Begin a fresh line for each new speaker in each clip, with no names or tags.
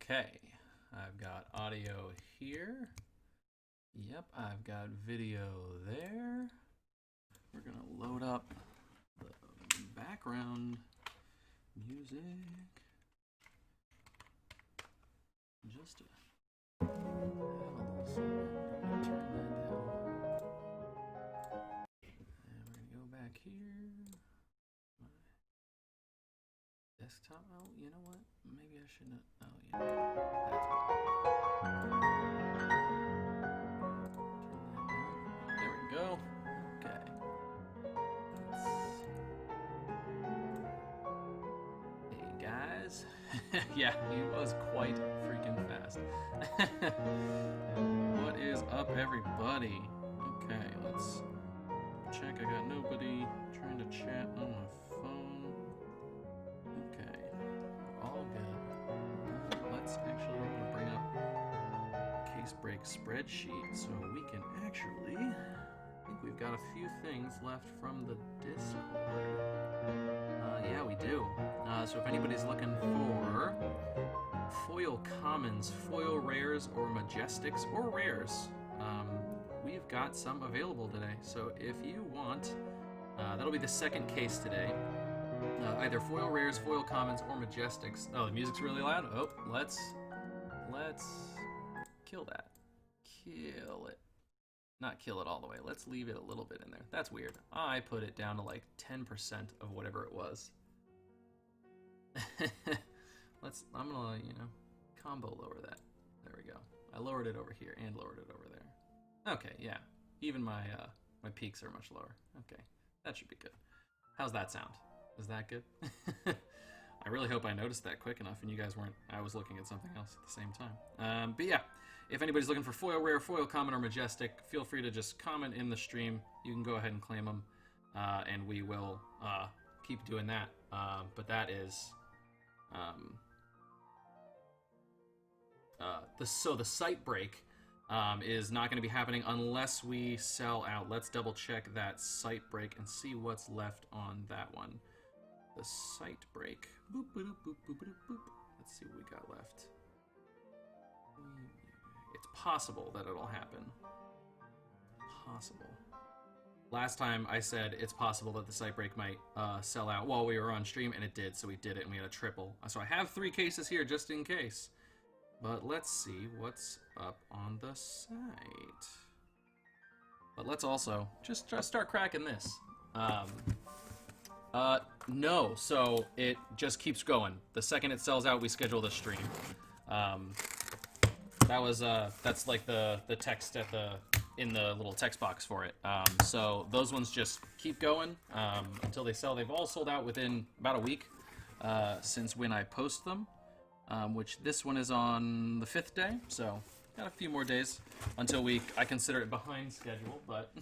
Okay, I've got audio here. Yep, I've got video there. We're gonna load up the background music. Just to have a little something. I'm gonna turn that down. And we're gonna go back here. Desktop. Oh, you know what? Maybe I shouldn't. Oh, yeah. That's better. Turn that down. There we go. Okay. Hey guys. Yeah, he was quite freaking fast. What is up, everybody? Okay, let's check. I got nobody trying to chat on my phone. Okay, all good. Let's actually, I'm gonna bring up case break spreadsheet so we can actually, I think we've got a few things left from the Discord. Yeah, we do. So if anybody's looking for foil commons, foil rares, or majestics, or rares, we've got some available today. So if you want, that'll be the second case today. Either foil rares, foil commons, or majestics. Oh, the music's really loud. Oh, let's kill that. Kill it. Not kill it all the way. Let's leave it a little bit in there. That's weird. I put it down to like 10% of whatever it was. I'm gonna, combo lower that. There we go. I lowered it over here and lowered it over there. Okay, yeah. Even my my peaks are much lower. Okay, that should be good. How's that sound? Is that good? I really hope I noticed that quick enough and you guys weren't. I was looking at something else at the same time. But yeah, if anybody's looking for foil rare, foil common, or majestic, feel free to just comment in the stream. You can go ahead and claim them, and we will keep doing that. But that is the site break is not going to be happening unless we sell out. Let's double check that site break and see what's left on that one. The site break. Boop, boop, boop, boop, boop, boop. Let's see what we got left. It's possible that it'll happen. Possible. Last time I said it's possible that the site break might sell out while we were on stream, and it did, so we did it, and we had a triple. So I have 3 cases here just in case. But let's see what's up on the site. But let's also just start cracking this. No, so it just keeps going. The second it sells out, we schedule the stream. That's like the text in the little text box for it. So those ones just keep going until they sell. They've all sold out within about a week since when I post them, which this one is on the 5th day. So got a few more days until I consider it behind schedule, but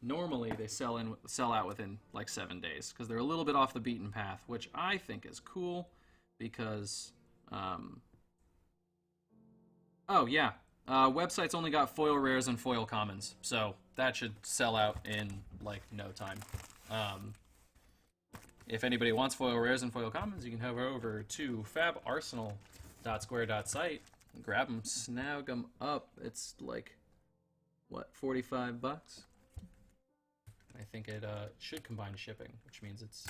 normally they sell out within like 7 days because they're a little bit off the beaten path, which I think is cool because oh yeah. Website's only got foil rares and foil commons, so that should sell out in like no time. If anybody wants foil rares and foil commons, you can head over to fabarsenal.square.site, grab them, snag them up. It's like, what, 45 bucks? I think it should combine shipping, which means it's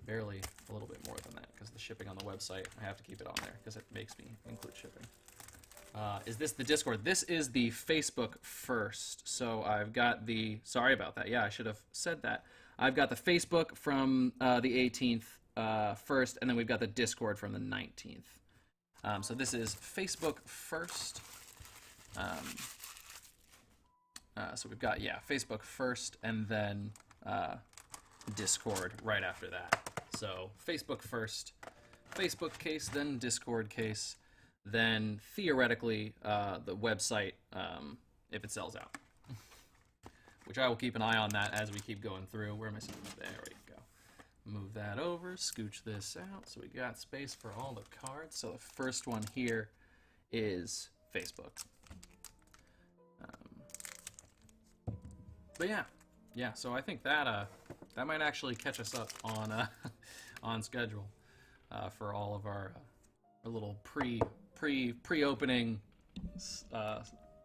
barely a little bit more than that because the shipping on the website, I have to keep it on there because it makes me include shipping. Is this the Discord? This is the Facebook first. So I've got the... Sorry about that. Yeah, I should have said that. I've got the Facebook from the 18th first, and then we've got the Discord from the 19th. So this is Facebook first. So we've got, yeah, Facebook first, and then Discord right after that. So Facebook first, Facebook case, then Discord case, then theoretically the website if it sells out. Which I will keep an eye on that as we keep going through. Where am I sitting? There we go. Move that over, scooch this out so we got space for all the cards. So the first one here is Facebook. But yeah. So I think that that might actually catch us up on on schedule for all of our our little pre-opening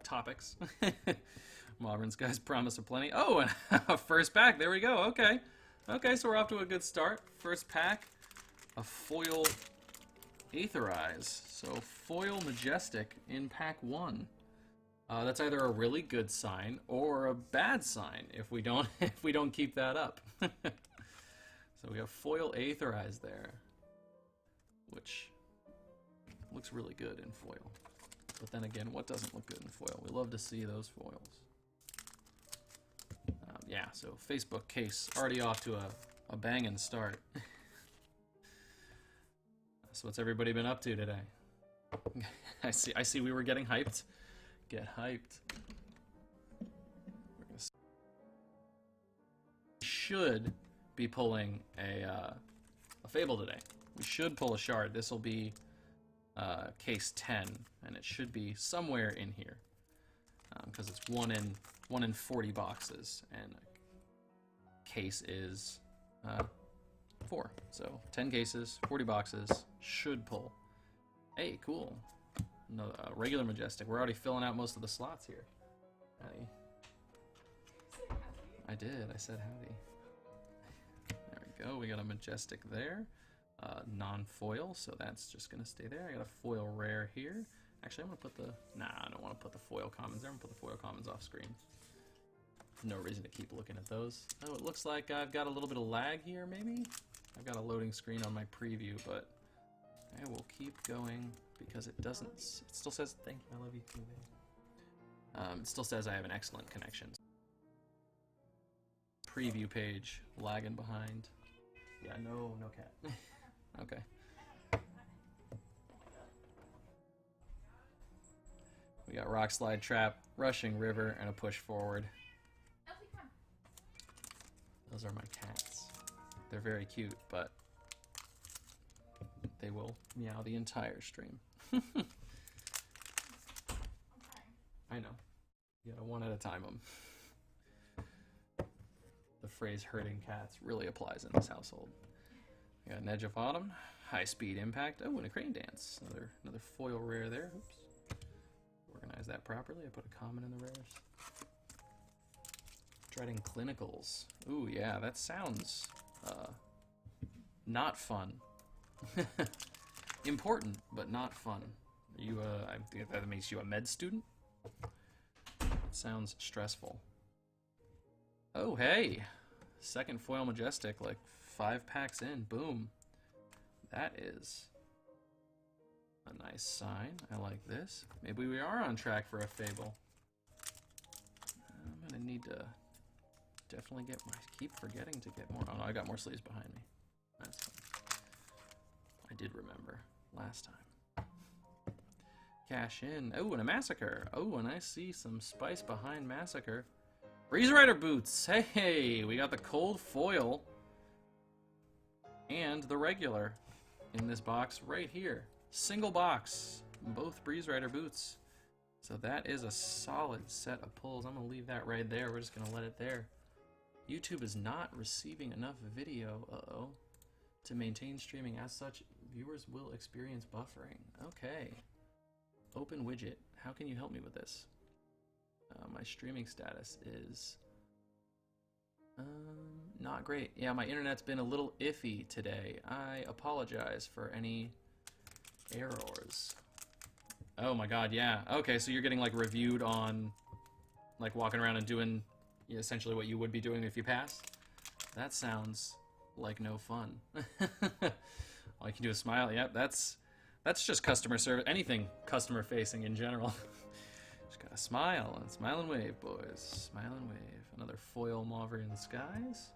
topics. Malvern's guys promise of plenty. Oh, and first pack. There we go. Okay. Okay, so we're off to a good start. First pack, a foil Aetherize. So foil Majestic in pack 1. That's either a really good sign or a bad sign if we don't keep that up. So we have foil Aetherize there, which looks really good in foil. But then again, what doesn't look good in foil? We love to see those foils. Yeah, so Facebook case already off to a banging start. So what's everybody been up to today? I see we were getting hyped. Get hyped. We should be pulling a Fable today. We should pull a shard. This will be case 10, and it should be somewhere in here because it's one in 40 boxes, and case is 4. So 10 cases, 40 boxes, should pull. Hey, cool. No, regular Majestic. We're already filling out most of the slots here. Howdy. I did. I said howdy. There we go. We got a Majestic there. Non-foil, so that's just going to stay there. I got a foil rare here. Actually, I'm going to put the... Nah, I don't want to put the foil commons there. I'm going to put the foil commons off screen. No reason to keep looking at those. Oh, it looks like I've got a little bit of lag here, maybe? I've got a loading screen on my preview, but I will keep going because it doesn't... It still says... Thank you, I love you too, babe. It still says I have an excellent connection. Preview page, lagging behind. Yeah, no cat. Okay. We got Rock Slide Trap, Rushing River, and a Push Forward. Those are my cats. They're very cute, but they will meow the entire stream. I know. You gotta one at a time them. The phrase herding cats really applies in this household. We got an Edge of Autumn, High Speed Impact. Oh, and a Crane Dance. Another foil rare there. Oops. Organize that properly. I put a common in the rares. Dreading Clinicals. Ooh, yeah, that sounds not fun. Important, but not fun. Are you I think that makes you a med student? Sounds stressful. Oh, hey! Second foil Majestic, like 5 packs in. Boom. That is a nice sign. I like this. Maybe we are on track for a Fable. I'm gonna need to definitely get my... I keep forgetting to get more... Oh no, I got more sleeves behind me. That's fine. I did remember last time. Cash in. Oh, and a Massacre. Oh, and I see some spice behind Massacre. Breeze Rider boots. Hey, we got the cold foil and the regular in this box right here. Single box, both Breeze Rider boots. So that is a solid set of pulls. I'm gonna leave that right there. We're just gonna let it there. YouTube is not receiving enough video, to maintain streaming. As such, viewers will experience buffering. Okay. Open widget. How can you help me with this? My streaming status is not great. Yeah, my internet's been a little iffy today. I apologize for any errors. Oh my god, yeah. Okay, so you're getting like reviewed on like walking around and doing essentially what you would be doing if you pass? That sounds like no fun. All you can do is smile. Yep, that's just customer service. Anything customer facing in general. Just gotta smile and smile and wave, boys. Smile and wave. Another foil Malvern Skies.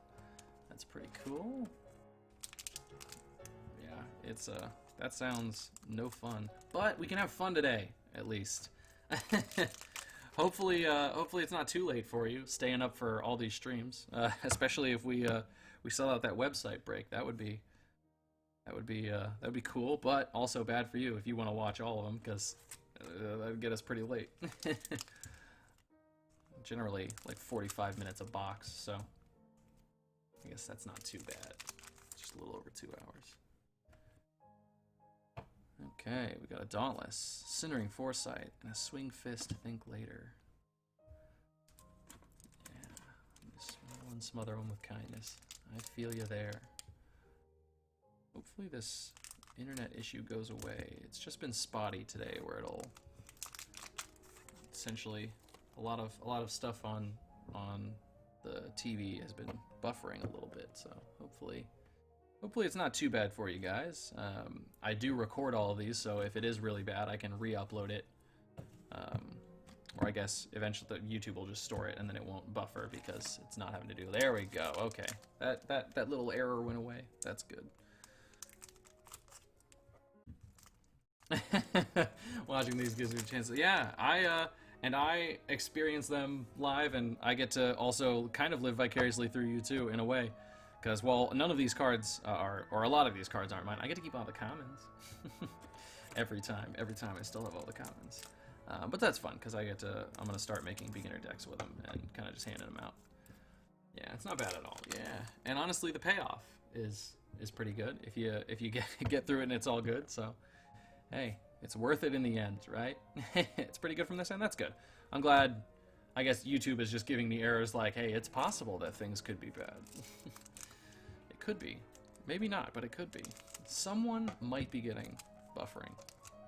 That's pretty cool. Yeah, it's that sounds no fun, but we can have fun today at least. Hopefully it's not too late for you staying up for all these streams, especially if we sell out that website break. That would be cool, but also bad for you if you want to watch all of them, because that would get us pretty late. Generally like 45 minutes a box, so I guess that's not too bad. Just a little over 2 hours. Okay, we got a Dauntless, Cindering Foresight, and a Swing Fist, Think Later. Yeah, smile and smother one with kindness. I feel you there. Hopefully this internet issue goes away. It's just been spotty today, where it'll essentially a lot of stuff on the TV has been buffering a little bit. So hopefully it's not too bad for you guys. I do record all of these, so if it is really bad, I can re-upload it. Or I guess eventually the YouTube will just store it and then it won't buffer because it's not having to do. There we go. Okay, that little error went away. That's good. Watching these gives me a chance. Yeah, I experience them live, and I get to also kind of live vicariously through you too, in a way. Because while none of these cards are, or a lot of these cards aren't mine, I get to keep all the commons. every time I still have all the commons. But that's fun, because I'm going to start making beginner decks with them and kind of just handing them out. Yeah, it's not bad at all. Yeah, and honestly, the payoff is pretty good if you get through it and it's all good. So, hey, it's worth it in the end, right? It's pretty good from this end. That's good. I'm glad. I guess YouTube is just giving me errors like, hey, it's possible that things could be bad. It could be. Maybe not, but it could be. Someone might be getting buffering.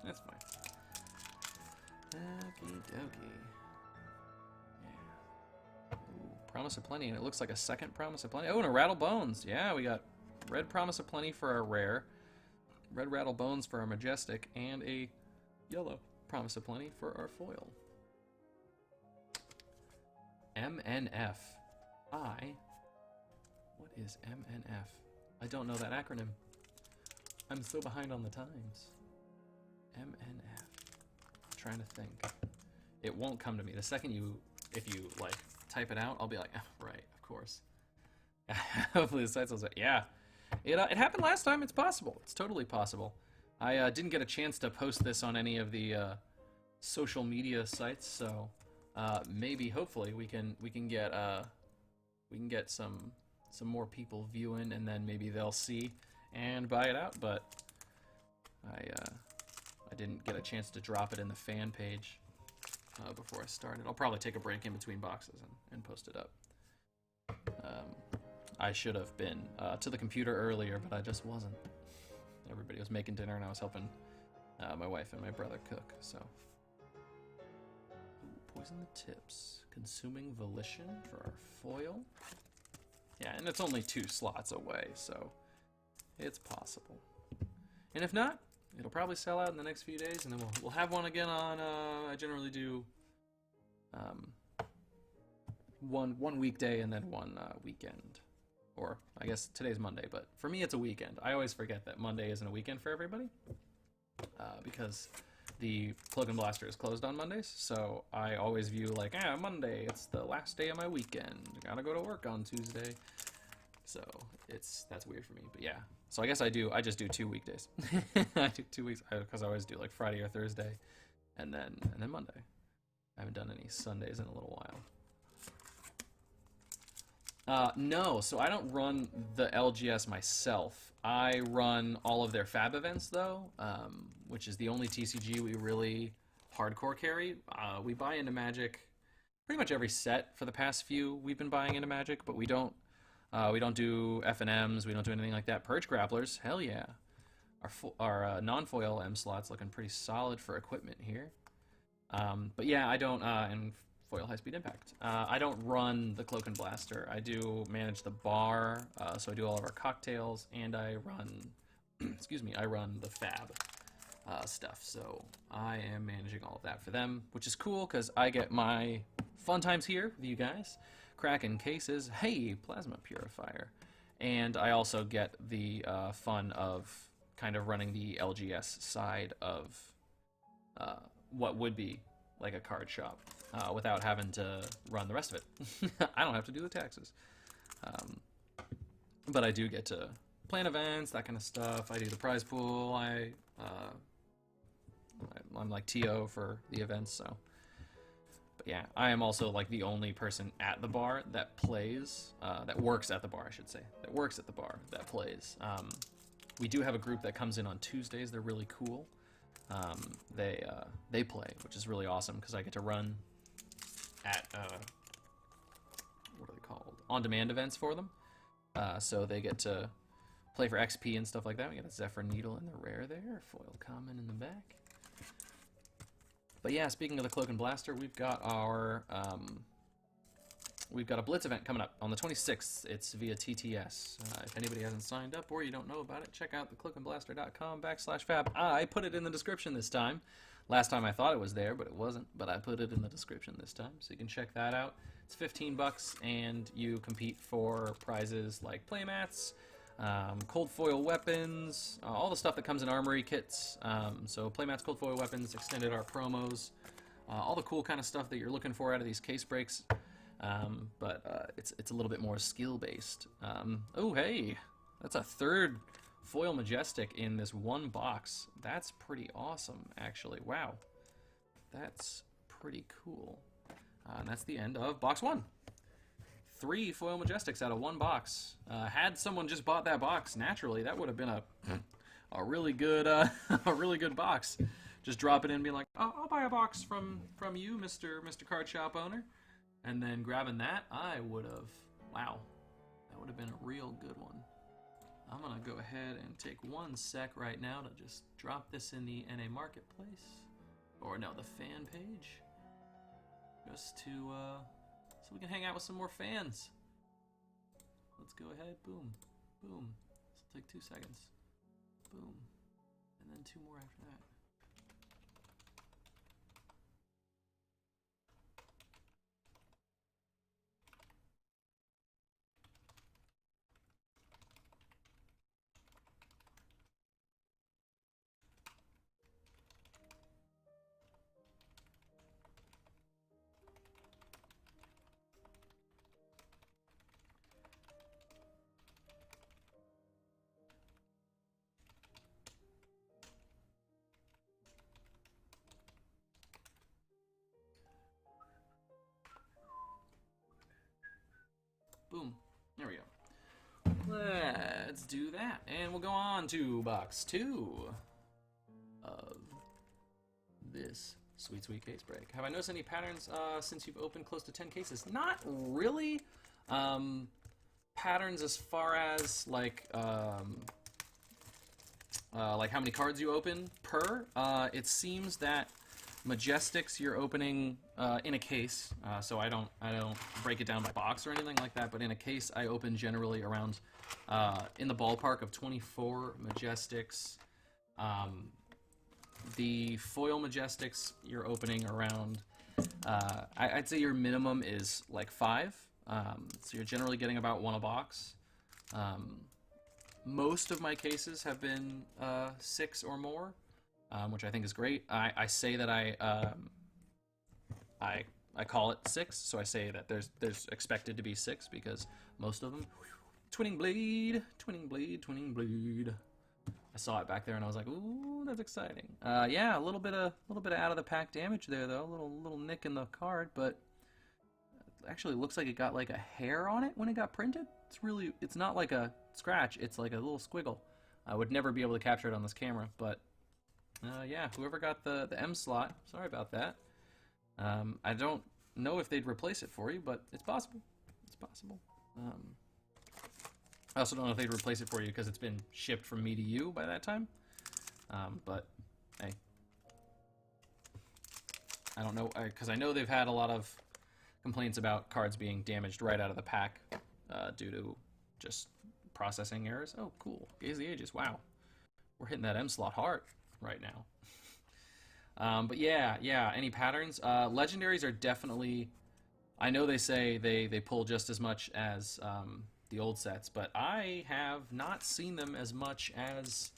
That's fine. Okie dokie. Yeah. Ooh, Promise of Plenty, and it looks like a second Promise of Plenty. Oh, and a Rattle Bones. Yeah, we got red Promise of Plenty for our rare, red Rattle Bones for our majestic, and a yellow Promise of Plenty for our foil. MNF. What is MNF? I don't know that acronym. I'm so behind on the times. MNF. I'm trying to think. It won't come to me. The second if you like type it out, I'll be like, oh, right, of course. Hopefully the site will say, yeah. It happened last time. It's possible. It's totally possible. I didn't get a chance to post this on any of the social media sites, so maybe, hopefully, we can get some more people viewing, and then maybe they'll see and buy it out. But I didn't get a chance to drop it in the fan page before I started. I'll probably take a break in between boxes and post it up. I should have been to the computer earlier, but I just wasn't. Everybody was making dinner, and I was helping my wife and my brother cook. So, poison the tips. Consuming Volition for our foil. Yeah, and it's only 2 slots away, so it's possible. And if not, it'll probably sell out in the next few days, and then we'll have one again on. I generally do one weekday and then one weekend. Or I guess today's Monday, but for me it's a weekend. I always forget that Monday isn't a weekend for everybody because the Cloak and Blaster is closed on Mondays. So I always view like, Monday, it's the last day of my weekend. Gotta go to work on Tuesday. So that's weird for me, but yeah. So I guess I just do 2 weekdays. I do 2 weeks because I always do like Friday or Thursday, and then Monday. I haven't done any Sundays in a little while. No, so I don't run the LGS myself. I run all of their fab events, though, which is the only TCG we really hardcore carry. We buy into Magic pretty much every set for the past few. We've been buying into Magic, but we don't do FNMs. We don't do anything like that. Purge Grapplers, hell yeah. Our non-foil M slots looking pretty solid for equipment here. But yeah, I don't. And foil high-speed impact. I don't run the Cloak and Blaster. I do manage the bar, so I do all of our cocktails, and I run, I run the fab stuff. So I am managing all of that for them, which is cool because I get my fun times here with you guys, cracking cases. Hey, Plasma Purifier, and I also get the fun of kind of running the LGS side of what would be like a card shop. Without having to run the rest of it. I don't have to do the taxes. But I do get to plan events, that kind of stuff. I do the prize pool. I'm like TO for the events, so. But yeah, I am also like the only person at the bar that plays, that works at the bar, I should say. That works at the bar, that plays. We do have a group that comes in on Tuesdays. They're really cool. they play, which is really awesome because I get to run at what are they called? On-demand events for them. So they get to play for XP and stuff like that. We got a Zephyr Needle in the rare there, foil common in the back. But yeah, speaking of the Cloak and Blaster, we've got our we've got a Blitz event coming up on the 26th. It's via TTS. If anybody hasn't signed up or you don't know about it, check out thecloakandblaster.com/fab. I put it in the description this time. Last time I thought it was there, but it wasn't. But I put it in the description this time, so you can check that out. It's 15 bucks, and you compete for prizes like playmats, cold foil weapons, all the stuff that comes in armory kits. So playmats, cold foil weapons, extended art promos, all the cool kind of stuff that you're looking for out of these case breaks. But it's a little bit more skill based. Oh hey, that's a third foil majestic in this one box. That's pretty awesome, actually. Wow, that's pretty cool. And that's the end of box 1. 3 foil majestics out of 1 box. Had someone just bought that box naturally, that would have been a really good a really good box. Just drop it in and be like, oh, I'll buy a box from you, Mr. Card Shop owner. And then grabbing that, I would have, wow, that would have been a real good one. I'm going to go ahead and take 1 sec right now to just drop this in the NA Marketplace. Or no, the fan page. Just to, so we can hang out with some more fans. Let's go ahead, boom, boom. This will take 2 seconds. Boom. And then 2 more after that. Boom. There we go. Let's do that. And we'll go on to box 2 of this sweet, sweet case break. Have I noticed any patterns since you've opened close to 10 cases? Not really. Patterns as far as like how many cards you open per. It seems that Majestics you're opening in a case, so I don't break it down by box or anything like that, but in a case I open generally around in the ballpark of 24 Majestics. The foil Majestics you're opening around, I'd say your minimum is like 5, so you're generally getting about 1 a box. Most of my cases have been 6 or more. Which I think is great. I say that I call it 6, so I say that there's expected to be 6 because most of them. Twinning blade, twinning blade, twinning blade. I saw it back there and I was like, ooh, that's exciting. Yeah, a little bit of out of the pack damage there though, a little nick in the card, but it actually looks like it got like a hair on it when it got printed. It's not like a scratch, it's like a little squiggle. I would never be able to capture it on this camera, but. Yeah, whoever got the M slot, sorry about that. I don't know if they'd replace it for you, but it's possible. It's possible. I also don't know if they'd replace it for you because it's been shipped from me to you by that time. But, hey. I don't know, because I know they've had a lot of complaints about cards being damaged right out of the pack due to just processing errors. Oh, cool. Gaze the Ages, wow. We're hitting that M slot hard right now. But yeah, any patterns? Legendaries are definitely, I know they say they pull just as much as the old sets, but I have not seen them as much as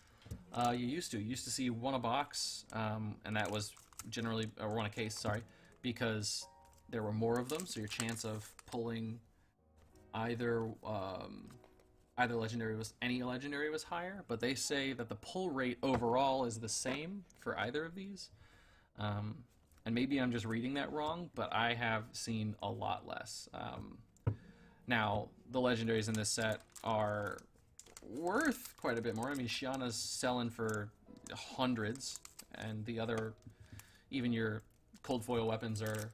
you used to. You used to see 1 a box, and that was generally, or 1 a case, sorry, because there were more of them, so your chance of pulling either any legendary was higher, but they say that the pull rate overall is the same for either of these. And maybe I'm just reading that wrong, but I have seen a lot less. Now, the legendaries in this set are worth quite a bit more. I mean, Shiana's selling for hundreds, and the other, even your cold foil weapons are,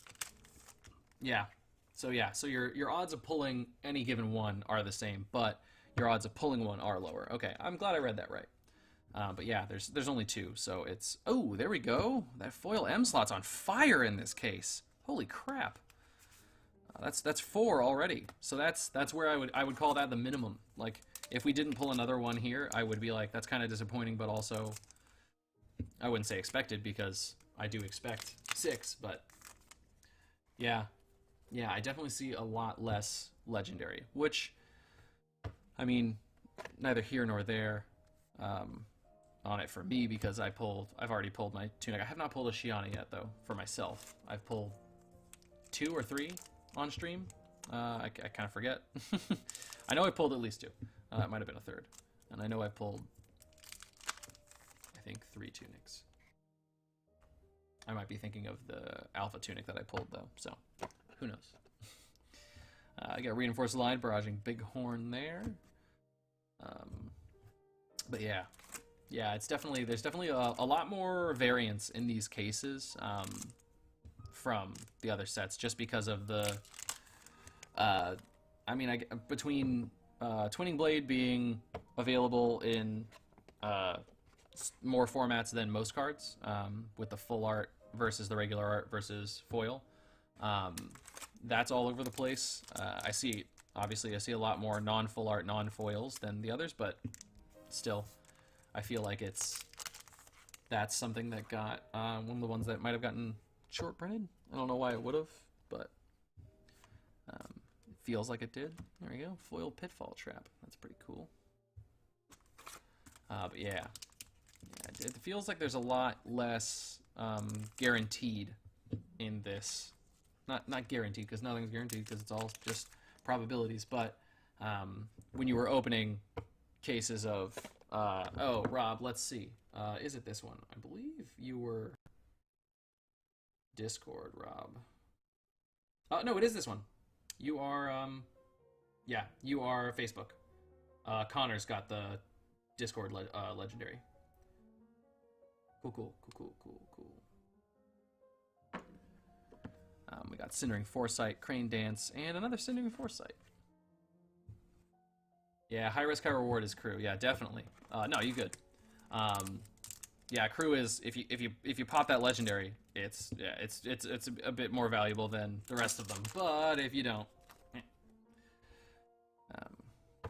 yeah. So your odds of pulling any given one are the same, but your odds of pulling one are lower. Okay, I'm glad I read that right. But yeah, there's only 2, so it's, oh, there we go. That foil M slot's on fire in this case. Holy crap. That's 4 already. So that's where I would call that the minimum. Like, if we didn't pull another one here, I would be like, that's kind of disappointing, but also I wouldn't say expected, because I do expect 6, but yeah. Yeah, I definitely see a lot less legendary, which, I mean, neither here nor there on it for me, because I've already pulled my tunic. I have not pulled a Shiana yet, though, for myself. I've pulled 2 or 3 on stream. I kind of forget. I know I pulled at least 2. It might have been a 3rd. And I know I pulled, I think, 3 tunics. I might be thinking of the alpha tunic that I pulled, though, so who knows. I got reinforced line barraging Bighorn there. But yeah, it's definitely, there's definitely a lot more variance in these cases from the other sets, just because of the, I mean, between Twinning Blade being available in more formats than most cards, with the full art versus the regular art versus foil. That's all over the place. Obviously I see a lot more non-full art, non-foils than the others, but still, I feel like that's something that got one of the ones that might have gotten short printed. I don't know why it would have, but it feels like it did. There we go, foil pitfall trap. That's pretty cool. But yeah, it feels like there's a lot less guaranteed in this. Not guaranteed, because nothing's guaranteed, because it's all just probabilities, but when you were opening cases of, oh, Rob, let's see. Is it this one? I believe you were Discord, Rob. No, it is this one. You are, yeah, you are Facebook. Connor's got the Discord legendary. Cool. We got Cindering Foresight, Crane Dance, and another Cindering Foresight. Yeah, high risk, high reward is crew. Yeah, definitely. No, you good. Yeah, crew is, if you pop that legendary, it's a bit more valuable than the rest of them. But if you don't,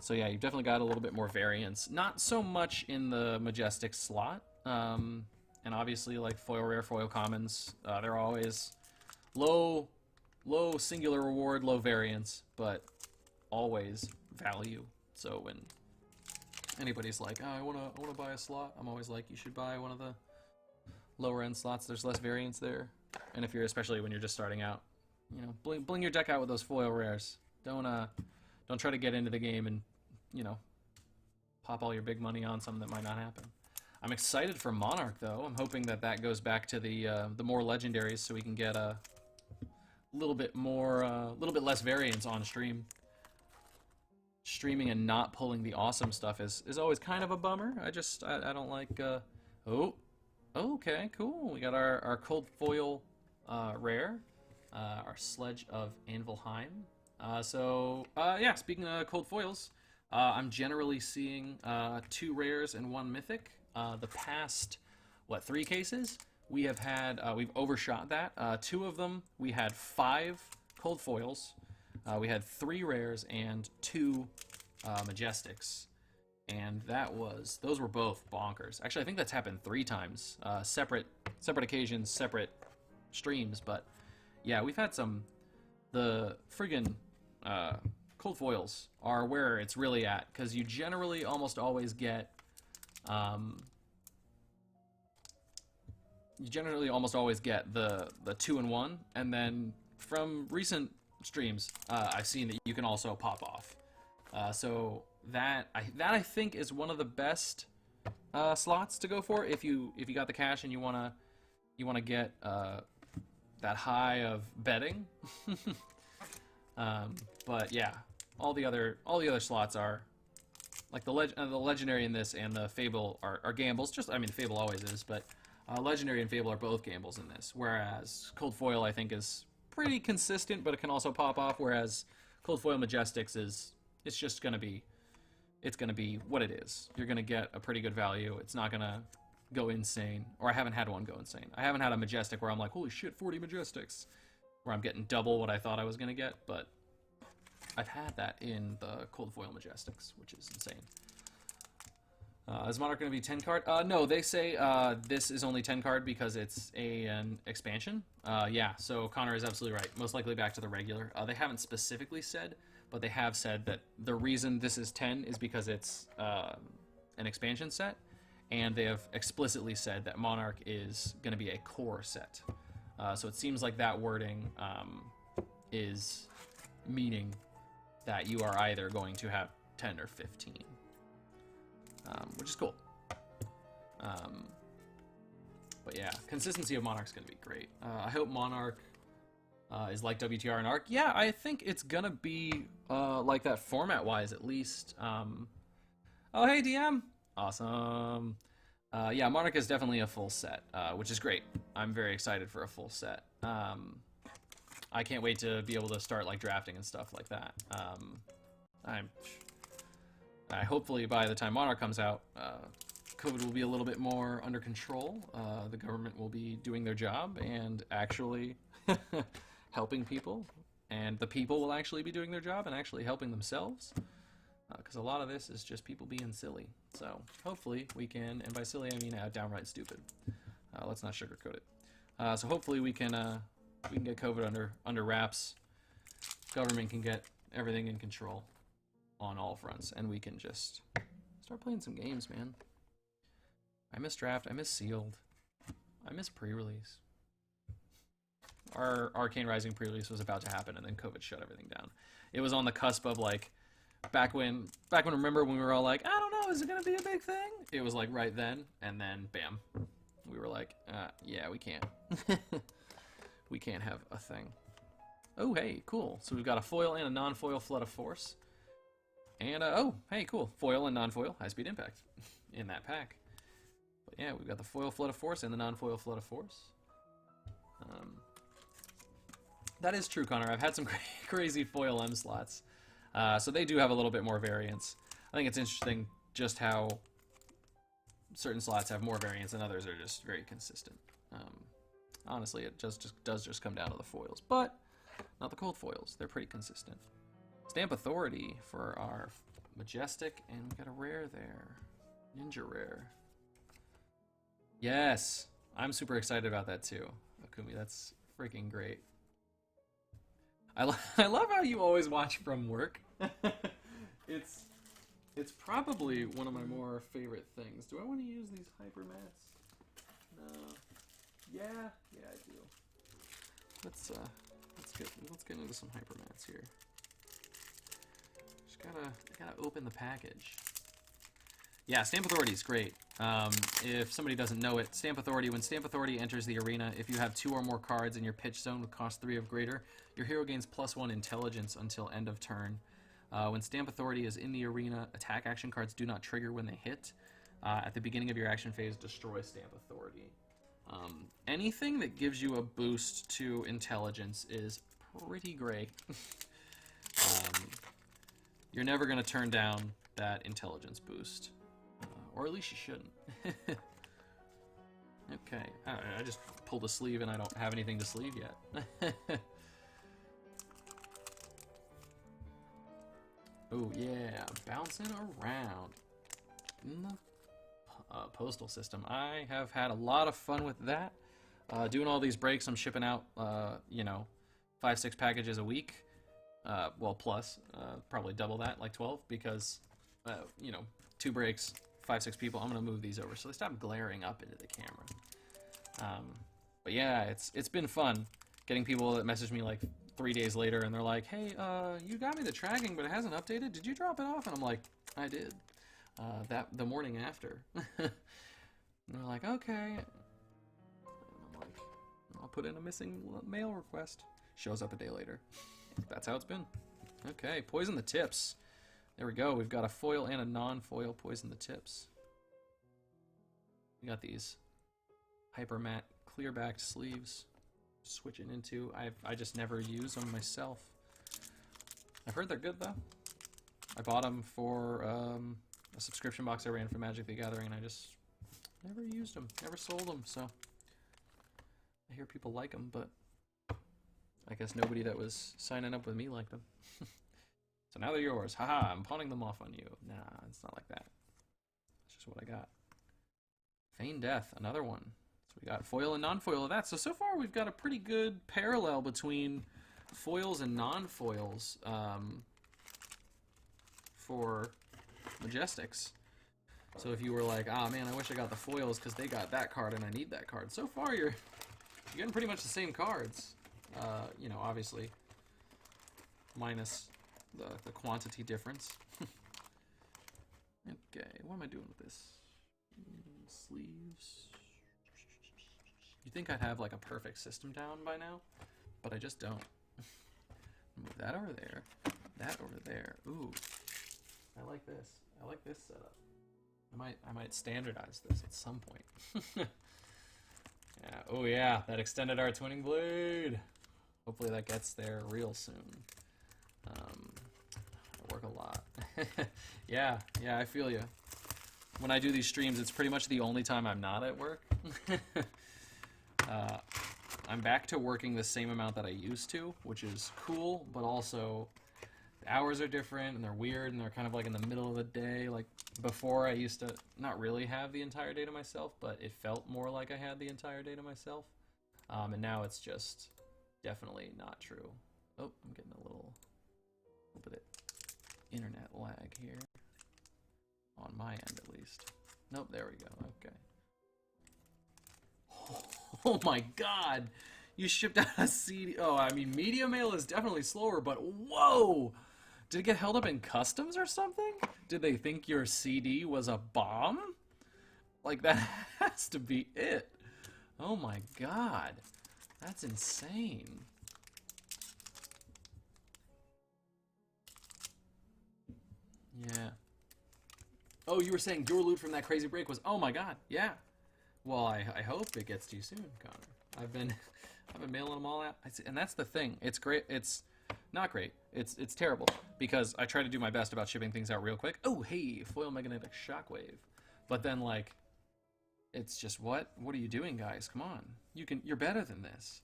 so yeah, you've definitely got a little bit more variance. Not so much in the Majestic slot, and obviously like foil rare, foil commons, they're always low singular reward, low variance, but always value. So when anybody's like, oh, I wanna buy a slot, I'm always like, you should buy one of the lower end slots. There's less variance there, and if you're, especially when you're just starting out, you know, bling your deck out with those foil rares. Don't try to get into the game and, you know, pop all your big money on something that might not happen. I'm excited for Monarch, though. I'm hoping that goes back to the more legendaries, so we can get a little bit less variance on stream. Streaming and not pulling the awesome stuff is always kind of a bummer. I don't like. Oh, okay, cool. We got our cold foil rare, our Sledge of Anvilheim. Yeah, speaking of cold foils, I'm generally seeing 2 rares and 1 mythic. The past, 3 cases, we have had, we've overshot that. 2 of them, we had 5 cold foils. We had 3 rares and 2 Majestics. And those were both bonkers. Actually, I think that's happened 3 times. Separate occasions, separate streams, but yeah, we've had the friggin' cold foils are where it's really at, because you generally almost always get the 2-in-1, and then from recent streams, I've seen that you can also pop off. So that I think is one of the best slots to go for if you got the cash and you wanna get that high of betting. But yeah, all the other slots are like the legendary in this and the Fable are gambles. Just, I mean, the Fable always is, but Legendary and Fable are both gambles in this, whereas Cold Foil I think is pretty consistent, but it can also pop off. Whereas Cold Foil Majestics it's just gonna be what it is. You're gonna get a pretty good value. It's not gonna go insane, or I haven't had one go insane. I haven't had a Majestic where I'm like, holy shit, 40 Majestics, where I'm getting double what I thought I was gonna get, but I've had that in the Cold Foil Majestics, which is insane. Is Monarch going to be 10 card? No, they say this is only 10 card because it's an expansion. Yeah, so Connor is absolutely right. Most likely back to the regular. They haven't specifically said, but they have said that the reason this is 10 is because it's an expansion set, and they have explicitly said that Monarch is going to be a core set. So it seems like that wording is meaning that you are either going to have 10 or 15. Which is cool. But yeah, consistency of Monarch's going to be great. I hope Monarch is like WTR and Arc. Yeah, I think it's going to be like that format-wise, at least. Oh, hey, DM! Awesome. Yeah, Monarch is definitely a full set, which is great. I'm very excited for a full set. I can't wait to be able to start like drafting and stuff like that. Hopefully by the time Monarch comes out, COVID will be a little bit more under control. The government will be doing their job and actually helping people, and the people will actually be doing their job and actually helping themselves, because a lot of this is just people being silly. So hopefully we can, and by silly I mean downright stupid. Let's not sugarcoat it. So hopefully we can get COVID under wraps. Government can get everything in control on all fronts, and we can just start playing some games, man. I miss draft, I miss sealed, I miss pre-release. Our Arcane Rising pre-release was about to happen, and then COVID shut everything down. It was on the cusp of like back when remember when we were all like, I don't know, is it gonna be a big thing? It was like right then, and then bam, we were like, yeah, we can't. We can't have a thing. Oh, hey, cool. So we've got a foil and a non-foil Flood of Force. And, oh, hey, cool. Foil and non-foil High-Speed Impact in that pack. But yeah, we've got the foil Flood of Force and the non-foil Flood of Force. That is true, Connor. I've had some crazy foil M slots. So they do have a little bit more variance. I think it's interesting just how certain slots have more variance and others are just very consistent. Honestly, it does just come down to the foils. But not the cold foils. They're pretty consistent. Stamp Authority for our Majestic, and we got a rare there. Ninja Rare. Yes! I'm super excited about that too, Akumi. That's freaking great. I love how you always watch from work. It's probably one of my more favorite things. Do I want to use these hypermats? No. Yeah, I do. Let's get into some hypermats here. Just gotta open the package. Yeah, Stamp Authority is great. If somebody doesn't know it, Stamp Authority, when Stamp Authority enters the arena, if you have 2 or more cards in your pitch zone with cost 3 of greater, your hero gains +1 intelligence until end of turn. When Stamp Authority is in the arena, attack action cards do not trigger when they hit. At the beginning of your action phase, destroy Stamp Authority. Anything that gives you a boost to intelligence is pretty great. You're never going to turn down that intelligence boost. Or at least you shouldn't. Okay, I just pulled a sleeve and I don't have anything to sleeve yet. Oh yeah, bouncing around in the postal system. I have had a lot of fun with that. Doing all these breaks, I'm shipping out, 5-6 packages a week. Well, plus, probably double that, like 12, because, 2 breaks, 5-6 people. I'm gonna move these over so they stop glaring up into the camera. But yeah, it's been fun getting people that message me like 3 days later and they're like, hey, you got me the tracking, but it hasn't updated. Did you drop it off? And I'm like, I did. The morning after. And they're like, okay. And I'm like, I'll put in a missing mail request. Shows up a day later. That's how it's been. Okay, Poison the Tips. There we go. We've got a foil and a non-foil Poison the Tips. We got these hyper matte clear backed sleeves. Switching into, I just never use them myself. I've heard they're good though. I bought them for a subscription box I ran for Magic the Gathering, and I just never used them, never sold them. So I hear people like them, but I guess nobody that was signing up with me liked them. So now they're yours. Haha, I'm pawning them off on you. Nah, it's not like that. It's just what I got. Feign Death, another one. So we got foil and non-foil of that. So far we've got a pretty good parallel between foils and non-foils for Majestics. So if you were like, ah man, I wish I got the foils because they got that card and I need that card. So far you're getting pretty much the same cards. You know, obviously minus the quantity difference. Okay, what am I doing with this? Sleeves. You think I'd have like a perfect system down by now, but I just don't. Move that over there, that over there. Ooh, I like this. I like this setup. I might standardize this at some point. Yeah. Oh yeah, that extended art twinning blade. Hopefully that gets there real soon. I work a lot. Yeah, I feel you. When I do these streams, it's pretty much the only time I'm not at work. I'm back to working the same amount that I used to, which is cool, but also the hours are different and they're weird and they're kind of like in the middle of the day. Like before I used to not really have the entire day to myself, but it felt more like I had the entire day to myself. And now it's just definitely not true. Oh, I'm getting a little bit of internet lag here. On my end, at least. Nope, there we go. Okay. Oh my god! You shipped out a CD. Oh, I mean, media mail is definitely slower, but whoa! Did it get held up in customs or something? Did they think your CD was a bomb? Like, that has to be it. Oh my god. That's insane. Yeah. Oh, you were saying your loot from that crazy break was, oh my god, yeah. Well, I hope it gets to you soon, Connor. I've been mailing them all out, and that's the thing. It's great. It's not great. It's terrible because I try to do my best about shipping things out real quick. Oh, hey, foil magnetic shockwave, but then like, it's just what are you doing, guys? Come on, you're better than this.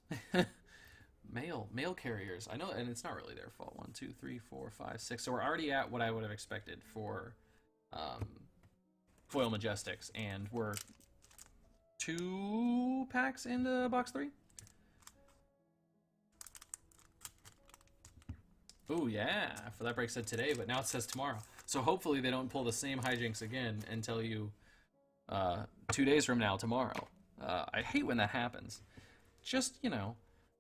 Mail carriers. I know, and it's not really their fault. 1, 2, 3, 4, 5, 6. So we're already at what I would have expected for foil Majestics, and we're 2 packs into box 3. Oh yeah, for that break said today, but now it says tomorrow. So hopefully they don't pull the same hijinks again and tell you 2 days from now, tomorrow. I hate when that happens. Just, you know,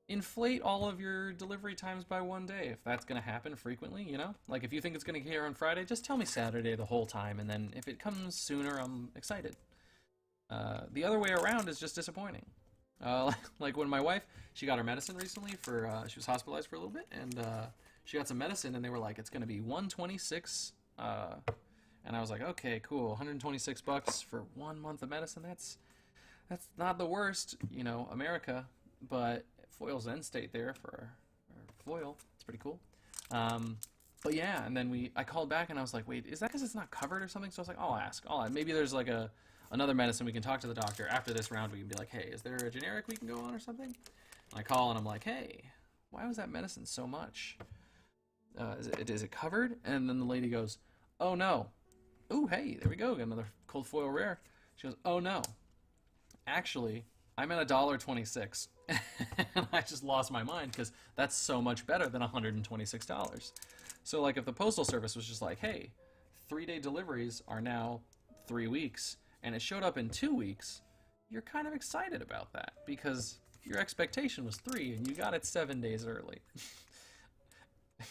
inflate all of your delivery times by 1 day if that's going to happen frequently, you know? Like if you think it's going to get here on Friday, just tell me Saturday the whole time, and then if it comes sooner, I'm excited. The other way around is just disappointing. Like when my wife, she got her medicine recently for, she was hospitalized for a little bit, and she got some medicine, and they were like, it's going to be $126, and I was like, okay, cool, $126 for 1 month of medicine, that's not the worst, you know, America, but foil's end state there for our foil. It's pretty cool. But yeah, and then I called back and I was like, wait, is that because it's not covered or something? So I was like, I'll ask. Maybe there's like another medicine we can talk to the doctor after this round. We can be like, hey, is there a generic we can go on or something? And I call and I'm like, hey, why was that medicine so much? Is it covered? And then the lady goes, oh no. Oh, hey, there we go. Got another cold foil rare. She goes, oh no. Actually, I'm at $1.26. And I just lost my mind because that's so much better than $126. So like if the Postal Service was just like, hey, 3-day deliveries are now 3 weeks, and it showed up in 2 weeks, you're kind of excited about that because your expectation was 3 and you got it 7 days early.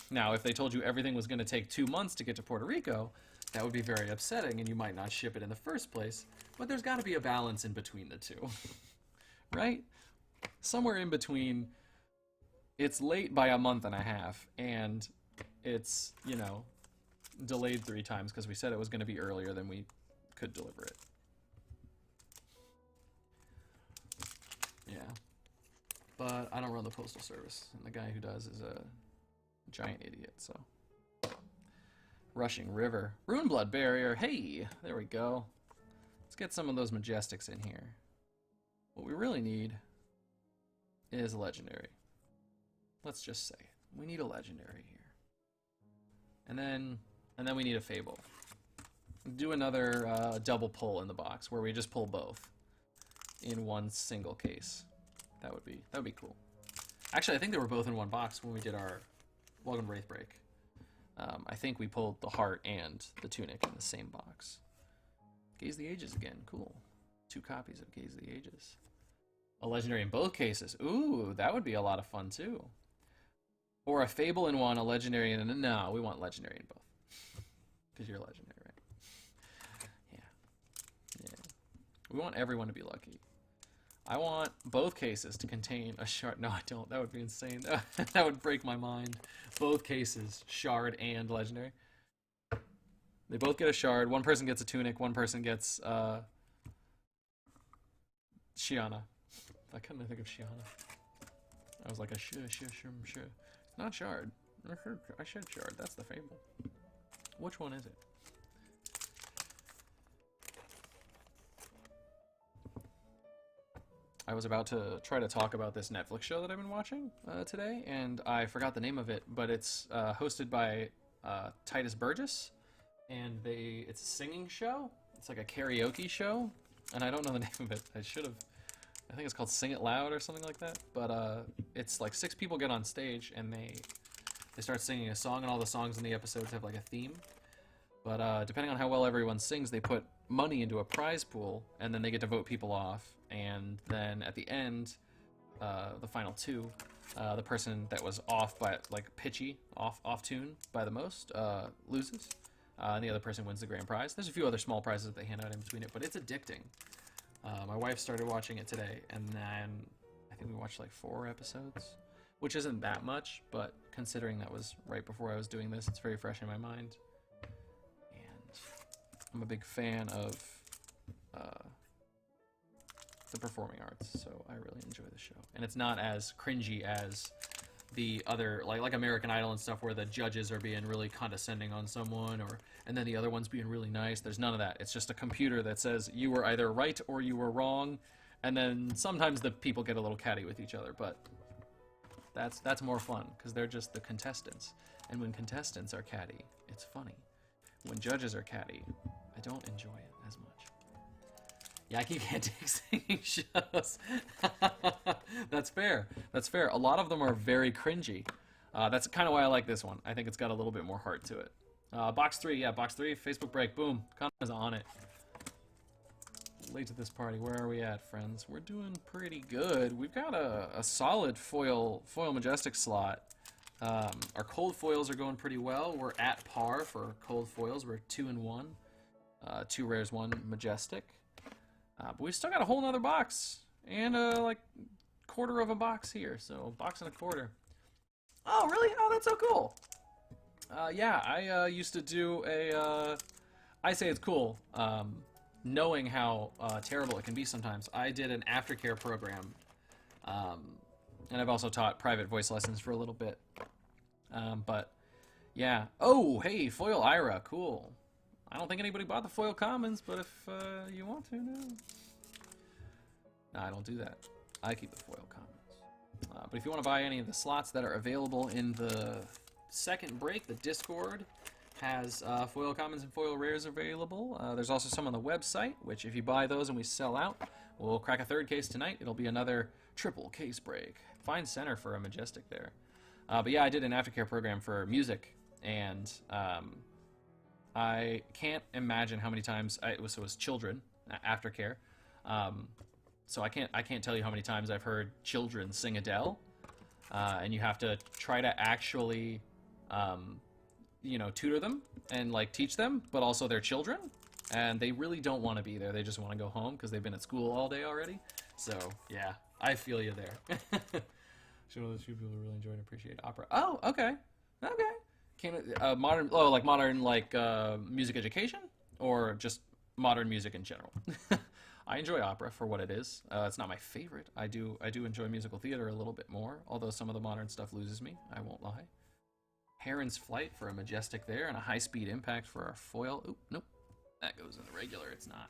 Now, if they told you everything was going to take 2 months to get to Puerto Rico, that would be very upsetting and you might not ship it in the first place, but there's got to be a balance in between the two. Right? Somewhere in between, it's late by 1.5 months and it's, you know, delayed 3 times because we said it was going to be earlier than we could deliver it. Yeah. But I don't run the postal service, and the guy who does is a giant idiot, so. Rushing River. Runeblood Barrier. Hey, there we go. Let's get some of those Majestics in here. What we really need is a legendary. Let's just say it. We need a legendary here. And then we need a Fable. Do another double pull in the box where we just pull both in one single case. That would be cool. Actually, I think they were both in one box when we did our Welcome to Wraithbreak. I think we pulled the Heart and the Tunic in the same box. Gaze the Ages again. Cool. 2 copies of Gaze the Ages. A legendary in both cases. Ooh, that would be a lot of fun too. Or a Fable in one, a legendary in... No, we want legendary in both. Because you're legendary, right? Yeah. We want everyone to be lucky. I want both cases to contain a shard. No, I don't. That would be insane. That would break my mind. Both cases, shard and legendary. They both get a shard. One person gets a tunic. One person gets Shiana. I couldn't think of Shiana. I was like, sure. Not shard. I said shard. That's the Fable. Which one is it? I was about to try to talk about this Netflix show that I've been watching today, and I forgot the name of it, but it's hosted by Titus Burgess, and it's a singing show. It's like a karaoke show, and I don't know the name of it. I should have. I think it's called Sing It Loud or something like that, but it's like 6 people get on stage, and they start singing a song, and all the songs in the episodes have like a theme. But depending on how well everyone sings, they put money into a prize pool, and then they get to vote people off. And then at the end, the final 2, the person that was off by like pitchy, off tune by the most, loses, and the other person wins the grand prize. There's a few other small prizes that they hand out in between it, but it's addicting. My wife started watching it today, and then I think we watched like 4 episodes, which isn't that much, but considering that was right before I was doing this, it's very fresh in my mind. I'm a big fan of the performing arts, so I really enjoy the show. And it's not as cringy as the other, like American Idol and stuff, where the judges are being really condescending on someone, and then the other one's being really nice. There's none of that. It's just a computer that says you were either right or you were wrong, and then sometimes the people get a little catty with each other, but that's more fun, because they're just the contestants. And when contestants are catty, it's funny. When judges are catty, I don't enjoy it as much. Yeah, I can't take singing shows. That's fair. That's fair. A lot of them are very cringy. That's kind of why I like this one. I think it's got a little bit more heart to it. Box 3, yeah, box 3, Facebook break, boom. Connor's on it. Late to this party. Where are we at, friends? We're doing pretty good. We've got a solid foil majestic slot. Our cold foils are going pretty well. We're at par for cold foils. We're 2 and 1. 2 rares, 1 majestic. But we've still got a whole nother box. And like quarter of a box here. So box and a quarter. Oh, really? Oh, that's so cool. Yeah, I used to do I say it's cool. Knowing how terrible it can be sometimes. I did an aftercare program. And I've also taught private voice lessons for a little bit. But, yeah. Oh, hey, foil Ira. Cool. I don't think anybody bought the foil commons, but if you want to, no. No, I don't do that. I keep the foil commons. But if you want to buy any of the slots that are available in the second break, the Discord has foil commons and foil rares available. There's also some on the website, which if you buy those and we sell out, we'll crack a 3rd case tonight. It'll be another triple case break. Fine center for a majestic there. But yeah, I did an aftercare program for music, and I can't imagine how many times it was children aftercare. So I can't tell you how many times I've heard children sing Adele, and you have to try to actually tutor them and like teach them, but also they're children, and they really don't want to be there. They just want to go home because they've been at school all day already. So yeah, I feel you there. She's one of those few people who really enjoy and appreciate opera. Oh, okay. Modern music education, or just modern music in general? I enjoy opera for what it is. It's not my favorite. I do enjoy musical theater a little bit more, although some of the modern stuff loses me. I won't lie. Heron's Flight for a majestic there, and a high-speed impact for our foil. Oop, nope. That goes in the regular. It's not.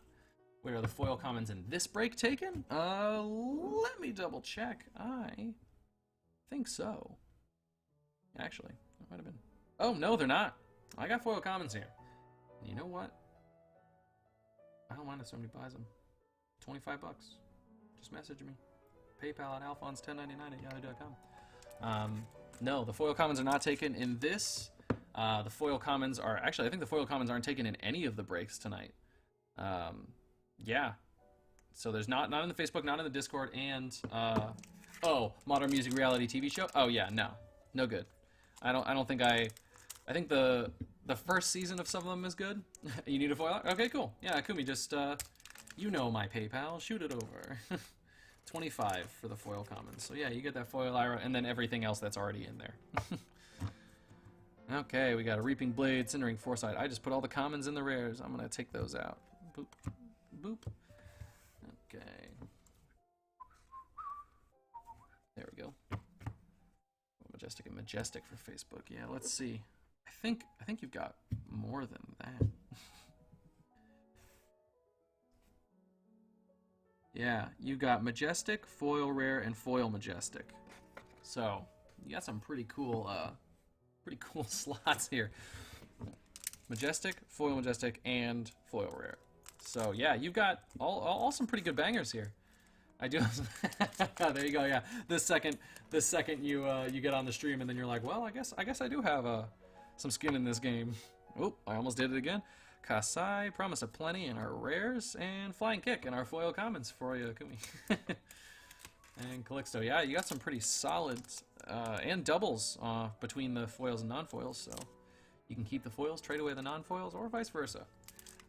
Where are the foil commons in this break taken? Let me double check. I think so. Actually, that might have been. Oh, no, they're not. I got foil commons here. You know what? I don't mind if somebody buys them. $25. Just message me. PayPal at alphonse1099@yahoo.com. No, the foil commons are not taken in this. The foil commons are... Actually, I think the foil commons aren't taken in any of the breaks tonight. Yeah. So there's not in the Facebook, not in the Discord, and... oh, Modern Music Reality TV show? Oh, yeah, no. No good. I don't think I think the first season of some of them is good. You need a foil? Okay, cool. Yeah, Kumi, just, you know my PayPal. Shoot it over. 25 for the foil commons. So yeah, you get that foil Ira, and then everything else that's already in there. Okay, we got a Reaping Blade, Cindering Foresight. I just put all the commons in the rares. I'm going to take those out. Boop. Boop. Okay. There we go. Majestic and Majestic for Facebook. Yeah, let's see. I think you've got more than that. Yeah, you got Majestic, Foil Rare, and Foil Majestic. So you got some pretty cool slots here. Majestic, Foil Majestic, and Foil Rare. So yeah, you've got all some pretty good bangers here. I do. There you go. Yeah, the second you get on the stream, and then you're like, well, I guess I do have some skin in this game. Oh, I almost did it again. Kasai, Promise of Plenty in our rares, and Flying Kick in our foil commons for you, Kumi. And Calixto. Yeah, you got some pretty solid and doubles between the foils and non-foils, so you can keep the foils, trade away the non-foils, or vice versa.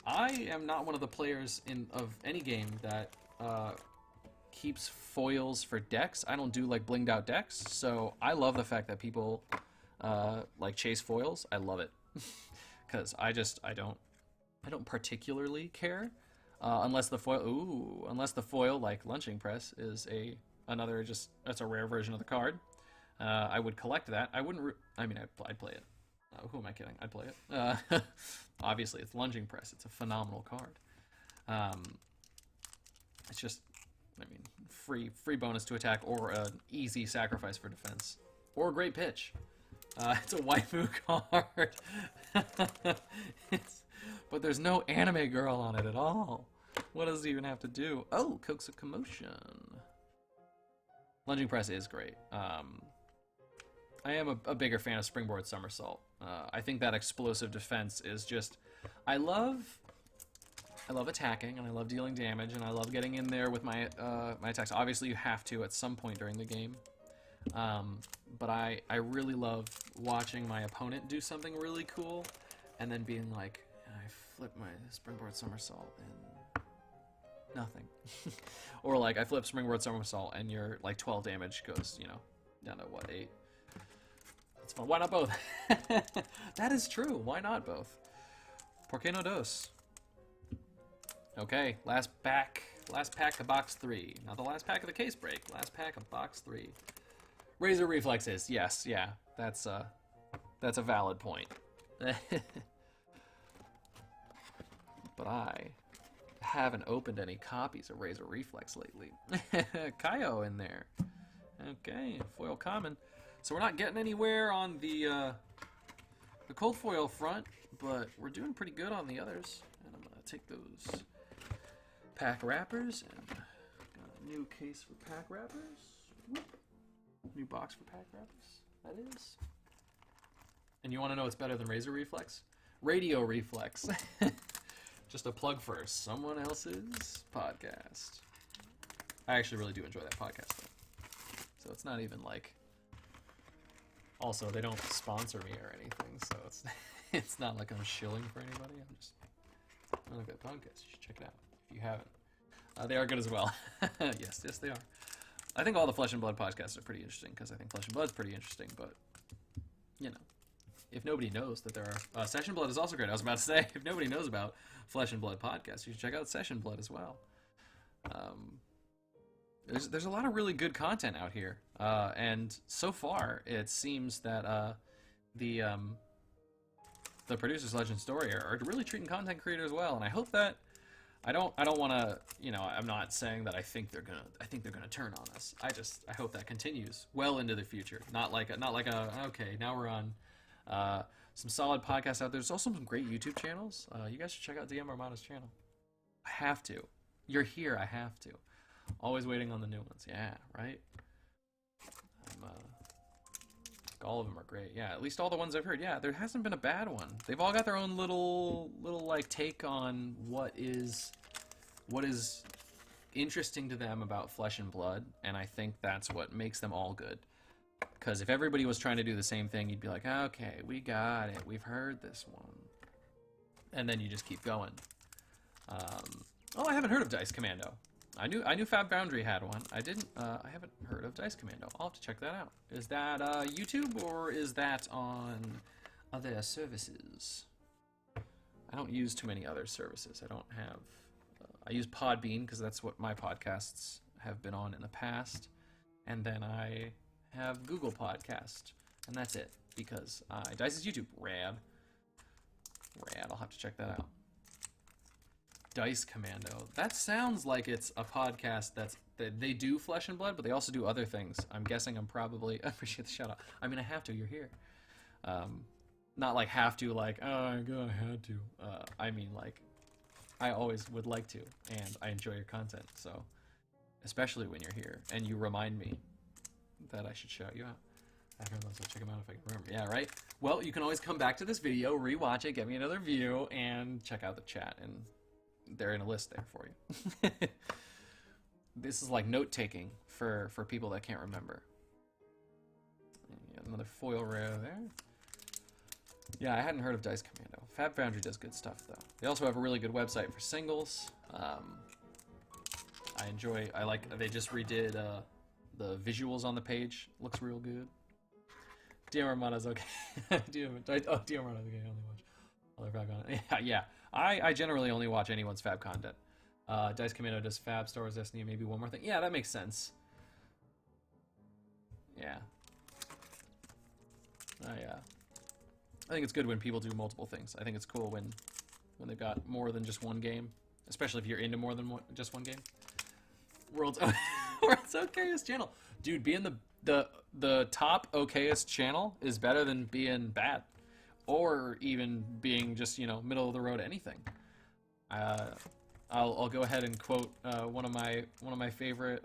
I am not one of the players of any game that keeps foils for decks. I don't do like blinged out decks, so I love the fact that people like chase foils. I love it because I don't particularly care unless the foil like Lunching Press is that's a rare version of the card. I would collect that. I wouldn't. I'd play it. Who am I kidding? I'd play it. Obviously, it's Lunging Press. It's a phenomenal card. It's just, free bonus to attack, or an easy sacrifice for defense, or a great pitch. It's a waifu card. But there's no anime girl on it at all. What does it even have to do? Oh, Coax a Commotion. Lunging Press is great. I am a bigger fan of Springboard Somersault. I think that explosive defense is just... I love attacking, and I love dealing damage, and I love getting in there with my my attacks. Obviously, you have to at some point during the game. But I really love watching my opponent do something really cool, and then being like, I flip my Springboard Somersault, and nothing. Or like, I flip Springboard Somersault, and your like 12 damage goes, down to what, 8? It's fun. Why not both? That is true. Why not both? Por qué no dos? Okay, last pack of box 3. Not the last pack of the case break. Last pack of box 3. Razor Reflexes. Yes, yeah. That's a valid point. But I haven't opened any copies of Razor Reflex lately. Kaio in there. Okay, foil common. So we're not getting anywhere on the cold foil front, but we're doing pretty good on the others. And I'm gonna take those pack wrappers and got a new case for pack wrappers. Whoop. New box for pack wrappers. That is. And you want to know what's better than Razor Reflex? Radio Reflex. Just a plug for someone else's podcast. I actually really do enjoy that podcast, though. So it's not even like... Also, they don't sponsor me or anything, so it's not like I'm shilling for anybody. I'm just... I like that podcast. You should check it out if you haven't. They are good as well. Yes, they are. I think all the Flesh and Blood podcasts are pretty interesting, because I think Flesh and Blood's pretty interesting, but, if nobody knows that there are... Session Blood is also great. I was about to say, if nobody knows about Flesh and Blood podcasts, you should check out Session Blood as well. There's a lot of really good content out here, and so far it seems that the producers Legend Story are really treating content creators well, and I hope that I don't want to, you know, I'm not saying that I think they're gonna turn on us. I hope that continues well into the future. Not like a okay, now we're on some solid podcasts out there. There's also some great YouTube channels. You guys should check out DM Armada's channel. I have to. You're here. I have to. Always waiting on the new ones. Yeah, right. All of them are great. Yeah, at least all the ones I've heard. Yeah, there hasn't been a bad one. They've all got their own little like take on what is interesting to them about Flesh and Blood, and I think that's what makes them all good. Because if everybody was trying to do the same thing, you'd be like, okay, we got it. We've heard this one. And then you just keep going. Oh, I haven't heard of Dice Commando. I knew Fab Foundry had one. I haven't heard of Dice Commando. I'll have to check that out. Is that YouTube or is that on other services? I don't use too many other services. I don't have. I use Podbean because that's what my podcasts have been on in the past, and then I have Google Podcast, and that's it because Dice is YouTube. Rad. I'll have to check that out. Dice Commando. That sounds like it's a podcast that they do Flesh and Blood, but they also do other things. I'm guessing I appreciate the shout out. I mean, I have to. You're here. Not like have to, like, oh, I had to. I mean, like, I always would like to, and I enjoy your content. So, especially when you're here and you remind me that I should shout you out. I'll check them out if I can remember. Yeah, right? Well, you can always come back to this video, rewatch it, get me another view, and check out the chat, and they're in a list there for you. This is like note-taking for people that can't remember. Another foil rare there. Yeah, I hadn't heard of Dice Commando. Fab Foundry does good stuff, though. They also have a really good website for singles. They just redid the visuals on the page. Looks real good. DM Armada's okay. DM Armada's okay, I only watch other Fab content. Yeah. I generally only watch anyone's Fab content. Dice Commando does Fab, Star Wars Destiny, maybe one more thing. Yeah, that makes sense. Yeah. I think it's good when people do multiple things. I think it's cool when they've got more than just one game, especially if you're into more than just one game. World's okayest channel, dude. Being the top okayest channel is better than being bad, or even being just, you know, middle of the road anything. I'll go ahead and quote one of my favorite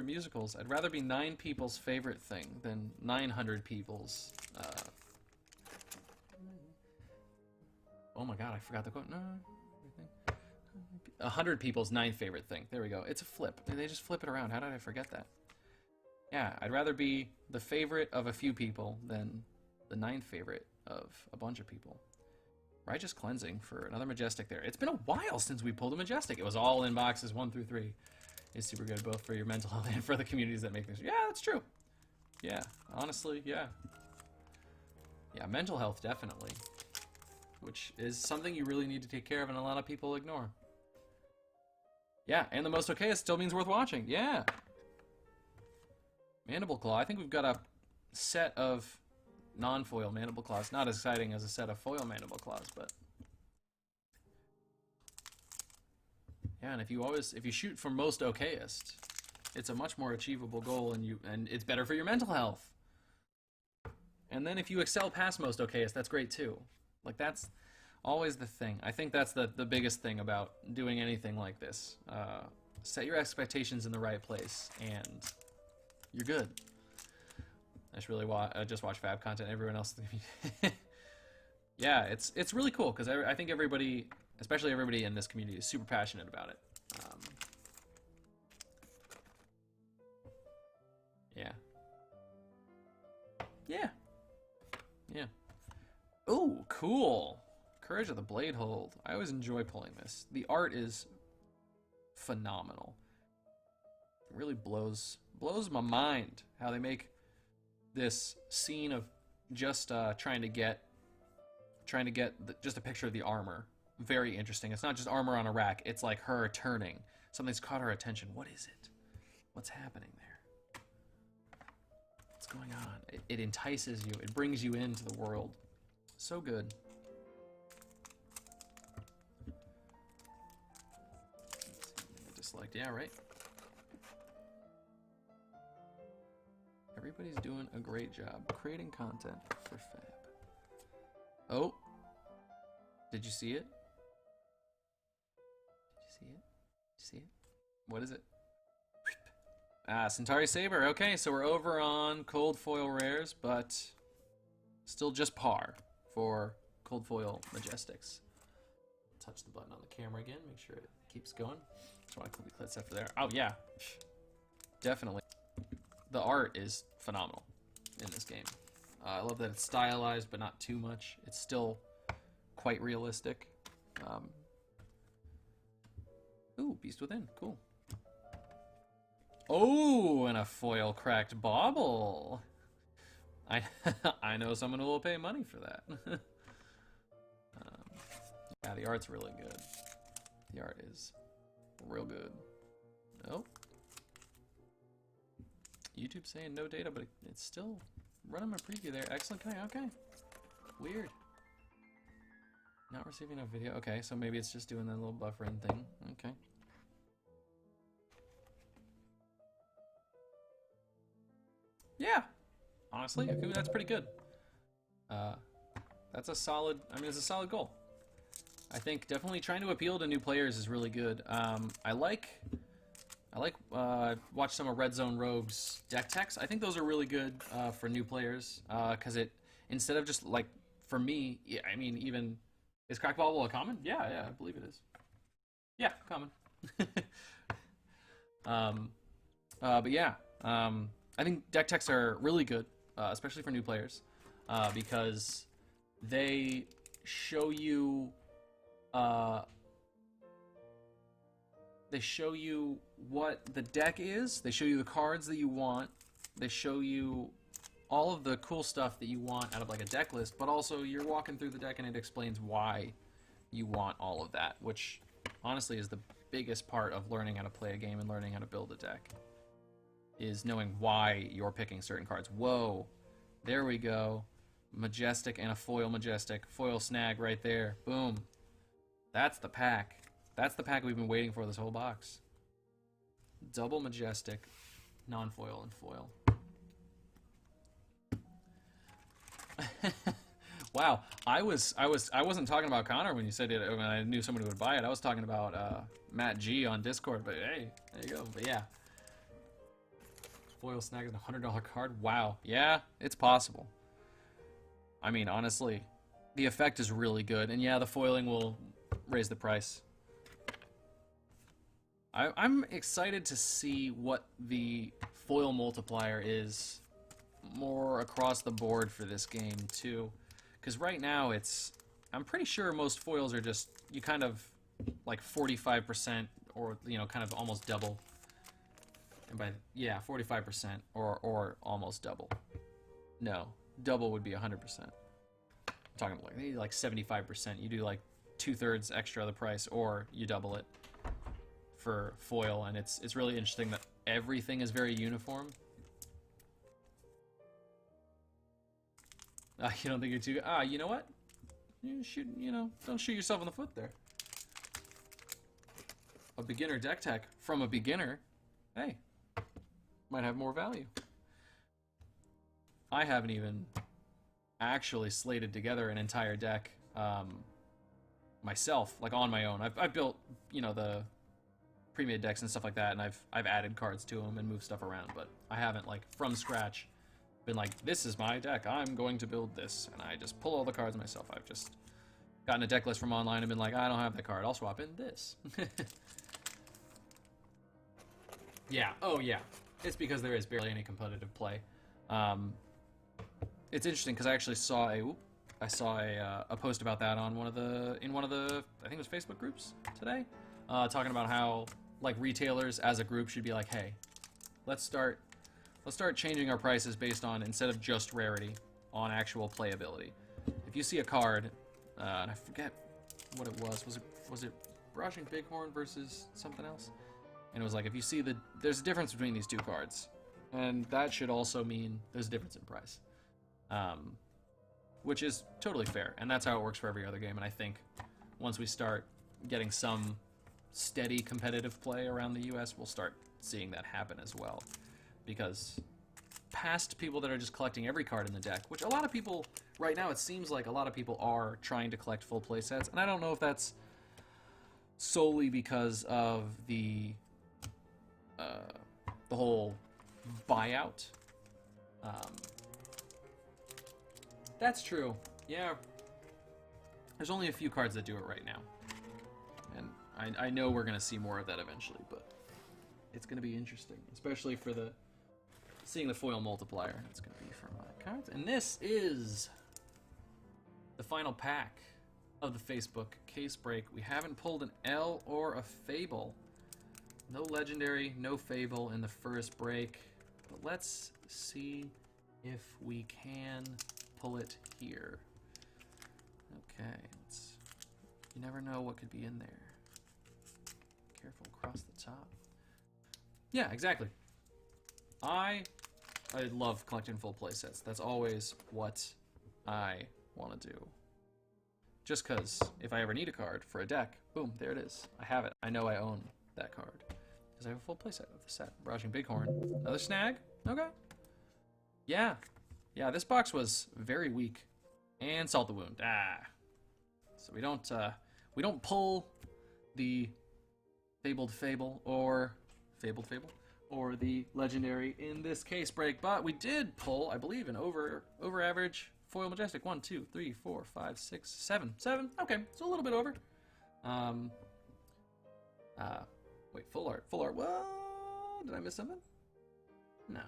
musicals. I'd rather be 9 people's favorite thing than 900 people's. Oh my god, I forgot the quote. No, 100 people's 9th favorite thing. There we go. It's a flip. They just flip it around. How did I forget that? Yeah, I'd rather be the favorite of a few people than the 9th favorite of a bunch of people. Righteous Cleansing for another Majestic there. It's been a while since we pulled a Majestic. It was all in boxes 1 through 3. It's super good both for your mental health and for the communities that make things. Yeah, that's true. Yeah, honestly, yeah. Yeah, mental health, definitely. Which is something you really need to take care of and a lot of people ignore. Yeah, and the most okayest still means worth watching. Yeah. Mandible Claw. I think we've got a set of non-foil Mandible Claws. Not as exciting as a set of foil Mandible Claws, but yeah. And if you shoot for most okayest, it's a much more achievable goal, and it's better for your mental health. And then if you excel past most okayest, that's great too. Like, that's always the thing. I think that's the biggest thing about doing anything like this. Set your expectations in the right place, and you're good. I just watch Fab content. Everyone else, yeah, it's really cool because I think everybody, especially everybody in this community, is super passionate about it. Yeah. Oh, cool. Courage of the Blade Hold. I always enjoy pulling this. The art is phenomenal. It really blows my mind how they make this scene of just trying to get just a picture of the armor very interesting. It's not just armor on a rack. It's like her turning. Something's caught her attention. What is it? What's happening there? What's going on? It entices you. It brings you into the world. So good. Disliked. Yeah, right? Everybody's doing a great job creating content for Fab. Oh. Did you see it? Did you see it? Did you see it? What is it? Ah, Centauri Saber. Okay, so we're over on cold foil rares, but still just par for cold foil majestics. Touch the button on the camera again, make sure it keeps going. Just want to quickly click stuff for there. Oh yeah, definitely. The art is phenomenal in this game. I love that it's stylized, but not too much. It's still quite realistic. Ooh, Beast Within, cool. Oh, and a foil cracked bauble. I know someone who will pay money for that. Yeah, the art's really good. The art is real good. Nope. YouTube's saying no data, but it's still running my preview there. Excellent. Okay. Weird. Not receiving a video. Okay, so maybe it's just doing that little buffering thing. Okay. Yeah. Honestly, okay, that's pretty good. That's a solid, I mean, it's a solid goal. I think definitely trying to appeal to new players is really good. I watch some of Red Zone Rogue's deck techs. I think those are really good for new players because it, instead of just like, for me, yeah, I mean, even, is Crack Bauble a common? Yeah, I believe it is. Yeah, common. But yeah, I think deck techs are really good, especially for new players, because they show you what the deck is, they show you the cards that you want, they show you all of the cool stuff that you want out of like a deck list, but also you're walking through the deck and it explains why you want all of that, which honestly is the biggest part of learning how to play a game and learning how to build a deck, is knowing why you're picking certain cards. Whoa, there we go. Majestic and a foil Majestic. Foil snag right there. Boom. That's the pack. That's the pack we've been waiting for this whole box. Double Majestic, non-foil, and foil. Wow, I wasn't talking about Connor when you said it. When I knew somebody would buy it, I was talking about Matt G on Discord. But hey, there you go. But yeah, foil snag is a $100 card. Wow, yeah, it's possible. I mean, honestly, the effect is really good, and yeah, the foiling will raise the price. I'm excited to see what the foil multiplier is more across the board for this game too, because right now I'm pretty sure most foils are just, you kind of like 45%, or you know, kind of almost double, and by, yeah, 45% or almost double. No, double would be 100%. I'm talking about like maybe like 75%. You do like 2/3 extra the price, or you double it for foil, and it's really interesting that everything is very uniform. You don't think you're too... you know what? You should, don't shoot yourself in the foot there. A beginner deck tech from a beginner, hey, might have more value. I haven't even actually slated together an entire deck myself, like on my own. I've built, the pre-made decks and stuff like that, and I've added cards to them and moved stuff around, but I haven't, like, from scratch been like, this is my deck, I'm going to build this, and I just pull all the cards myself. I've just gotten a deck list from online and been like, I don't have that card, I'll swap in this. Yeah, oh yeah, it's because there is barely any competitive play. It's interesting because I actually saw a post about that on one of the I think it was Facebook groups today, talking about how like retailers as a group should be like, hey, let's start changing our prices based on, instead of just rarity, on actual playability. If you see a card, and I forget what it was. Was it Brushing Bighorn versus something else? And it was like, if you see there's a difference between these two cards, and that should also mean there's a difference in price, which is totally fair, and that's how it works for every other game. And I think once we start getting some steady competitive play around the US, we'll start seeing that happen as well, because past people that are just collecting every card in the deck, which a lot of people right now, it seems like a lot of people are trying to collect full play sets, and I don't know if that's solely because of the whole buyout. That's true. Yeah, there's only a few cards that do it right now, and I know we're gonna see more of that eventually, but it's gonna be interesting, especially for seeing the foil multiplier. It's gonna be for my cards, and this is the final pack of the Facebook case break. We haven't pulled an L or a Fable. No legendary, no Fable in the first break, but let's see if we can pull it here. Okay, you never know what could be in there. Careful across the top. Yeah, exactly. I love collecting full play sets. That's always what I want to do. Just because if I ever need a card for a deck, boom, there it is. I have it. I know I own that card because I have a full play set of the set. Brushing Bighorn. Another snag? Okay. Yeah. Yeah, this box was very weak. And Salt the Wound. So we don't pull the Fabled Fable or Fabled Fable or the legendary in this case break, but we did pull, I believe, an over average foil majestic. 1, 2, 3, 4, 5, 6, 7. 7. Okay, so a little bit over. Wait, full art. Full art. What? Did I miss something? No.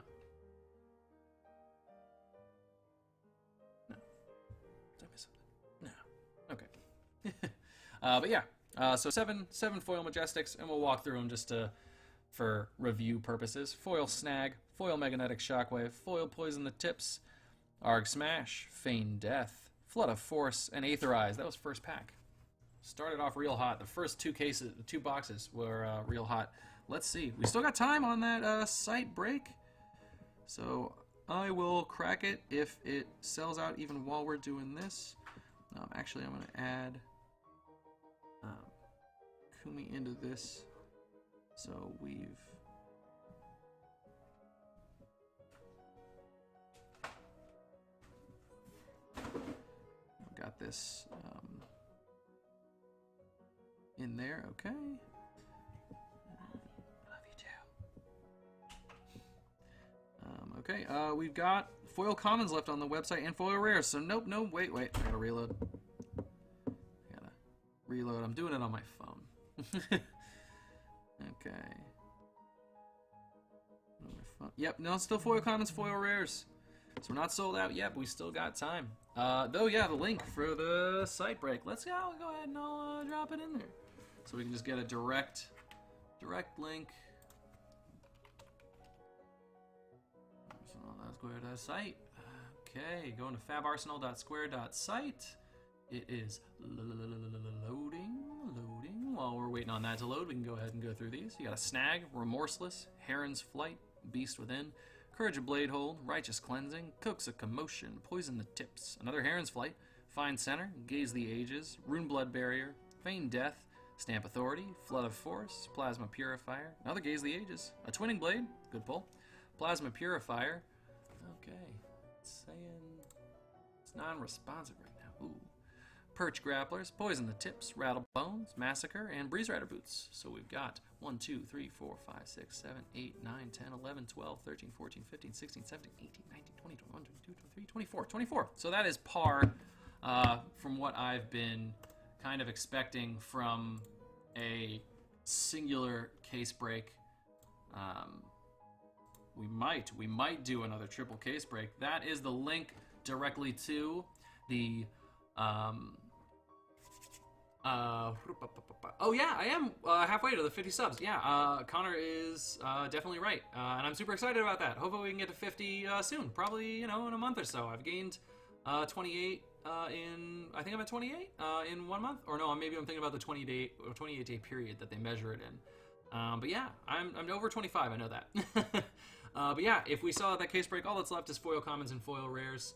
Did I miss something? No. Okay. But yeah. So seven foil majestics, and we'll walk through them just for review purposes. Foil Snag, Foil Magnetic Shockwave, Foil Poison the Tips, Arg Smash, Feign Death, Flood of Force, and Aetherize. That was first pack. Started off real hot. The first two boxes were real hot. Let's see. We still got time on that site break, so I will crack it if it sells out even while we're doing this. Actually, I'm going to add Kumi into this. So we've got this in there, okay. Love you too. Okay, we've got foil commons left on the website and foil rares. So nope, wait, I gotta reload. I'm doing it on my phone. Okay. Yep, no, still foil commons, foil rares. So we're not sold out yet, but we still got time. Though, yeah, the link for the site break. Let's go ahead and I'll drop it in there, so we can just get a direct link. So let's go to the site. Okay, going to fabarsenal.square.site. It is loading. While we're waiting on that to load, we can go ahead and go through these. You got a Snag, Remorseless, Heron's Flight, Beast Within, Courage of Bladehold, Righteous Cleansing, Cooks of Commotion, Poison the Tips, another Heron's Flight, Find Center, Gaze the Ages, Runeblood Barrier, Feign Death, Stamp Authority, Flood of Force, Plasma Purifier, another Gaze the Ages, a Twinning Blade, good pull, Plasma Purifier, okay, it's saying it's non-responsive right now, ooh. Perch Grapplers, Poison the Tips, Rattle Bones, Massacre, and Breeze Rider Boots. So we've got 1, 2, 3, 4, 5, 6, 7, 8, 9, 10, 11, 12, 13, 14, 15, 16, 17, 18, 19, 20, 21, 22, 23, 24. 24. So that is par from what I've been kind of expecting from a singular case break. We might do another triple case break. That is the link directly to the oh yeah, I am halfway to the 50 subs. Yeah, Connor is definitely right, and I'm super excited about that. Hopefully we can get to 50 soon, probably, in a month or so. I've gained 28 I think I'm at 28 in 1 month, or no, maybe I'm thinking about the 28 day period that they measure it in. But yeah, I'm over 25. I know that. But yeah, if we saw that case break, all that's left is foil commons and foil rares.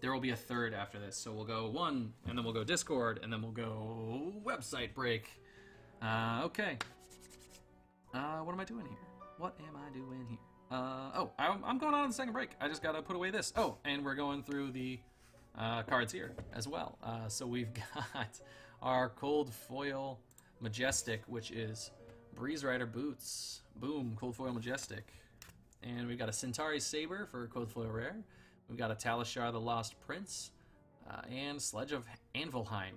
There will be a third after this, so we'll go 1, and then we'll go Discord, and then we'll go website break. Okay. What am I doing here? What am I doing here? I'm going on the second break. I just gotta put away this. Oh, and we're going through the cards here as well. So we've got our Cold Foil Majestic, which is Breeze Rider Boots. Boom, Cold Foil Majestic. And we've got a Centauri Saber for Cold Foil Rare. We've got a Talishar the Lost Prince. And Sledge of Anvilheim.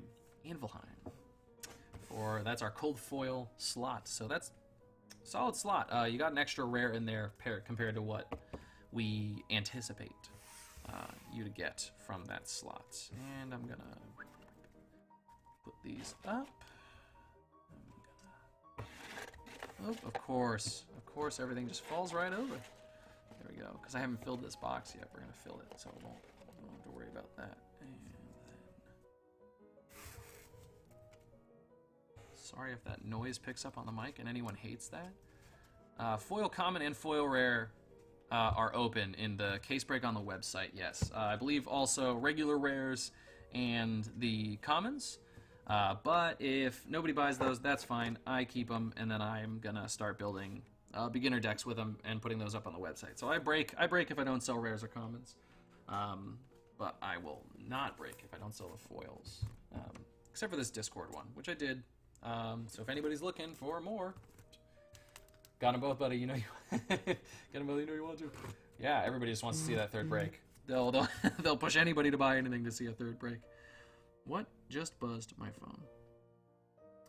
That's our Cold Foil slot. So that's solid slot. You got an extra rare in there compared to what we anticipate you to get from that slot. And I'm gonna put these up. Oh, of course, everything just falls right over. There we go. Because I haven't filled this box yet. We're gonna fill it, so we don't have to worry about that. And then, sorry if that noise picks up on the mic and anyone hates that. Foil common and foil rare are open in the case break on the website, yes. I believe also regular rares and the commons. But if nobody buys those, that's fine. I keep them, and then I'm gonna start building beginner decks with them and putting those up on the website. So I break if I don't sell rares or commons, but I will not break if I don't sell the foils, except for this Discord one, which I did. So if anybody's looking for more, got them both, buddy. You know you got them both. You know you want to. Yeah, everybody just wants to see that third break. They'll push anybody to buy anything to see a third break. What just buzzed my phone?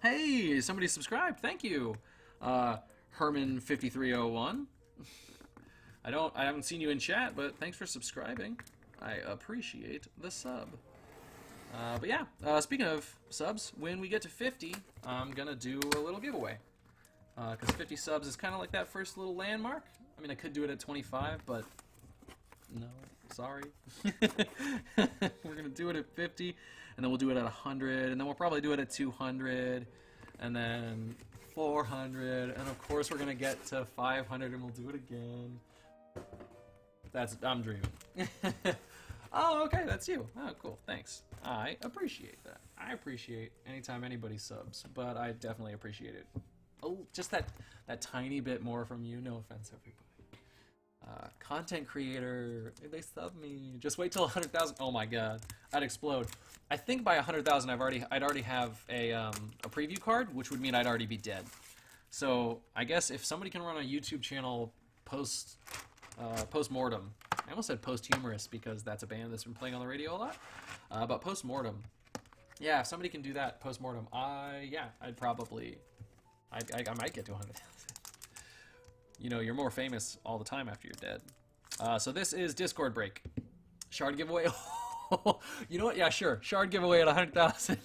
Hey, somebody subscribed. Thank you, Herman5301. I haven't seen you in chat, but thanks for subscribing. I appreciate the sub. But yeah, speaking of subs, when we get to 50, I'm gonna do a little giveaway. Because 50 subs is kind of like that first little landmark. I mean, I could do it at 25, but no, sorry. We're gonna do it at 50. And then we'll do it at 100, and then we'll probably do it at 200, and then 400, and of course we're gonna get to 500, and we'll do it again. I'm dreaming. Oh, okay, that's you. Oh, cool, thanks. I appreciate that. I appreciate anytime anybody subs, but I definitely appreciate it. Oh, just that tiny bit more from you. No offense, everybody. Content creator, they sub me. Just wait till 100,000. Oh my god, I'd explode. I think by 100,000, I'd already have a preview card, which would mean I'd already be dead. So I guess if somebody can run a YouTube channel post-mortem, I almost said post-humorous because that's a band that's been playing on the radio a lot. But post-mortem, yeah, if somebody can do that post-mortem, I'd probably, I might get to 100,000. You know, you're more famous all the time after you're dead. So this is Discord break. Shard giveaway. You know what? Yeah, sure. Shard giveaway at 100,000.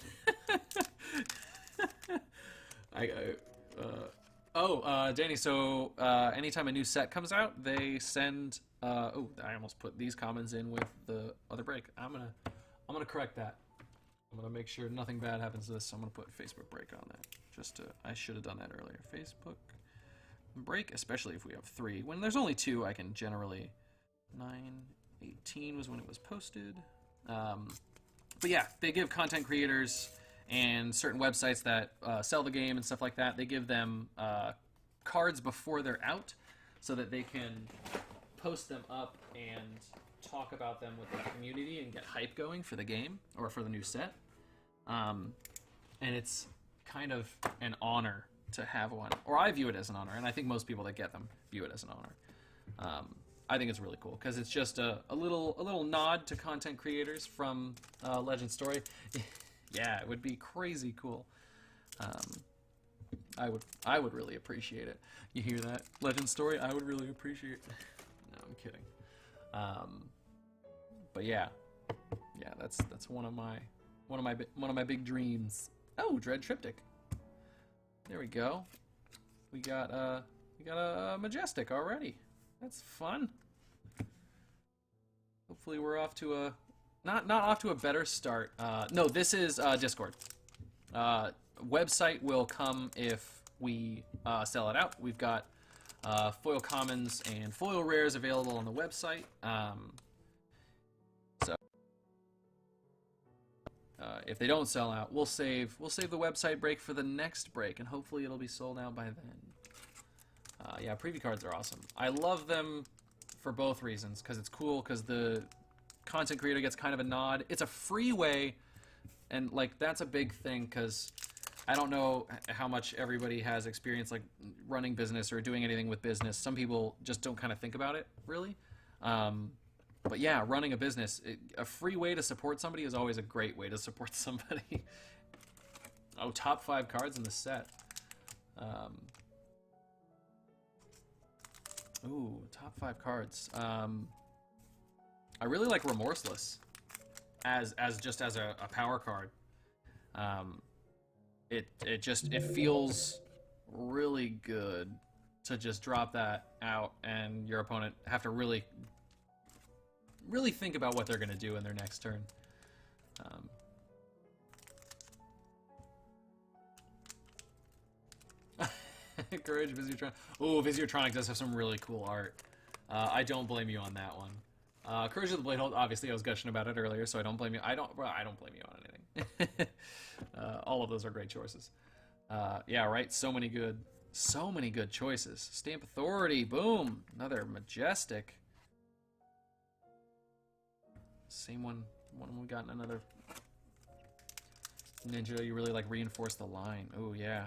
Danny. So anytime a new set comes out, they send. I almost put these commons in with the other break. I'm gonna correct that. I'm gonna make sure nothing bad happens to this. So I'm gonna put Facebook break on that. I should have done that earlier. Facebook break, especially if we have 3. When there's only 2, I can generally 9/18 was when it was posted. But yeah, they give content creators and certain websites that sell the game and stuff like that, they give them cards before they're out so that they can post them up and talk about them with the community and get hype going for the game or for the new set. And it's kind of an honor to have one, or I view it as an honor, and I think most people that get them view it as an honor. I think it's really cool because it's just a little nod to content creators from Legend Story. Yeah, it would be crazy cool. I would really appreciate it. You hear that, Legend Story? I would really appreciate it. No, I'm kidding. But yeah, that's one of my big dreams. Oh, Dread Triptych. There we go. We got a Majestic already. That's fun. Hopefully we're off to not off to a better start. No, this is Discord. Website will come if we sell it out. We've got foil commons and foil rares available on the website. So if they don't sell out, we'll save the website break for the next break, and hopefully it'll be sold out by then. Yeah, preview cards are awesome. I love them for both reasons, because it's cool, because the content creator gets kind of a nod. It's a free way, and like that's a big thing, because I don't know how much everybody has experience like running business or doing anything with business. Some people just don't kind of think about it really. But yeah, running a business, a free way to support somebody is always a great way to support somebody. Oh, top 5 cards in the set. Ooh, top 5 cards. I really like Remorseless as just as a power card. It feels really good to just drop that out and your opponent have to really think about what they're gonna do in their next turn. Courage, Visitronic. Oh, Visitronic does have some really cool art. I don't blame you on that one. Courage of the Bladehold, obviously I was gushing about it earlier, so I don't blame you. I don't blame you on anything. All of those are great choices. Yeah, right. So many good choices. Stamp Authority, boom, another majestic. Same one we got in another Ninja. You really like reinforce the line. Oh yeah.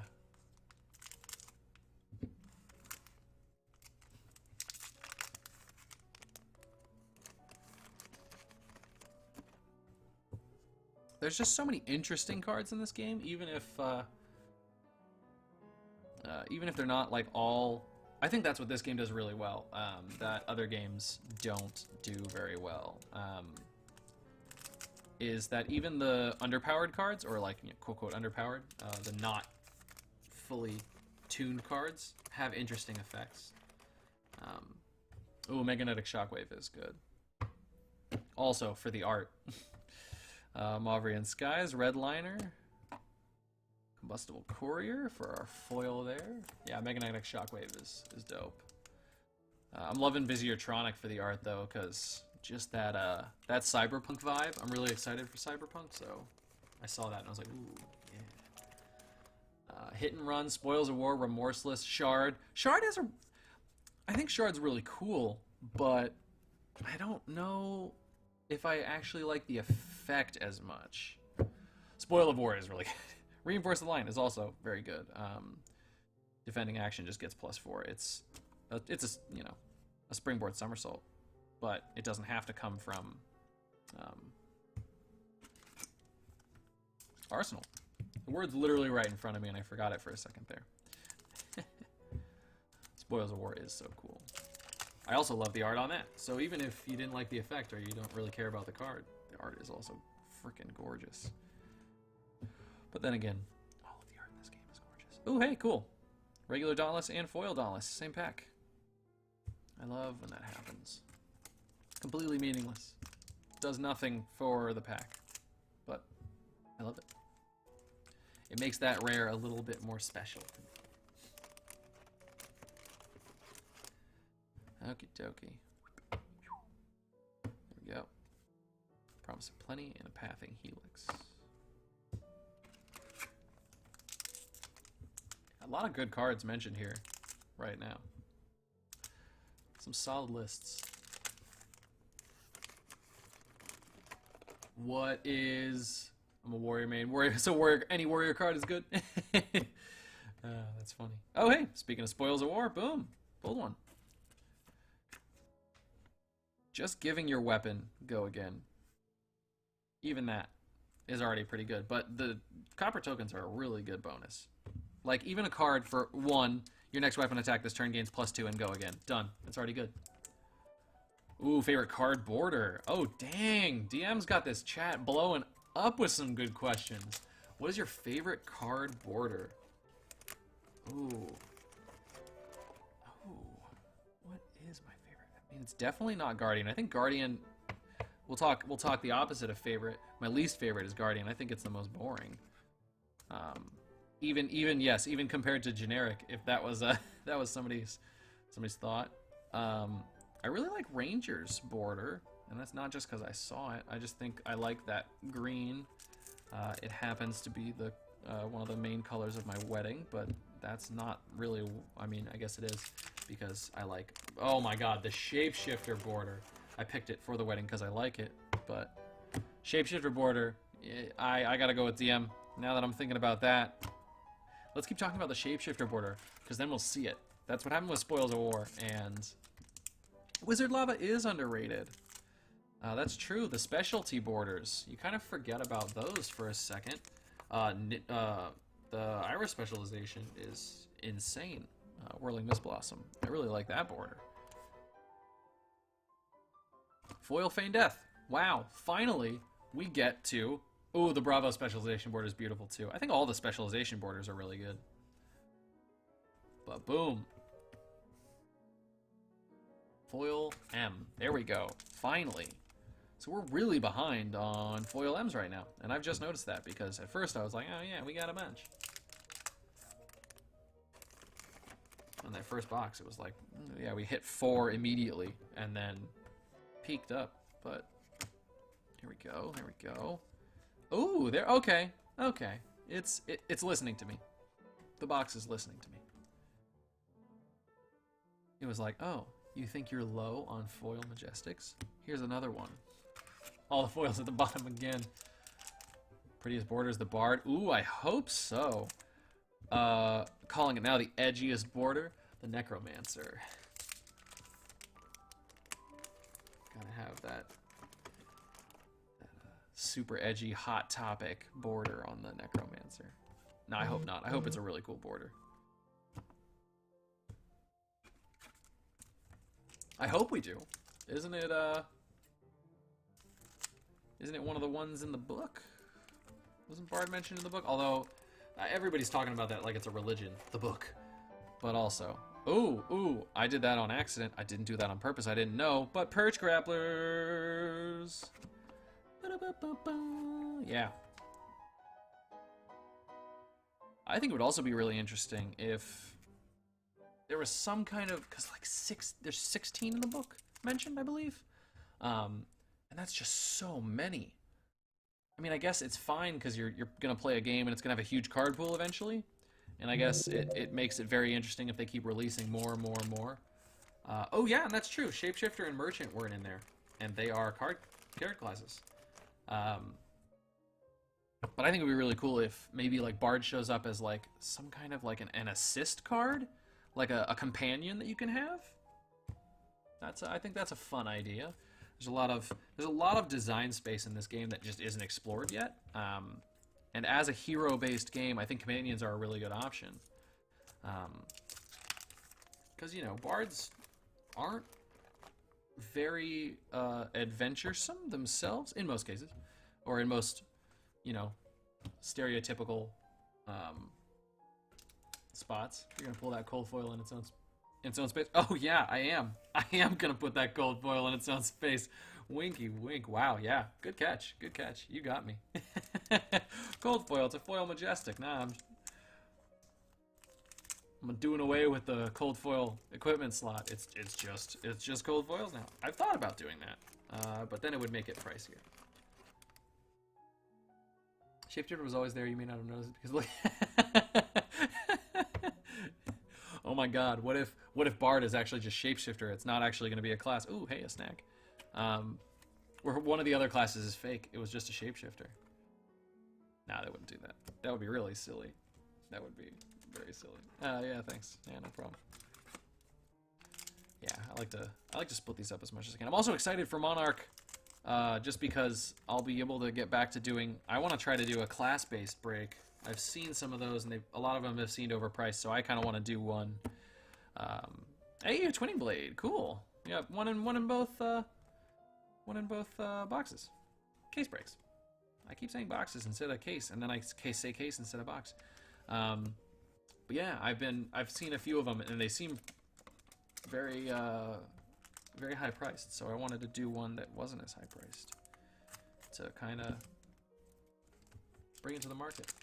There's just so many interesting cards in this game, even if they're not like all. I think that's what this game does really well. That other games don't do very well. Is that even the underpowered cards, or like quote quote underpowered, the not fully tuned cards, have interesting effects. Ooh, Magnetic Shockwave is good. Also for the art. Mauvrian Skies, Redliner, Combustible Courier for our foil there. Yeah, Magnetic Shockwave is dope. I'm loving Visitronic for the art though, because just that cyberpunk vibe. I'm really excited for cyberpunk, so I saw that and I was like, ooh, yeah. Hit and Run, Spoils of War, Remorseless, Shard. Shard has I think Shard's really cool, but I don't know if I actually like the effect as much. Spoil of War is really good. Reinforce the Line is also very good. Defending action just gets +4. It's a springboard somersault, but it doesn't have to come from Arsenal. The word's literally right in front of me, and I forgot it for a second there. Spoils of War is so cool. I also love the art on that. So even if you didn't like the effect or you don't really care about the card, the art is also freaking gorgeous. But then again, all of the art in this game is gorgeous. Ooh, hey, cool. Regular Dauntless and Foil Dauntless, same pack. I love when that happens. Completely meaningless. Does nothing for the pack, but I love it. It makes that rare a little bit more special. Okie dokie. There we go. Promise of Plenty and a Pathing Helix. A lot of good cards mentioned here right now. Some solid lists. What is... I'm a warrior main. Any warrior card is good. That's funny. Oh, hey, speaking of Spoils of War, boom. Pulled one. Just giving your weapon go again. Even that is already pretty good. But the copper tokens are a really good bonus. Like, even a card for 1, your next weapon attack this turn gains +2 and go again. Done. It's already good. Ooh, favorite card border. Oh, dang. DM's got this chat blowing up with some good questions. What is your favorite card border? Ooh. Oh. What is my favorite? I mean, it's definitely not Guardian. I think Guardian We'll talk the opposite of favorite. My least favorite is Guardian. I think it's the most boring. Even compared to generic, if that was that was somebody's thought. I really like Ranger's border, and that's not just because I saw it. I just think I like that green. It happens to be the one of the main colors of my wedding, but that's not really. I mean, I guess it is because I like. Oh my God, the shapeshifter border. I picked it for the wedding because I like it, but shapeshifter border. I gotta go with DM. Now that I'm thinking about that, let's keep talking about the shapeshifter border because then we'll see it. That's what happened with Spoils of War, and Wizard Lava is underrated. That's true. The specialty borders, you kind of forget about those for a second. The Iris specialization is insane. Whirling Mist Blossom. I really like that border. Foil Feign Death. Wow, finally we get to... Ooh, the Bravo specialization border is beautiful too. I think all the specialization borders are really good. But boom. Foil M. There we go. Finally. So we're really behind on Foil M's right now. And I've just noticed that because at first I was like, oh yeah, we got a bunch. On that first box, it was like, yeah, we hit 4 immediately and then peaked up. But here we go. Here we go. Ooh, there. Okay. Okay. It's listening to me. The box is listening to me. It was like, oh, you think you're low on foil Majestics? Here's another one. All the foils at the bottom again. Prettiest borders, the Bard. Ooh, I hope so. Calling it now the edgiest border, the Necromancer. Gotta have that super edgy, hot topic border on the Necromancer. No, I hope not. I hope it's a really cool border. I hope we do. Isn't it one of the ones in the book? Wasn't Bard mentioned in the book? Although everybody's talking about that like it's a religion, the book. But also, ooh, I did that on accident. I didn't do that on purpose. I didn't know. But Perch Grapplers. Yeah. I think it would also be really interesting if there was some kind of, because like there's 16 in the book mentioned, I believe. And that's just so many. I mean, I guess it's fine because you're going to play a game and it's going to have a huge card pool eventually. And I guess it makes it very interesting if they keep releasing more and more and more. Oh yeah, and that's true. Shapeshifter and Merchant weren't in there. And they are card classes. But I think it would be really cool if maybe like Bard shows up as like some kind of like an assist card. Like a companion that you can have. I think that's a fun idea. There's a lot of design space in this game that just isn't explored yet. And as a hero-based game, I think companions are a really good option. Because you know, bards aren't very adventuresome themselves in most cases, or in most, you know, stereotypical spots. You're gonna pull that cold foil in its own space. Oh yeah, I am gonna put that cold foil in its own space. Winky wink. Wow, yeah, good catch. You got me. Cold foil. It's a foil majestic. Nah, I'm doing away with the cold foil equipment slot. It's just cold foils now. I've thought about doing that, but then it would make it pricier. Shapeshifter was always there. You may not have noticed it because look. Oh my God! What if Bard is actually just Shapeshifter? It's not actually going to be a class. Ooh, hey, a snack. Where one of the other classes is fake. It was just a Shapeshifter. Nah, they wouldn't do that. That would be really silly. That would be very silly. Yeah, thanks. Yeah, no problem. Yeah, I like to split these up as much as I can. I'm also excited for Monarch, just because I'll be able to get back to doing. I want to try to do a class-based break. I've seen some of those, and a lot of them have seemed overpriced, so I kind of want to do one. Hey, a Twinning Blade, cool. Yeah, one in both boxes. Case breaks. I keep saying boxes instead of case, and then I say case instead of box. But yeah, I've seen a few of them, and they seem very very high priced. So I wanted to do one that wasn't as high priced to kind of bring it to the market.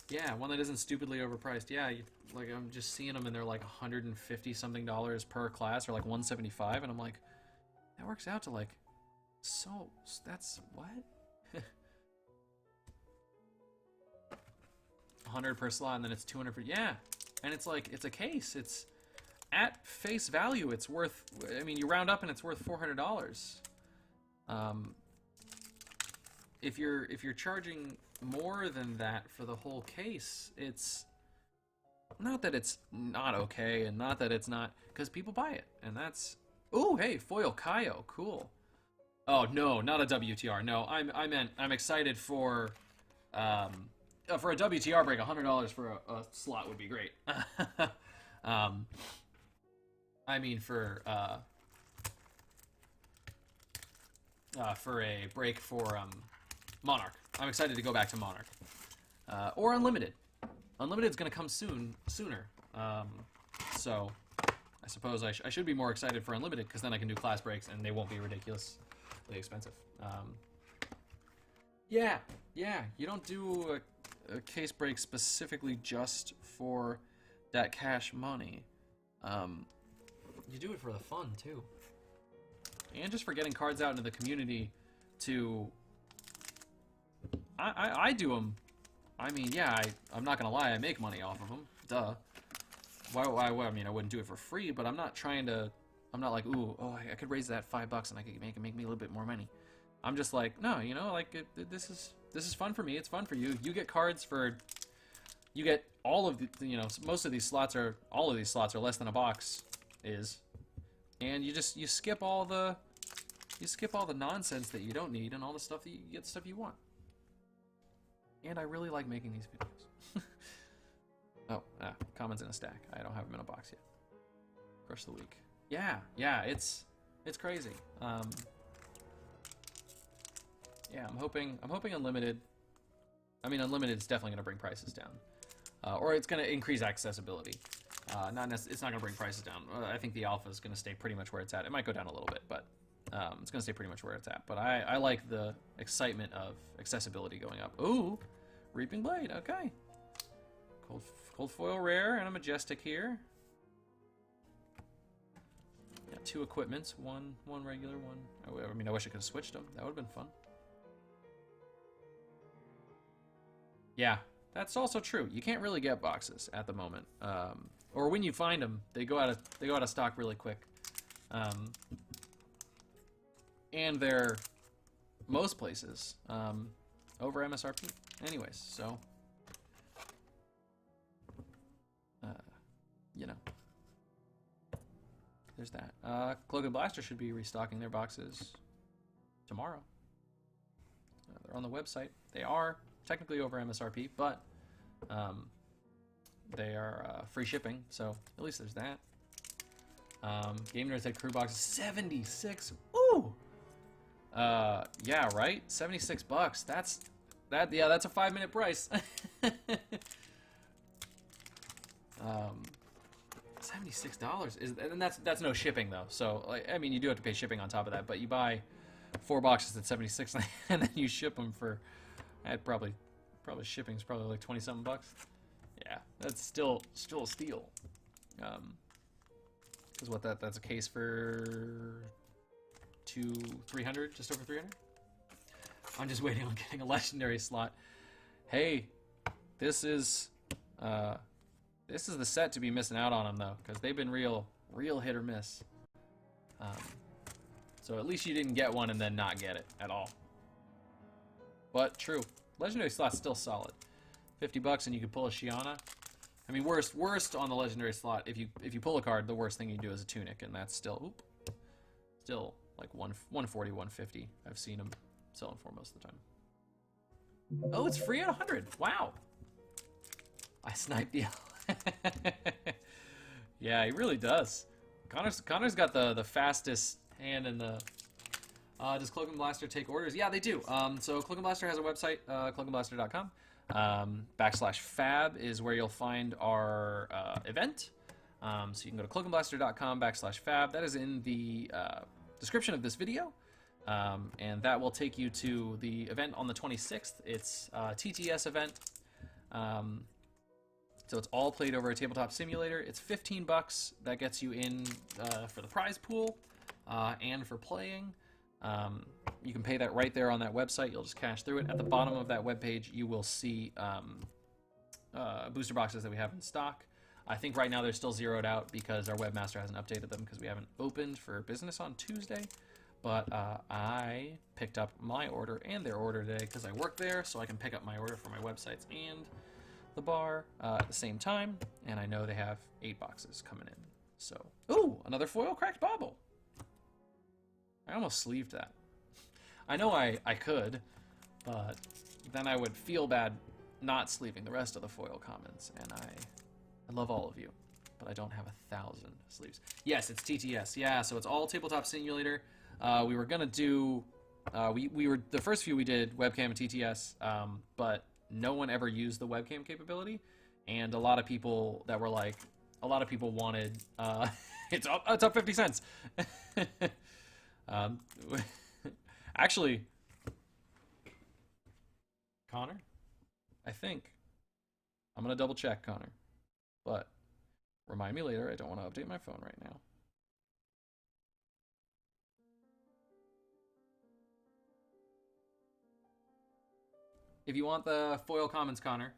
Yeah, one that isn't stupidly overpriced. Yeah, like I'm just seeing them and they're like $150 something per class, or like $175, and I'm like, that works out to like, so that's what? 100 per slot, and then it's 200 for, yeah. And it's like, it's a case. It's at face value, it's worth, I mean, you round up and it's worth $400. If you're charging more than that for the whole case, it's not that it's not okay, and not that it's not, because people buy it, and that's, ooh, hey, foil Kaio, cool. Oh no, not a WTR. No, I meant I'm excited for a WTR break. $100 for a slot would be great. I mean for a break for Monarch. I'm excited to go back to Monarch. Or Unlimited. Unlimited's going to come sooner. So I suppose I should be more excited for Unlimited, because then I can do class breaks and they won't be ridiculously expensive. Yeah, you don't do a case break specifically just for that cash money. You do it for the fun, too. And just for getting cards out into the community to... I do them. I mean, yeah, I'm not gonna lie, I make money off of them. Duh. Why, I mean, I wouldn't do it for free, but I'm not trying to... I'm not like, ooh, oh, I could raise that $5 and I could make me a little bit more money. I'm just like, no, you know, like, this is fun for me, it's fun for you. You get cards for... You get all of the, you know, most of these slots are... All of these slots are less than a box is. And you skip all the... You skip all the nonsense that you don't need and all the stuff that you get, stuff you want. And I really like making these videos. Oh, comments in a stack. I don't have them in a box yet. Crush the week. Yeah, it's crazy. Yeah, I'm hoping Unlimited. I mean, Unlimited is definitely going to bring prices down, or it's going to increase accessibility. It's not going to bring prices down. I think the alpha is going to stay pretty much where it's at. It might go down a little bit, but it's going to stay pretty much where it's at. But I like the excitement of accessibility going up. Ooh, Reaping Blade. Okay. Cold foil rare and a majestic here. Got two equipments. One regular, one. I mean, I wish I could have switched them. That would have been fun. Yeah, that's also true. You can't really get boxes at the moment. Or when you find them, they go out of stock really quick. And they're most places over MSRP. Anyways, so you know, there's that. Cloak and Blaster should be restocking their boxes tomorrow. They're on the website. They are technically over MSRP, but they are free shipping, so at least there's that. Game Nerds had crew boxes 76. Ooh. Yeah, right. $76. That's a 5-minute price. $76 and that's no shipping though. So like, I mean, you do have to pay shipping on top of that, but you buy 4 boxes at 76 and then you ship them for, probably shipping's probably like 20-something bucks. Yeah, that's still a steal. Because what that's a case for 300, just over 300. I'm just waiting on getting a legendary slot. Hey, this is the set to be missing out on them though, because they've been real hit or miss. So at least you didn't get one and then not get it at all. But true, legendary slot's still solid. $50 and you could pull a Shiana. I mean, worst on the legendary slot. If you pull a card, the worst thing you do is a Tunic, and that's still like 140, 150. I've seen them selling for most of the time. Oh, it's free at 100. Wow. I sniped the. Yeah, he really does. Connor's got the fastest hand in the. Does Cloak and Blaster take orders? Yeah, they do. So Cloak and Blaster has a website, cloakandblaster.com. /fab is where you'll find our event. So you can go to cloakandblaster.com/fab. That is in the description of this video. And that will take you to the event on the 26th. It's a TTS event. So it's all played over a Tabletop Simulator. It's $15. That gets you in for the prize pool and for playing. You can pay that right there on that website. You'll just cash through it. At the bottom of that webpage, you will see booster boxes that we have in stock. I think right now they're still zeroed out because our webmaster hasn't updated them because we haven't opened for business on Tuesday. But I picked up my order and their order today because I work there, so I can pick up my order for my websites and the bar at the same time. And I know they have 8 boxes coming in. So, ooh, another foil cracked bauble. I almost sleeved that. I know I could, but then I would feel bad not sleeving the rest of the foil commons, and I love all of you, but I don't have 1,000 sleeves. Yes, it's TTS. Yeah, so it's all Tabletop Simulator. We were gonna do, we were the first few we did webcam and TTS, but no one ever used the webcam capability, and a lot of people that were like, a lot of people wanted, it's up 50 cents. Actually, Connor, I think I'm gonna double check, Connor, but remind me later. I don't want to update my phone right now. If you want the foil commons, Connor,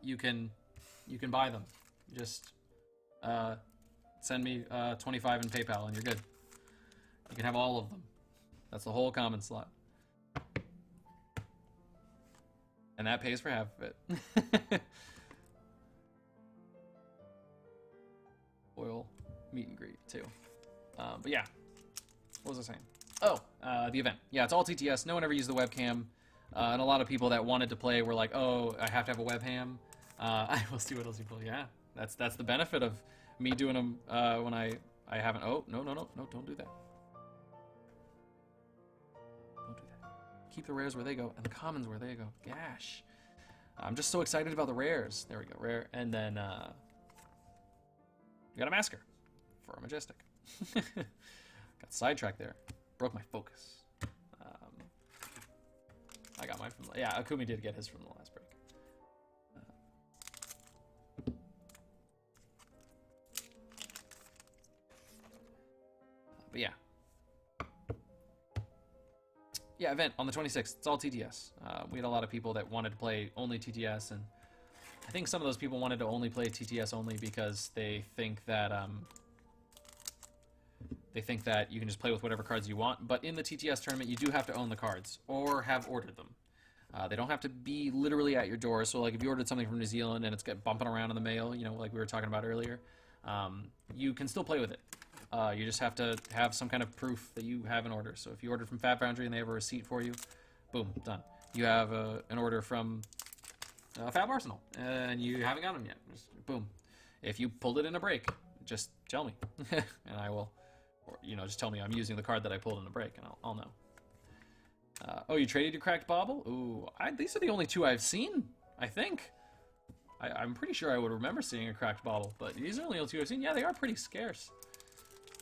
you can buy them. Just send me 25 in PayPal and you're good. You can have all of them. That's the whole common slot. And that pays for half of it. Foil meet and greet too. But yeah, what was I saying? Oh, the event. Yeah, it's all TTS. No one ever used the webcam. And a lot of people that wanted to play were like, oh, I have to have a webcam. I will see what else you pull. Yeah, that's the benefit of me doing them when I haven't. Oh, no, don't do that. Don't do that. Keep the rares where they go and the commons where they go. Gosh. I'm just so excited about the rares. There we go, rare. And then we got a masker for a Majestic. Got sidetracked there. Broke my focus. I got mine from, yeah, Akumi did get his from the last break. But yeah. Yeah, event on the 26th. It's all TTS. We had a lot of people that wanted to play only TTS, and I think some of those people wanted to only play TTS only because they think that you can just play with whatever cards you want. But in the TTS tournament, you do have to own the cards or have ordered them. They don't have to be literally at your door. So like if you ordered something from New Zealand and it's bumping around in the mail, you know, like we were talking about earlier, you can still play with it. You just have to have some kind of proof that you have an order. So if you ordered from Fab Foundry and they have a receipt for you, boom, done. You have an order from Fab Arsenal and you haven't got them yet. Just boom. If you pulled it in a break, just tell me and I will. Or, you know, just tell me I'm using the card that I pulled in the break, and I'll know. Oh, you traded your cracked bauble? Ooh, these are the only 2 I've seen, I think. I'm pretty sure I would remember seeing a cracked bauble, but these are the only 2 I've seen. Yeah, they are pretty scarce.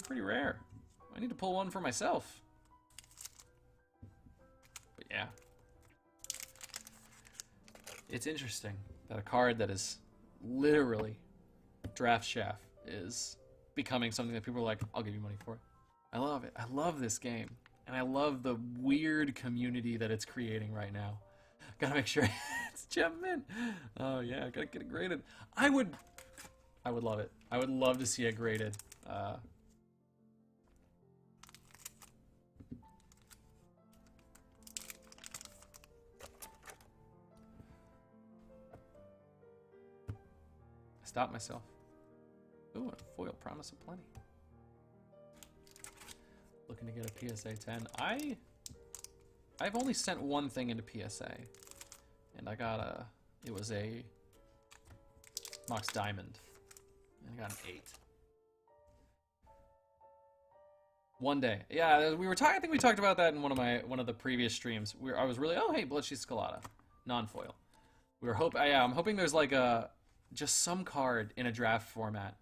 Pretty rare. I need to pull one for myself. But yeah. It's interesting that a card that is literally draft shaft is becoming something that people are like, I'll give you money for it. I love it. I love this game. And I love the weird community that it's creating right now. Gotta make sure it's gem mint. Oh yeah, gotta get it graded. I would love it. I would love to see it graded. I stopped myself. Ooh, a foil promise of plenty. Looking to get a PSA 10. I've only sent one thing into PSA, and I got it was a Mox Diamond, and I got an 8. One day, yeah, we were talking. I think we talked about that in one of the previous streams. I was really, oh hey, Bloodsheath Scalata, non-foil. We were I'm hoping there's like just some card in a draft format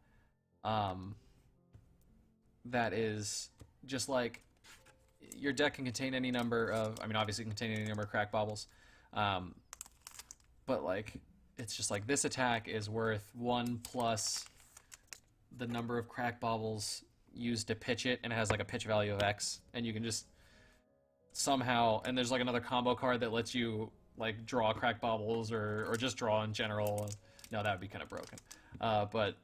that is just like your deck can contain any number of, I mean, obviously it can contain any number of crack baubles, but like it's just like this attack is worth 1 plus the number of crack baubles used to pitch it, and it has like a pitch value of X, and you can just somehow, and there's like another combo card that lets you like draw crack baubles or just draw in general. No, that would be kind of broken. But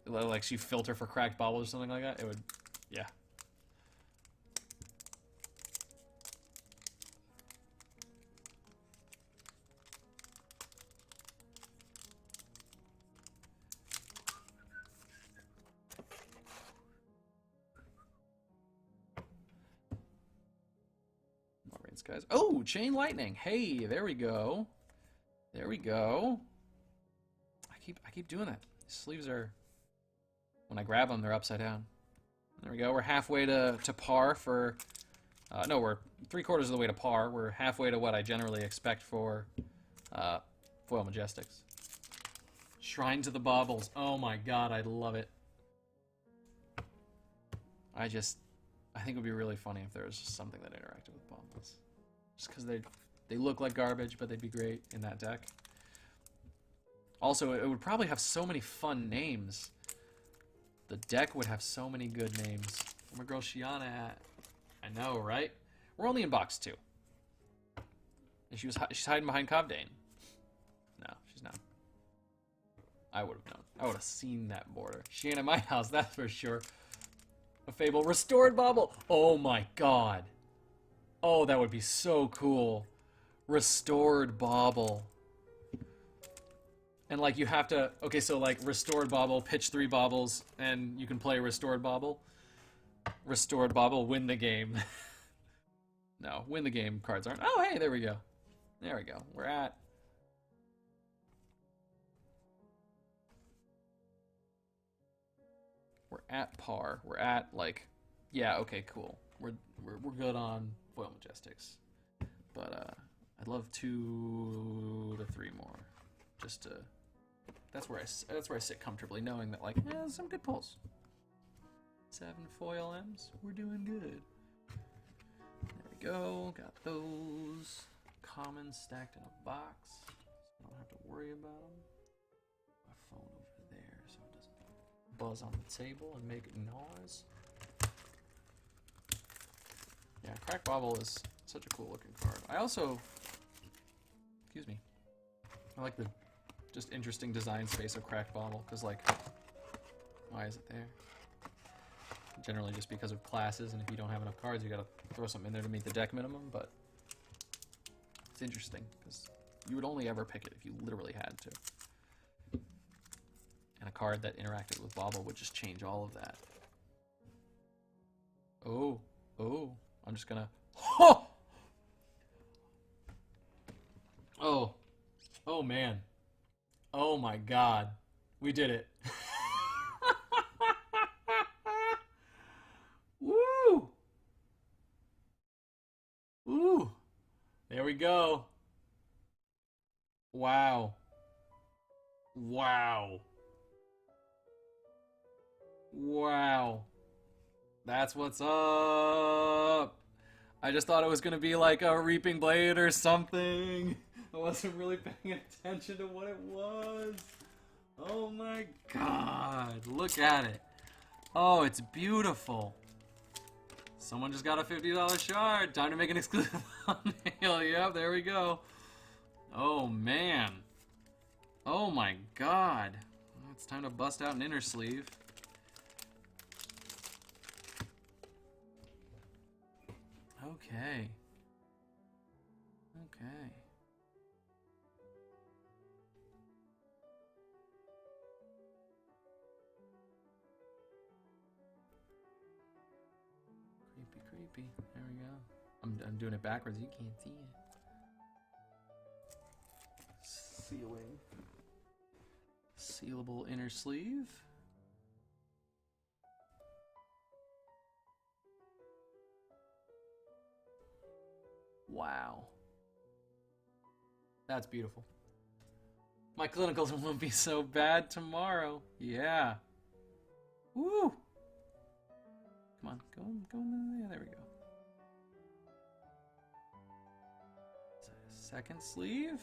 it lets you filter for cracked baubles or something like that. It would, yeah. Guys. Oh, chain lightning. Hey, there we go. There we go. I keep doing that. These sleeves are, when I grab them, they're upside down. There we go. We're halfway to par for, no, we're 3/4 of the way to par. We're halfway to what I generally expect for Foil Majestics. Shrine to the Baubles. Oh my god, I love it. I think it would be really funny if there was just something that interacted with baubles. Just because they look like garbage, but they'd be great in that deck. Also, it would probably have so many fun names. The deck would have so many good names. Where my girl Shiana at? I know, right? We're only in box 2. And she's hiding behind Cobdane. No, she's not. I would have known. I would have seen that border. She ain't at my house, that's for sure. A Fable. Restored Bauble! Oh my god. Oh, that would be so cool. Restored Bauble. And like you have to, okay, so like Restored Bauble, pitch 3 baubles, and you can play Restored Bauble. Restored Bauble, win the game. No, win the game cards aren't. Oh, hey, there we go. There we go. We're at par. We're at like, yeah, okay, cool. We're good on Foil Majestics, but I'd love 2 to 3 more, just to. That's where I sit comfortably, knowing that like, yeah, some good pulls. 7 foil M's, we're doing good. There we go. Got those commons stacked in a box, so I don't have to worry about them. My phone over there, so it doesn't buzz on the table and make noise. Yeah, Crack Bauble is such a cool looking card. I also, excuse me, I like the just interesting design space of Crack Bauble, because like, why is it there? Generally just because of classes, and if you don't have enough cards, you gotta throw something in there to meet the deck minimum, but it's interesting, because you would only ever pick it if you literally had to. And a card that interacted with Bauble would just change all of that. Oh, I'm just gonna... Oh man. Oh my god. We did it. Woo! Ooh. There we go. Wow. Wow. Wow. That's what's up. I just thought it was going to be like a Reaping Blade or something. I wasn't really paying attention to what it was. Oh my god. Look at it. Oh, it's beautiful. Someone just got a $50 shard. Time to make an exclusive thumbnail. Yep, there we go. Oh man. Oh my god. It's time to bust out an inner sleeve. Okay. Okay. Creepy. There we go. I'm doing it backwards. You can't see it. Sealing. Sealable inner sleeve. Wow. That's beautiful. My clinicals won't be so bad tomorrow. Yeah. Woo! Come on, go, yeah, there we go. Second sleeve.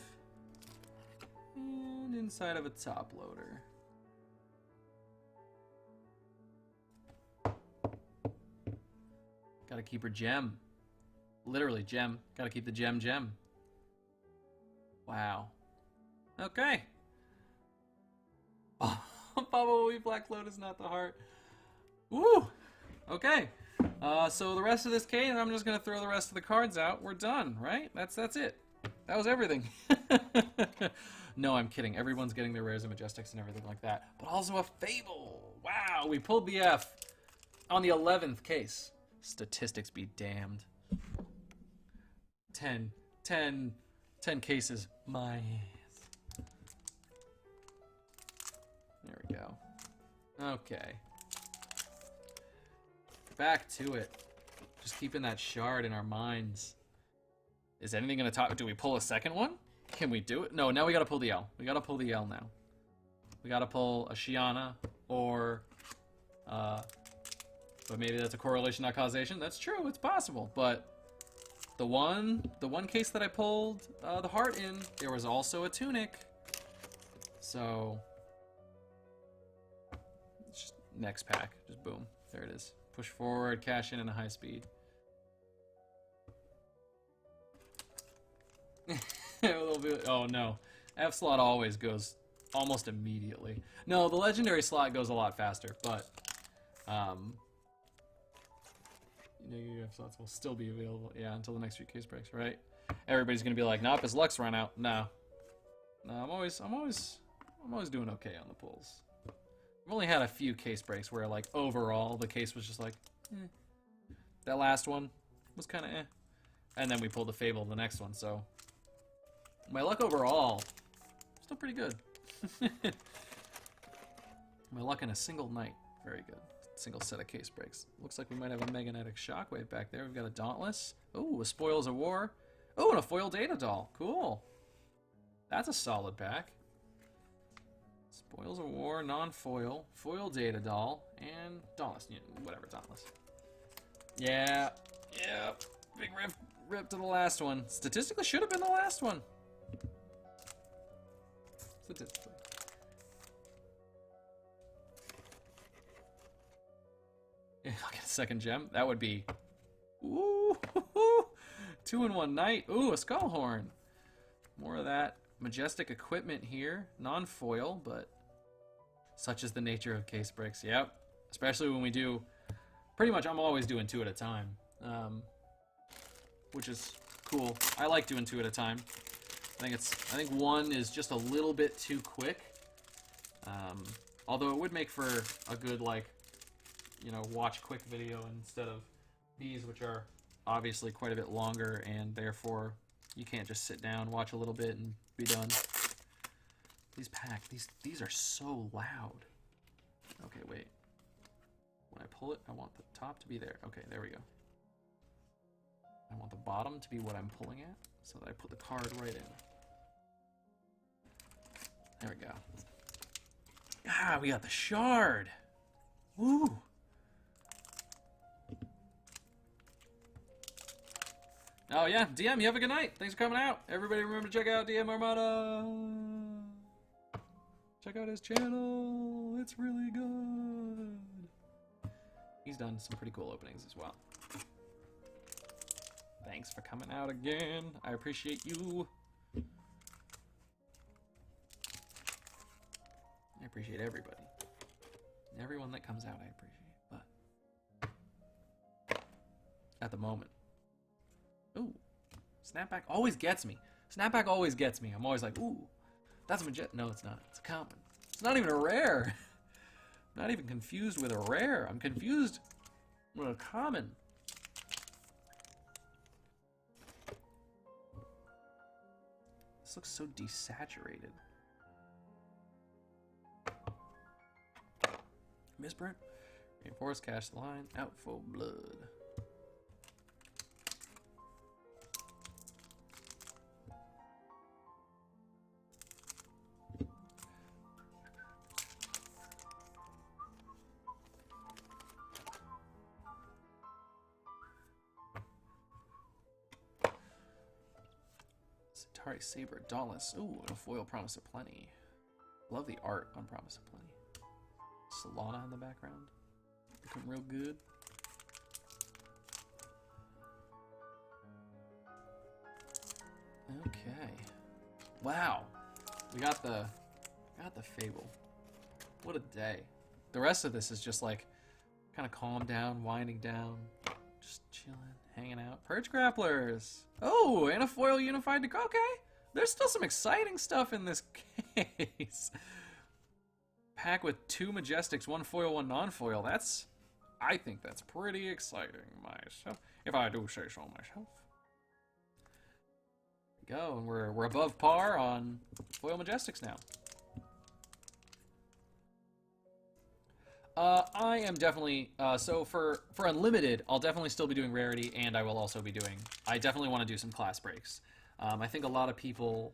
And inside of a top loader. Gotta keep her gem. Literally, gem. Gotta keep the gem. Wow. Okay. Probably Black Lotus, not the heart. Woo! Okay. So the rest of this case, I'm just gonna throw the rest of the cards out. We're done, right? That's it. That was everything. No, I'm kidding. Everyone's getting their rares and majestics and everything like that. But also a Fable. Wow, we pulled the F on the 11th case. Statistics be damned. 10 cases. My ass. There we go. Okay. Back to it. Just keeping that shard in our minds. Is anything gonna talk? Do we pull a second one? Can we do it? No, now we gotta pull the L. We gotta pull the L now. We gotta pull a Shiana or but maybe that's a correlation, not causation. That's true, it's possible. But the one case that I pulled the heart in, there was also a tunic. So it's just next pack. Just boom. There it is. Push forward, cash in a high speed. A little bit. Oh no. F slot always goes almost immediately. No, the legendary slot goes a lot faster, but your F slots will still be available. Yeah, until the next few case breaks, right? Everybody's gonna be like, nope, his luck's run out. No. No, I'm always doing okay on the pulls. I've only had a few case breaks where like overall the case was just like, eh. That last one was kinda eh. And then we pulled the Fable the next one, so my luck overall, still pretty good. My luck in a single night, very good. Single set of case breaks. Looks like we might have a Magnetic Shockwave back there. We've got a Dauntless. Oh, a Spoils of War. Oh, and a Foil Data Doll. Cool. That's a solid pack. Spoils of War, non-foil, Foil Data Doll, and Dauntless. Yeah, whatever, Dauntless. Yeah. Big rip to the last one. Statistically, should have been the last one. Statistically. I'll get a second gem. That would be... Ooh! 2-in-1 night. Ooh, a Skullhorn. More of that majestic equipment here. Non-foil, but such is the nature of case breaks. Yep. Especially when we do... Pretty much, I'm always doing 2 at a time. Which is cool. I like doing 2 at a time. I think 1 is just a little bit too quick. Although it would make for a good, like, you know, watch quick video instead of these, which are obviously quite a bit longer, and therefore you can't just sit down, watch a little bit, and be done. These are so loud. Okay, wait. When I pull it, I want the top to be there. Okay, there we go. I want the bottom to be what I'm pulling at, so that I put the card right in. There we go. Ah, we got the shard! Woo! Oh yeah, DM, you have a good night. Thanks for coming out. Everybody remember to check out DM Armada. Check out his channel. It's really good. He's done some pretty cool openings as well. Thanks for coming out again. I appreciate you. I appreciate everybody. Everyone that comes out, I appreciate. But at the moment. Ooh. Snapback always gets me. Snapback always gets me. I'm always like, ooh, that's a majestic. No, it's not. It's a common. It's not even a rare. I'm not even confused with a rare. I'm confused with a common. This looks so desaturated. Misprint. Reinforce, cash the line. Out for blood. Akari Saber, Dallas. Ooh, and a foil Promise of Plenty. Love the art on Promise of Plenty. Solana in the background. Looking real good. Okay. Wow. We got the Fable. What a day. The rest of this is just like kind of calm down, winding down, just chilling, hanging out. Purge Grapplers. Oh, and a foil unified deck. Okay. There's still some exciting stuff in this case. Pack with 2 Majestics, 1 foil, 1 non-foil. I think that's pretty exciting myself, if I do say so myself. There we go, and we're above par on foil Majestics now. I am definitely, so for Unlimited, I'll definitely still be doing Rarity, and I will also be doing, I definitely want to do some class breaks. I think a lot of people,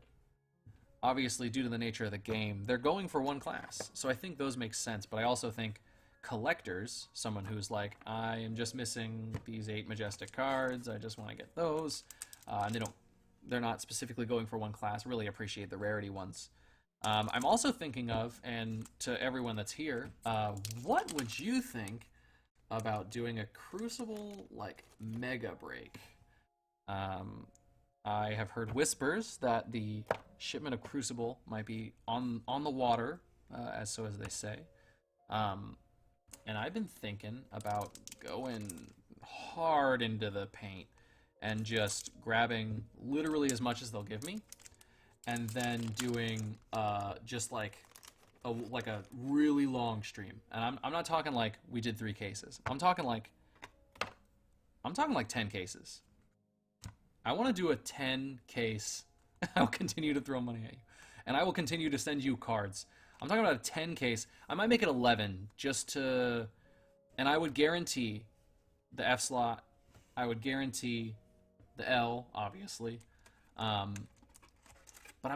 obviously due to the nature of the game, they're going for one class. So I think those make sense, but I also think collectors, someone who's like, I am just missing these 8 Majestic cards, I just want to get those, and they're not specifically going for one class, really appreciate the Rarity ones. I'm also thinking of, and to everyone that's here, what would you think about doing a Crucible, like, mega break? I have heard whispers that the shipment of Crucible might be on the water, as they say. And I've been thinking about going hard into the paint and just grabbing literally as much as they'll give me, and then doing just like a really long stream. And I'm not talking like we did 3 cases. I'm talking like 10 cases. I want to do a 10 case. I'll continue to throw money at you, and I will continue to send you cards. I'm talking about a 10 case. I might make it 11 just to, and I would guarantee the F slot. I would guarantee the L, obviously. But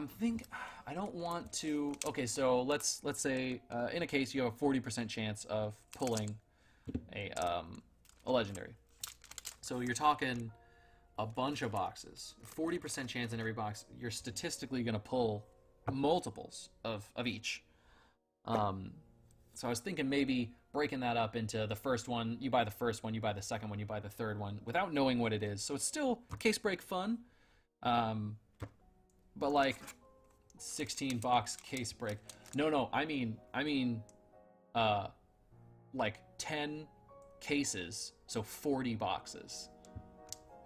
I don't want to. Okay, so let's say in a case you have a 40% chance of pulling a legendary. So you're talking a bunch of boxes. 40% chance in every box. You're statistically going to pull multiples of each. So I was thinking maybe breaking that up into the first one. You buy the first one, you buy the second one, you buy the third one, without knowing what it is. So it's still case break fun. But like 16 box case break. No, I mean like 10 cases, so 40 boxes.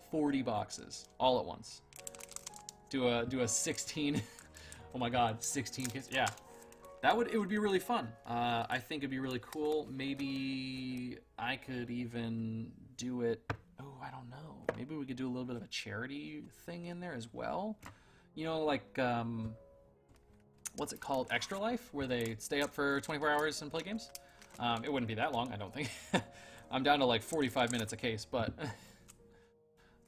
40 boxes all at once. Do a 16 oh my god, 16 cases. Yeah. It would be really fun. I think it'd be really cool. Maybe I could even do it. Oh, I don't know. Maybe we could do a little bit of a charity thing in there as well. You know, like, what's it called? Extra Life, where they stay up for 24 hours and play games? It wouldn't be that long, I don't think. I'm down to like 45 minutes a case, but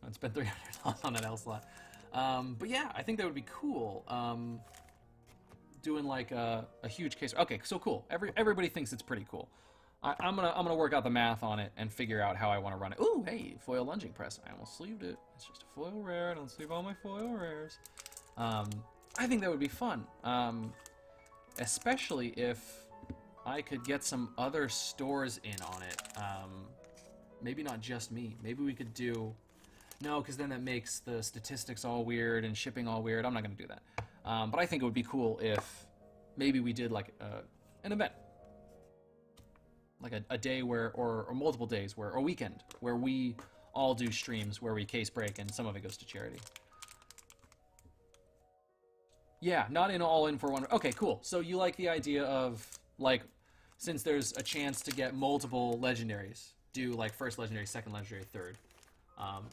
I'd spend $300 on an L slot. But yeah, I think that would be cool. Doing like a huge case. Okay, so cool. Everybody thinks it's pretty cool. I'm gonna work out the math on it and figure out how I want to run it. Ooh, hey, foil lunging press. I almost sleeved it. It's just a foil rare. I don't sleeve all my foil rares. I think that would be fun, especially if I could get some other stores in on it. Maybe not just me. Maybe we could do. No, because then that makes the statistics all weird and shipping all weird. I'm not gonna do that. But I think it would be cool if maybe we did like an event. Like a day where, or multiple days where, or a weekend where we all do streams where we case break and some of it goes to charity. Yeah, not all in for one. Okay, cool. So you like the idea of, like, since there's a chance to get multiple legendaries, do like first legendary, second legendary, third.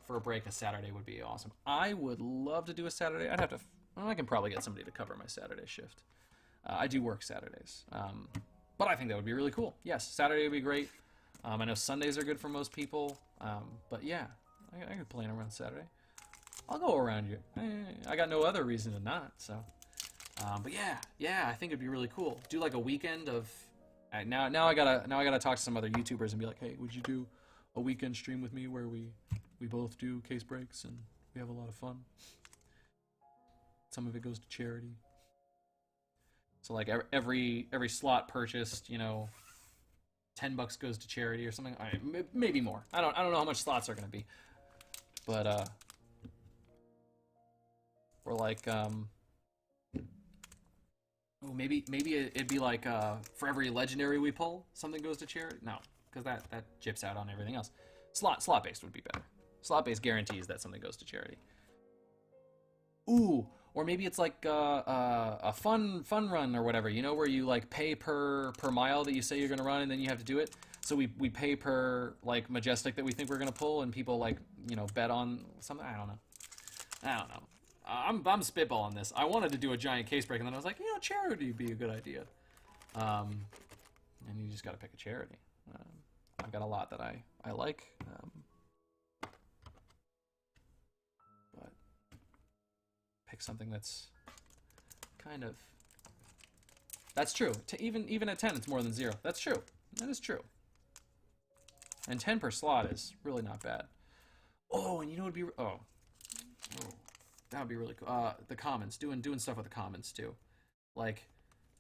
For a break, a Saturday would be awesome. I would love to do a Saturday. I'd have to, well, I can probably get somebody to cover my Saturday shift. I do work Saturdays. But I think that would be really cool. Yes, Saturday would be great. I know Sundays are good for most people. But yeah, I could plan around Saturday. I'll go around you. I got no other reason to not, so. But yeah, I think it'd be really cool. Do like a weekend of. Now I gotta talk to some other YouTubers and be like, hey, would you do a weekend stream with me where we both do case breaks and we have a lot of fun? Some of it goes to charity. So like every slot purchased, you know, $10 goes to charity or something. Maybe more. I don't know how much slots are gonna be, but we're like oh, maybe it'd be like for every legendary we pull, something goes to charity. No, because that gyps out on everything else. Slot based would be better. Slot based guarantees that something goes to charity. Ooh, or maybe it's like a fun run or whatever, you know, where you like pay per mile that you say you're gonna run, and then you have to do it. So we pay per like majestic that we think we're gonna pull, and people like, you know, bet on something. I don't know. I'm spitballing this. I wanted to do a giant case break, and then I was like, you know, charity would be a good idea. And you just got to pick a charity. I've got a lot that I like. But pick something that's kind of... That's true. Even at 10, it's more than 0. That's true. That is true. And 10 per slot is really not bad. Oh, and you know what would be... Oh. That would be really cool. The commons, doing stuff with the commons too, like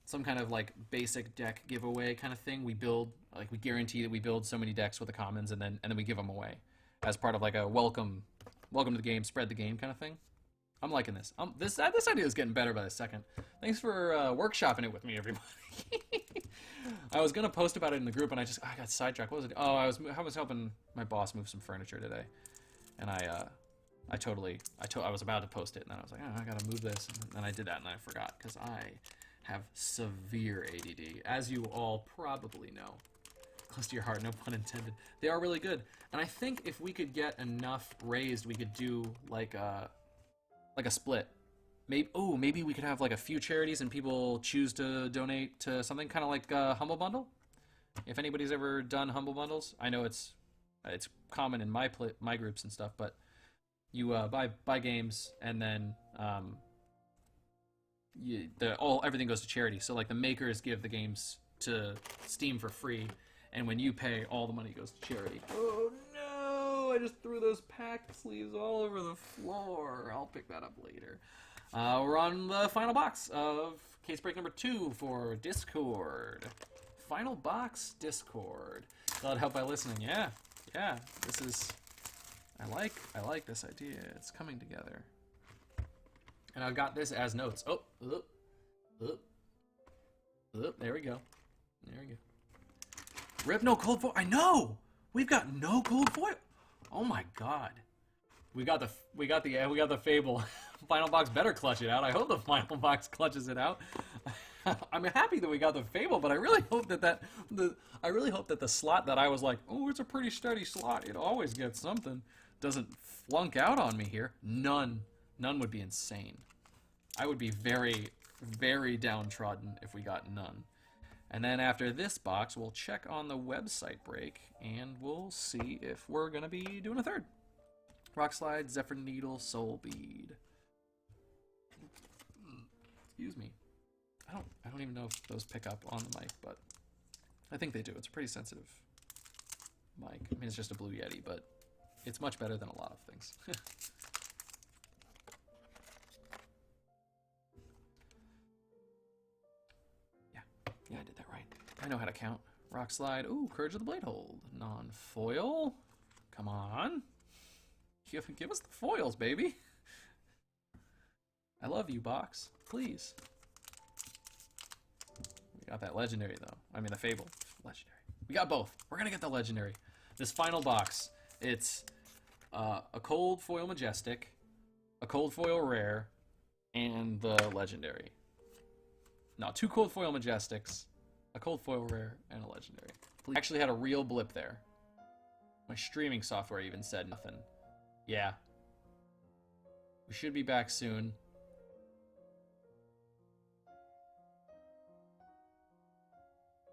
some kind of like basic deck giveaway kind of thing. We build, like, we guarantee that we build so many decks with the commons, and then we give them away as part of like a welcome to the game, spread the game kind of thing. I'm liking this. This idea is getting better by the second. Thanks for workshopping it with me, everybody. I was gonna post about it in the group, and I got sidetracked. What was it? Oh, I was helping my boss move some furniture today, and I was about to post it, and then I was like, oh, I gotta move this, and then I did that, and I forgot, because I have severe ADD, as you all probably know. Close to your heart, no pun intended. They are really good, and I think if we could get enough raised, we could do like a split. Maybe we could have like a few charities, and people choose to donate to something, kind of like a Humble Bundle. If anybody's ever done Humble Bundles, I know it's common in my groups and stuff, but you buy games, and then everything goes to charity. So like the makers give the games to Steam for free, and when you pay, all the money goes to charity. Oh no! I just threw those pack sleeves all over the floor. I'll pick that up later. We're on the final box of case break number 2 for Discord. Final box Discord. That'll help by listening. Yeah. This is... I like this idea. It's coming together. And I've got this as notes. There we go. Rip, no cold foil. I know. We've got no cold foil. Oh my god. We got the Fable. Final box better clutch it out. I hope the final box clutches it out. I'm happy that we got the Fable, but I really hope that the slot that I was like, oh, it's a pretty steady slot, it always gets something, doesn't flunk out on me here. None would be insane. I would be very, very downtrodden if we got none. And then after this box, we'll check on the website break, and we'll see if we're gonna be doing a third. Rock Slide, Zephyr Needle, Soul Bead. Excuse me. I don't even know if those pick up on the mic, but I think they do. It's a pretty sensitive mic. I mean, it's just a Blue Yeti, but it's much better than a lot of things. Yeah, I did that right. I know how to count. Rock Slide. Ooh, Courage of the Blade Hold. Non-foil. Come on. Give us the foils, baby. I love you, box. Please. We got that legendary, though. I mean, the Fable. Legendary. We got both. We're going to get the legendary. This final box, it's a cold foil majestic, a cold foil rare, and the legendary. No, 2 cold foil majestics, a cold foil rare, and a legendary. I actually had a real blip there. My streaming software even said nothing. Yeah. We should be back soon.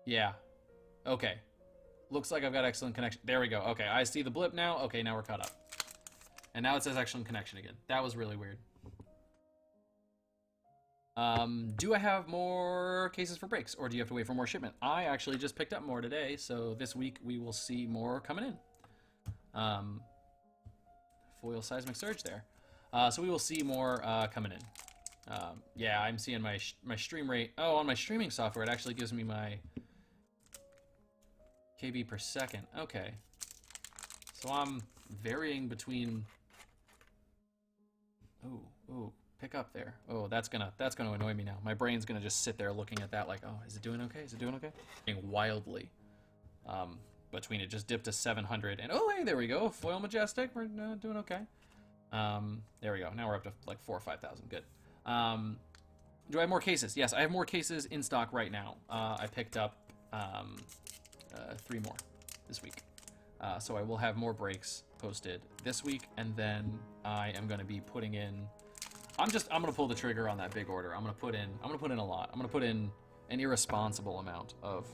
Yeah. Okay. Looks like I've got excellent connection. There we go. Okay, I see the blip now. Okay, now we're caught up. And now it says excellent connection again. That was really weird. Do I have more cases for breaks, or do you have to wait for more shipment? I actually just picked up more today, so this week we will see more coming in. Foil Seismic Surge there. So we will see more coming in. Yeah, I'm seeing my stream rate. Oh, on my streaming software, it actually gives me my KB per second. Okay. So I'm varying between... Ooh, pick up there. Oh, that's gonna annoy me now. My brain's gonna just sit there looking at that like, oh, is it doing okay? Is it doing okay? Wildly. Between it just dipped to 700 and oh, hey, there we go. Foil Majestic, we're doing okay. There we go. Now we're up to like 4,000 or 5,000. Good. Do I have more cases? Yes, I have more cases in stock right now. I picked up 3 more this week. So I will have more breaks posted this week, and then I am going to be putting in. I'm going to pull the trigger on that big order. I'm going to put in a lot. I'm going to put in an irresponsible amount of,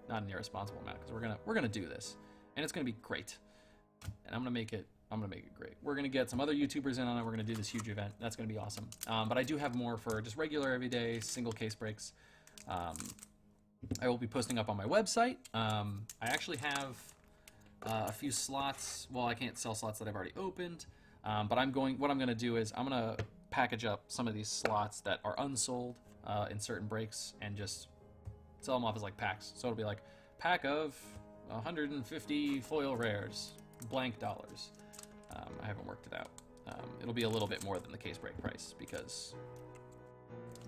not an irresponsible amount, because we're gonna do this, and it's going to be great, and I'm going to make it great. We're going to get some other YouTubers in on it. We're going to do this huge event. That's going to be awesome. But I do have more for just regular, everyday, single case breaks. I will be posting up on my website. I actually have a few slots. Well, I can't sell slots that I've already opened. But what I'm going to do is I'm going to package up some of these slots that are unsold in certain breaks and just sell them off as like packs. So it'll be like pack of 150 foil rares, blank dollars. I haven't worked it out. It'll be a little bit more than the case break price because,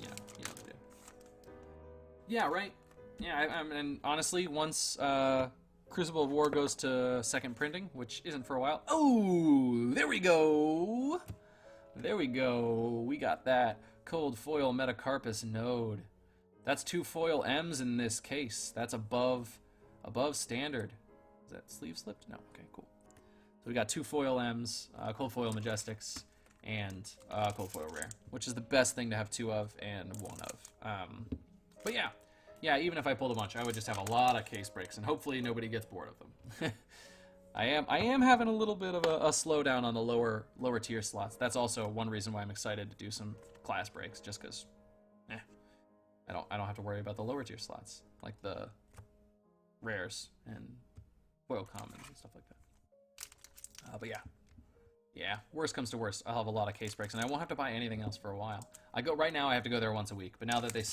you know what to do. Yeah, right. Yeah, and honestly, once Crucible of War goes to second printing, which isn't for a while. Oh, there we go. There we go. We got that cold foil Metacarpus node. That's 2 foil M's in this case. That's above standard. Is that sleeve slipped? No. Okay, cool. So we got 2 foil M's, cold foil Majestics, and cold foil rare, which is the best thing to have 2 of and 1 of. But yeah, even if I pulled a bunch, I would just have a lot of case breaks, and hopefully nobody gets bored of them. I am having a little bit of a slowdown on the lower tier slots. That's also one reason why I'm excited to do some class breaks, just because, I don't have to worry about the lower tier slots, like the rares and foil commons and stuff like that. But yeah, worst comes to worst, I'll have a lot of case breaks, and I won't have to buy anything else for a while. Right now I have to go there once a week, but now that they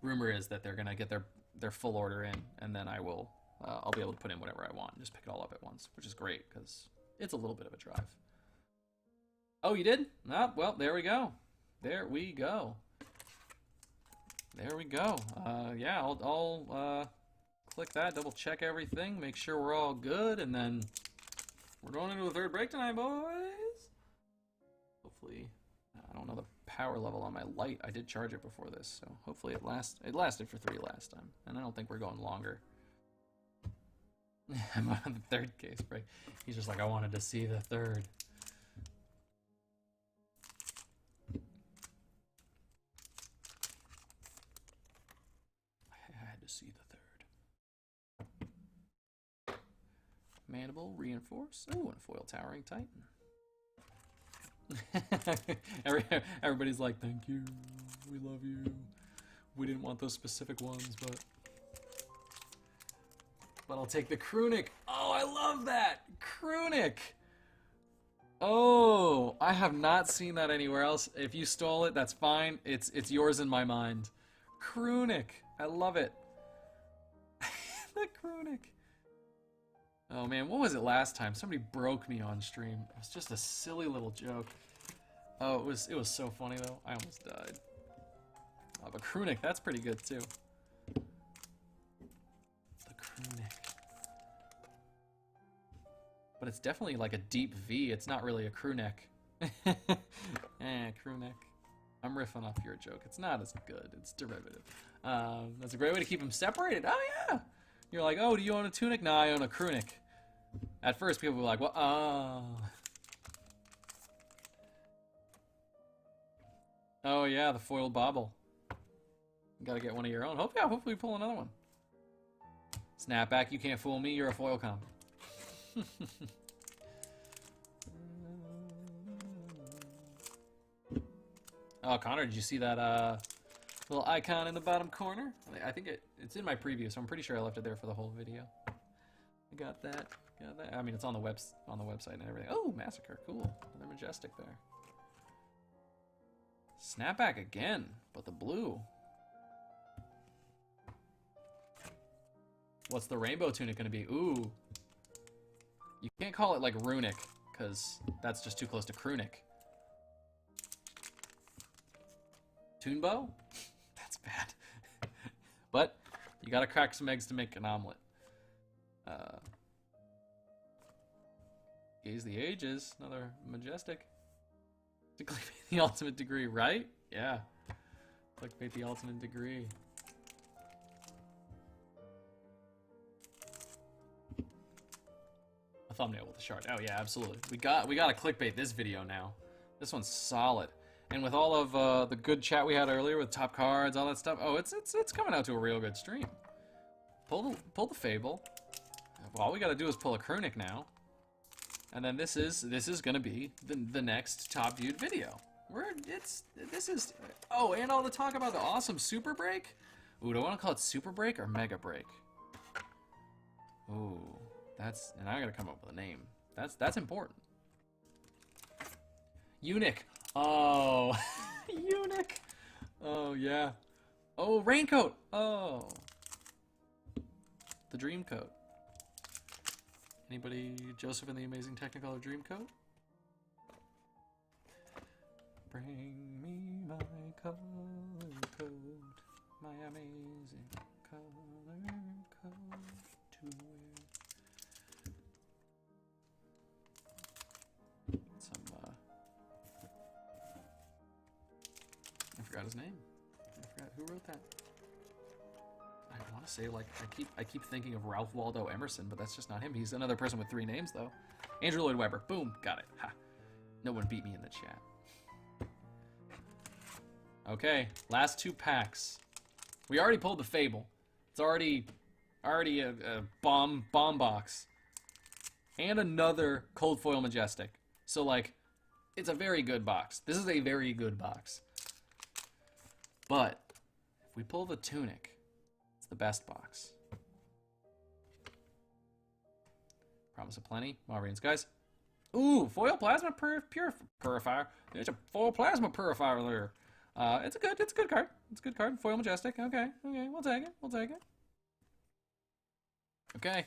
rumor is that they're gonna get their full order in, and then I'll be able to put in whatever I want and just pick it all up at once, which is great because it's a little bit of a drive. Oh, you did? Oh, well, there we go. There we go. There we go. Yeah, I'll click that, double check everything, make sure we're all good, and then we're going into a third break tonight, boys. Hopefully, I don't know the power level on my light. I did charge it before this, so hopefully it lasted for 3 last time, and I don't think we're going longer. I'm on the 3rd case break. He's just like, I wanted to see the 3rd. I had to see the 3rd. Mandible, reinforce. Oh, and foil towering titan. Everybody's like, thank you, we love you. We didn't want those specific ones, but I'll take the Krunic. Oh, I love that! Krunic! Oh, I have not seen that anywhere else. If you stole it, that's fine. It's yours in my mind. Krunic. I love it. The Krunic. Oh man, what was it last time? Somebody broke me on stream. It was just a silly little joke. Oh, it was so funny though. I almost died. Oh, but Krunic, that's pretty good too. The Krunic. But it's definitely like a deep V. It's not really a crew neck. Crew neck. I'm riffing off your joke. It's not as good. It's derivative. That's a great way to keep them separated. Oh yeah. You're like, oh, do you own a tunic? No, I own a crew neck. At first, people were like, well, oh. Oh yeah, the foiled bobble. You gotta get one of your own. Hopefully we pull another one. Snapback, you can't fool me. You're a foil comp. Oh, Connor, did you see that little icon in the bottom corner? I think it's in my preview, so I'm pretty sure I left it there for the whole video. I got that. I mean, it's on the website and everything. Oh, Massacre, cool. They're majestic there. Snapback again, but the blue. What's the rainbow tunic gonna be? Ooh. You can't call it like runic, because that's just too close to crunic. Toonbow? That's bad. But you gotta crack some eggs to make an omelet. Gaze the Ages, another majestic. To clickbait the ultimate degree, right? Yeah. Clickbait the ultimate degree. A thumbnail with a shard. Oh yeah, absolutely. We gotta clickbait this video now. This one's solid. And with all of the good chat we had earlier with top cards, all that stuff, oh, it's coming out to a real good stream. Pull the Fable. All we gotta do is pull a Crunic now. And then this is gonna be the next top viewed video. Oh, and all the talk about the awesome Super Break. Ooh, do I want to call it Super Break or Mega Break? Ooh, and I gotta come up with a name. That's important. Eunuch. Oh, Eunuch. Oh yeah. Oh, Raincoat. Oh, the Dream Coat. Anybody, Joseph and the Amazing Technicolor Dreamcoat? Bring me my color coat, my amazing color coat to wear. I forgot his name. I forgot who wrote that. I want to say, like, I keep thinking of Ralph Waldo Emerson, but that's just not him. He's another person with 3 names, though. Andrew Lloyd Webber. Boom. Got it. Ha. No one beat me in the chat. Okay. Last 2 packs. We already pulled the Fable. It's already a bomb box. And another Cold Foil Majestic. So, like, it's a very good box. This is a very good box. But if we pull the Tunic, the best box. Promise of Plenty. Marines, guys. Ooh, foil plasma purifier. There's a foil plasma purifier there. It's a good card. It's a good card. Foil majestic. Okay, we'll take it. Okay.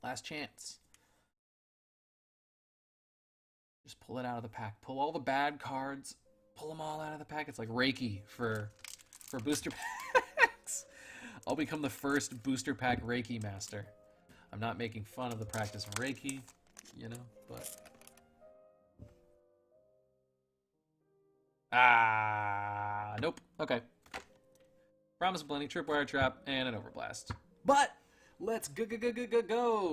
Last chance. Just pull it out of the pack. Pull all the bad cards. Pull them all out of the pack. It's like Reiki for booster packs. I'll become the first booster pack Reiki master. I'm not making fun of the practice of Reiki, you know, but... Nope. Okay. Promise of Plenty, Tripwire Trap, and an Overblast. But let's go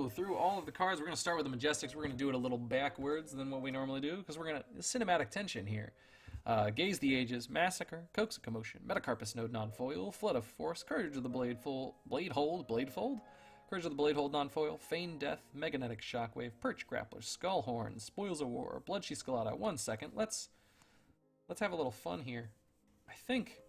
through all of the cards. We're going to start with the Majestics. We're going to do it a little backwards than what we normally do, because we're going to... Cinematic tension here. Gaze the Ages, Massacre, Coax of Commotion, Metacarpus Node Non-Foil, Flood of Force, Courage of the Bladefold, Courage of the Bladehold Non-Foil, Feign Death, Meganetic Shockwave, Perch Grappler, Skullhorn, Spoils of War, Bloodsheath Skelata. 1 second, let's have a little fun here. I think...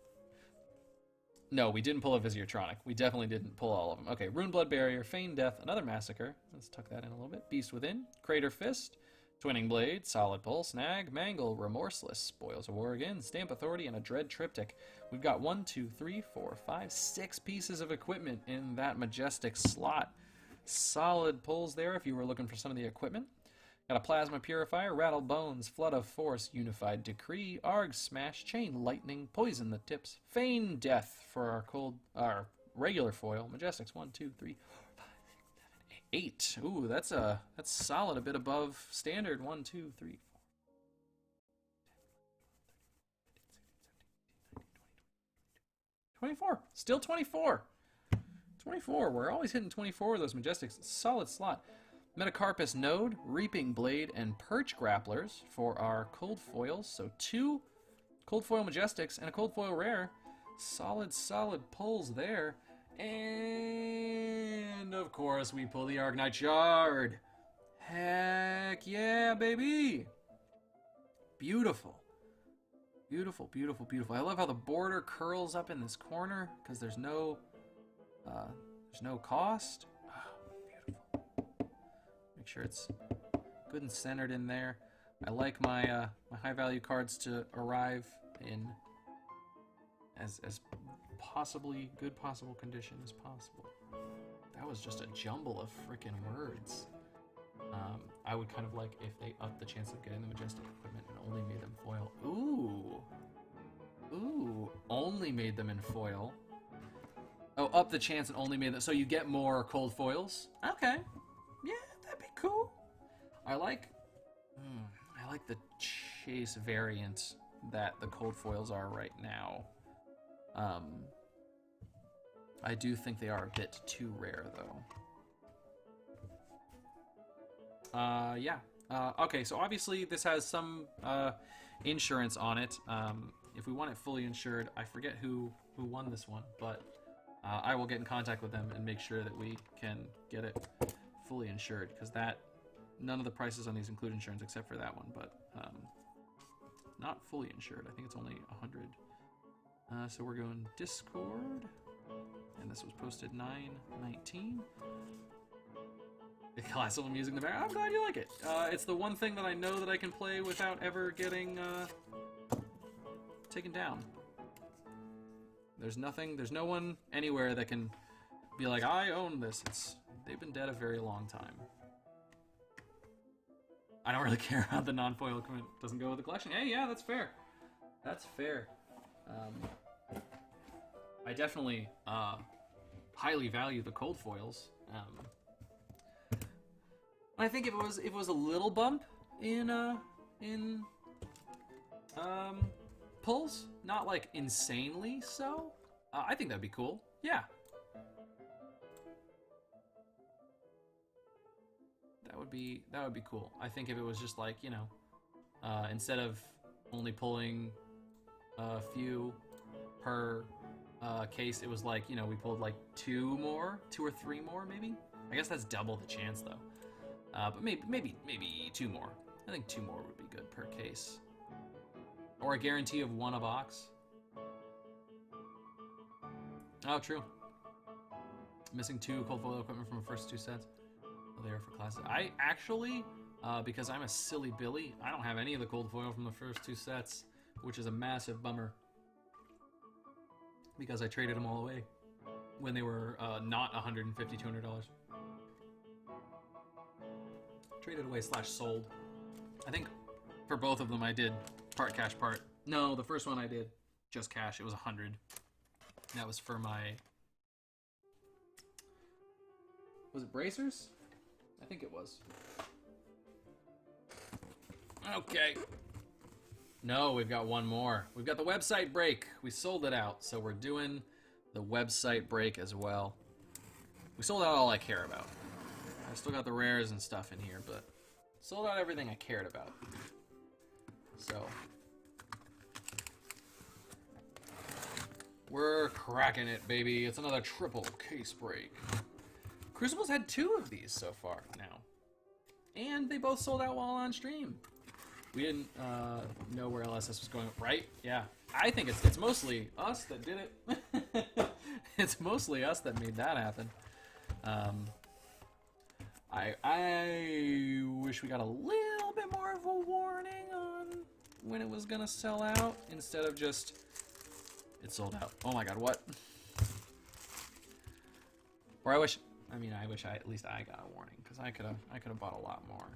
No, we didn't pull a Visiertronic. We definitely didn't pull all of them. Okay, Runeblood Barrier, Feign Death, another Massacre. Let's tuck that in a little bit. Beast Within, Crater Fist, Twinning Blade, Solid Pull, Snag, Mangle, Remorseless, Spoils of War again, Stamp Authority, and a Dread Triptych. We've got 1, 2, 3, 4, 5, 6 pieces of equipment in that Majestic slot. Solid pulls there if you were looking for some of the equipment. Got a Plasma Purifier, Rattle Bones, Flood of Force, Unified Decree, Arg Smash, Chain Lightning, Poison the Tips, Feign Death for our regular foil. Majestics 1, 2, 3, 8. Ooh, that's solid, a bit above standard. 1, 2, 3, 4, 24. Still 24. 24. We're always hitting 24 with those Majestics. Solid slot. Metacarpus Node, Reaping Blade, and Perch Grapplers for our cold foils. So 2 cold foil Majestics and a cold foil rare. Solid pulls there. And, of course, we pull the Argnite Shard. Heck yeah, baby! Beautiful. Beautiful. I love how the border curls up in this corner, because there's no cost. Oh, beautiful. Make sure it's good and centered in there. I like my my high value cards to arrive in as possibly good possible condition as possible. That was just a jumble of freaking words. I would kind of like if they upped the chance of getting the majestic equipment and only made them foil. Ooh. Ooh. Only made them in foil. Oh, up the chance and only made them. So you get more cold foils? Okay. Yeah, that'd be cool. I like the chase variant that the cold foils are right now. I do think they are a bit too rare, though. Yeah. Okay, so obviously this has some insurance on it. If we want it fully insured, I forget who won this one, but I will get in contact with them and make sure that we can get it fully insured, because none of the prices on these include insurance except for that one, but not fully insured. I think it's only 100. So we're going Discord, and this was posted 9/19. Classical music in the background. I'm glad you like it. It's the one thing that I know that I can play without ever getting taken down. There's no one anywhere that can be like, I own this. They've been dead a very long time. I don't really care about the non-foil equipment. Doesn't go with the collection. Hey, yeah, that's fair. That's fair. I definitely highly value the cold foils. I think if it was a little bump in pulls, not like insanely so, I think that'd be cool. Yeah. That would be cool. I think if it was just like, you know, instead of only pulling a few per case, it was like, you know, we pulled like 2 or 3 more maybe. I guess that's double the chance though. But maybe 2 more. I think 2 more would be good per case. Or a guarantee of 1 a box. Oh, true. Missing 2 cold foil equipment from the first 2 sets. Oh, they are for classes. I actually, because I'm a silly Billy, I don't have any of the cold foil from the first 2 sets, which is a massive bummer. Because I traded them all away when they were not $150, $200. Traded away / sold. I think for both of them I did part cash, part... No, the first one I did just cash. It was 100. That was for my... Was it bracers? I think it was. Okay. No, we've got 1 more. We've got the website break. We sold it out, so we're doing the website break as well. We sold out all I care about. I still got the rares and stuff in here, but sold out everything I cared about. So we're cracking it, baby. It's another triple case break. Crucible's had 2 of these so far now. And they both sold out while on stream. We didn't know where LSS was going, right? Yeah. I think it's mostly us that did it. It's mostly us that made that happen. I wish we got a little bit more of a warning on when it was gonna sell out instead of just it sold out. Oh my god, what? Or I wish at least I got a warning, because I could have bought a lot more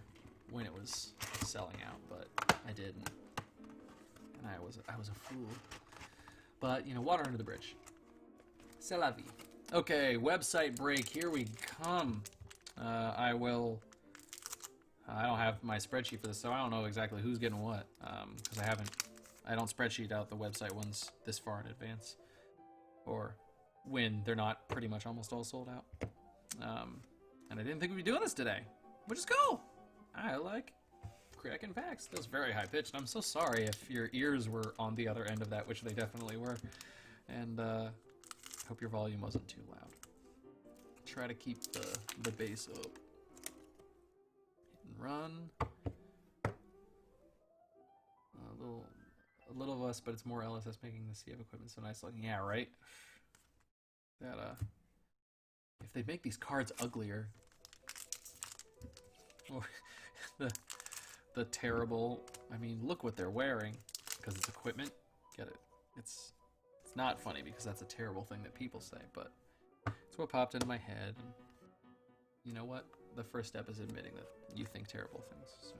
when it was selling out, but I didn't, and I was a fool. But you know, water under the bridge. C'est la vie. Okay, website break. Here we come. I don't have my spreadsheet for this, so I don't know exactly who's getting what, because I don't spreadsheet out the website ones this far in advance, or when they're not pretty much almost all sold out. And I didn't think we'd be doing this today, which is cool. I like cracking packs. That was very high pitched. I'm so sorry if your ears were on the other end of that, which they definitely were, and hope your volume wasn't too loud. Try to keep the bass up. Hit and run. A little of us, but it's more LSS making the CF equipment so nice looking. Yeah, right? That if they make these cards uglier, or the the terrible... I mean, look what they're wearing. Because it's equipment. Get it? It's not funny because that's a terrible thing that people say, but it's what popped into my head. And you know what? The first step is admitting that you think terrible things. So.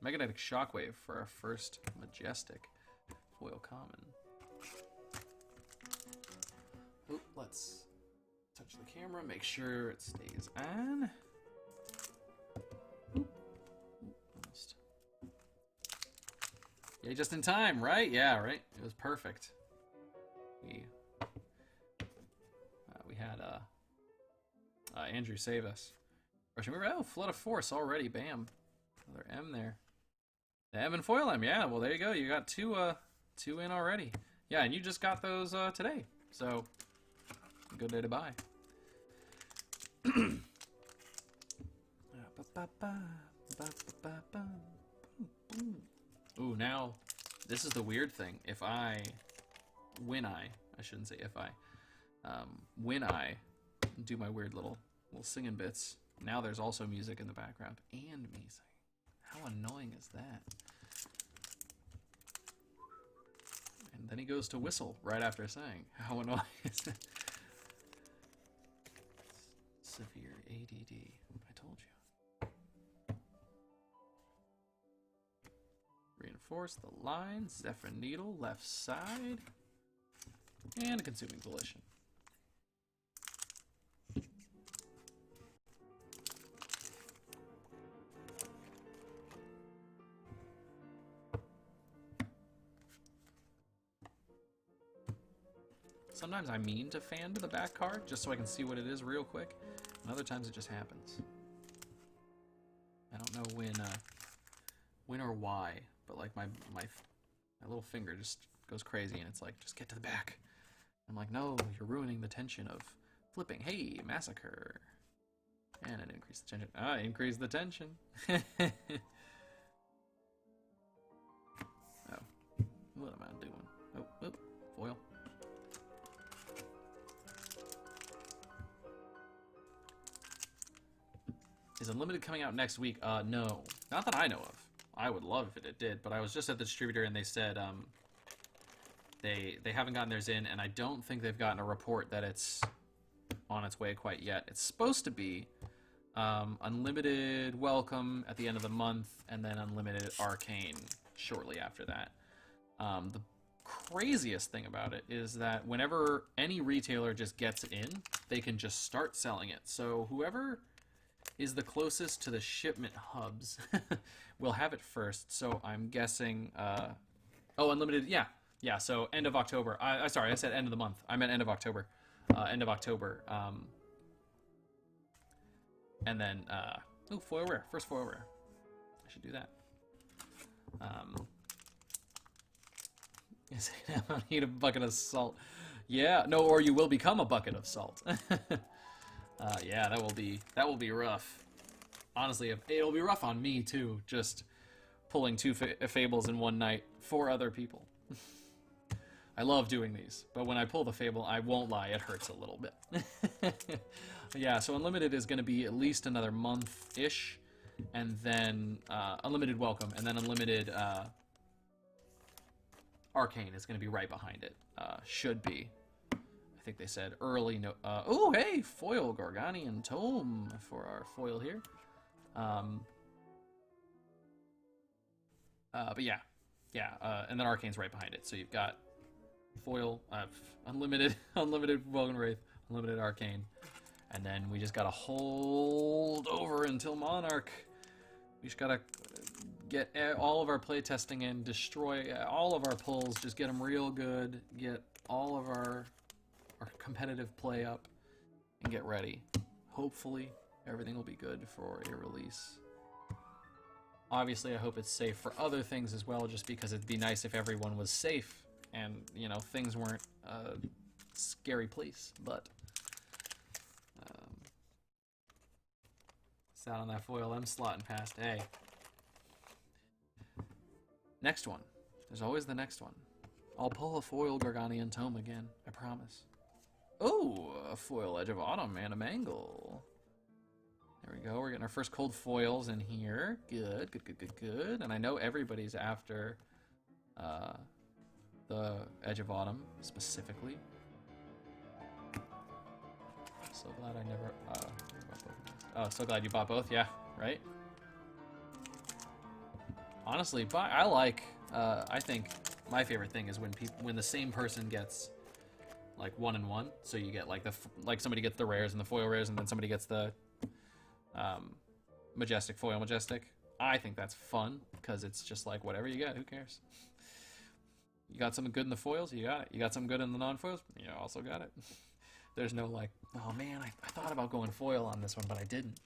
Magnetic Shockwave for our first Majestic foil common. Oop, let's touch the camera, make sure it stays on. Oop. Almost. Yeah, just in time, right? Yeah, right. It was perfect. We had Andrew save us. Russian River. Oh, Flood of Force already. Bam. Another M there. The M and foil M. Yeah. Well, there you go. You got two in already. Yeah, and you just got those today. So good day to buy. Ooh, now this is the weird thing. When I do my weird little singing bits, now there's also music in the background and me singing. How annoying is that? And then he goes to whistle right after saying. How annoying is that? Severe ADD. I told you. Reinforce the line. Zephyr Needle, left side. And a Consuming Volition. Sometimes I mean to fan to the back card just so I can see what it is real quick, and other times it just happens. I don't know when or why, but like my little finger just goes crazy and it's like, just get to the back. I'm like, no, you're ruining the tension of flipping. Hey, Massacre. And it increased the tension. Ah, increased the tension. Oh. What am I doing? Oh, foil. Is Unlimited coming out next week? No. Not that I know of. I would love if it did, but I was just at the distributor and they said they haven't gotten theirs in, and I don't think they've gotten a report that it's on its way quite yet. It's supposed to be Unlimited Welcome at the end of the month, and then Unlimited Arcane shortly after that. The craziest thing about it is that whenever any retailer just gets in, they can just start selling it. So whoever is the closest to the shipment hubs will have it first. So I'm guessing... oh, Unlimited, yeah, so end of October. Sorry, I said end of the month. I meant end of October. End of October. And then... oh, foil rare. First foil rare. I should do that. Yes, I don't need a bucket of salt. Yeah, no, or you will become a bucket of salt. Yeah, that will be rough. Honestly, it'll be rough on me too, just pulling two fables in one night for other people. I love doing these, but when I pull the fable, I won't lie, it hurts a little bit. Yeah, so Unlimited is going to be at least another month-ish, and then Unlimited Welcome, and then Unlimited Arcane is going to be right behind it. Should be. I think they said early. No. Oh, hey, foil Gorganian Tome for our foil here. But yeah, and then Arcane's right behind it. So you've got foil, Unlimited Welcome Wraith, Unlimited Arcane, and then we just gotta hold over until Monarch. We just gotta get all of our playtesting in, destroy all of our pulls, just get them real good, get all of our competitive play up, and get ready. Hopefully, everything will be good for a release. Obviously, I hope it's safe for other things as well, just because it'd be nice if everyone was safe and, you know, things weren't a scary place, but... sat on that foil M slot and passed. Hey. Next one. There's always the next one. I'll pull a foil Gorganian Tome again, I promise. Oh, a foil Edge of Autumn and a Mangle. There we we go. We're getting our first cold foils in here. Good, good, good, good, good. And I know everybody's after the Edge of Autumn specifically. So glad I never. Oh, so glad you bought both. Yeah, right. Honestly, I like. I think my favorite thing is when the same person gets like 1 and 1. So you get like somebody gets the rares and the foil rares, and then somebody gets the majestic foil majestic. I think that's fun because it's just like whatever you get, who cares? You got something good in the foils, you got it. You got something good in the non-foils, you also got it. There's no like, oh man, I thought about going foil on this one, but I didn't.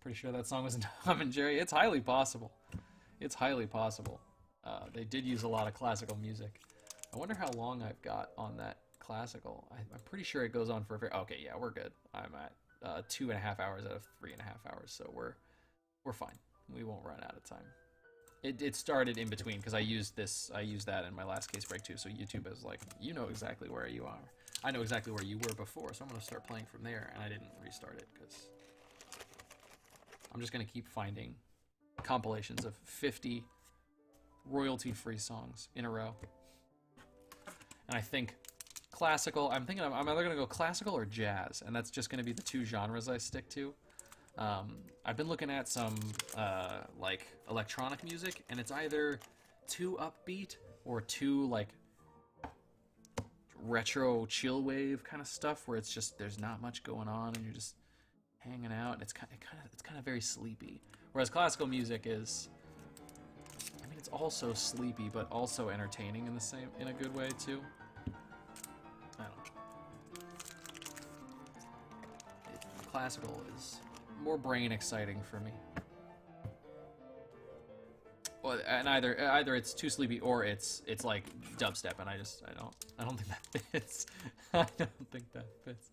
Pretty sure that song was in Tom and Jerry. It's highly possible. It's highly possible. They did use a lot of classical music. I wonder how long I've got on that classical. I'm pretty sure it goes on for a very... Okay, yeah, we're good. I'm at 2.5 hours out of 3.5 hours, so we're fine. We won't run out of time. It started in between because I used that in my last case break too. So YouTube is like, you know exactly where you are. I know exactly where you were before, so I'm gonna start playing from there. And I didn't restart it because I'm just gonna keep finding compilations of 50 royalty-free songs in a row. And I think classical. I'm thinking I'm either gonna go classical or jazz, and that's just gonna be the two genres I stick to. I've been looking at some like electronic music, and it's either too upbeat or too like retro chill wave kind of stuff, where it's just there's not much going on, and you're just hanging out. And it's kind of very sleepy. Whereas classical music is, I mean, it's also sleepy, but also entertaining in a good way too. I don't know. Classical is more brain exciting for me. Well, and either it's too sleepy or it's like dubstep, and I don't think that fits. I don't think that fits.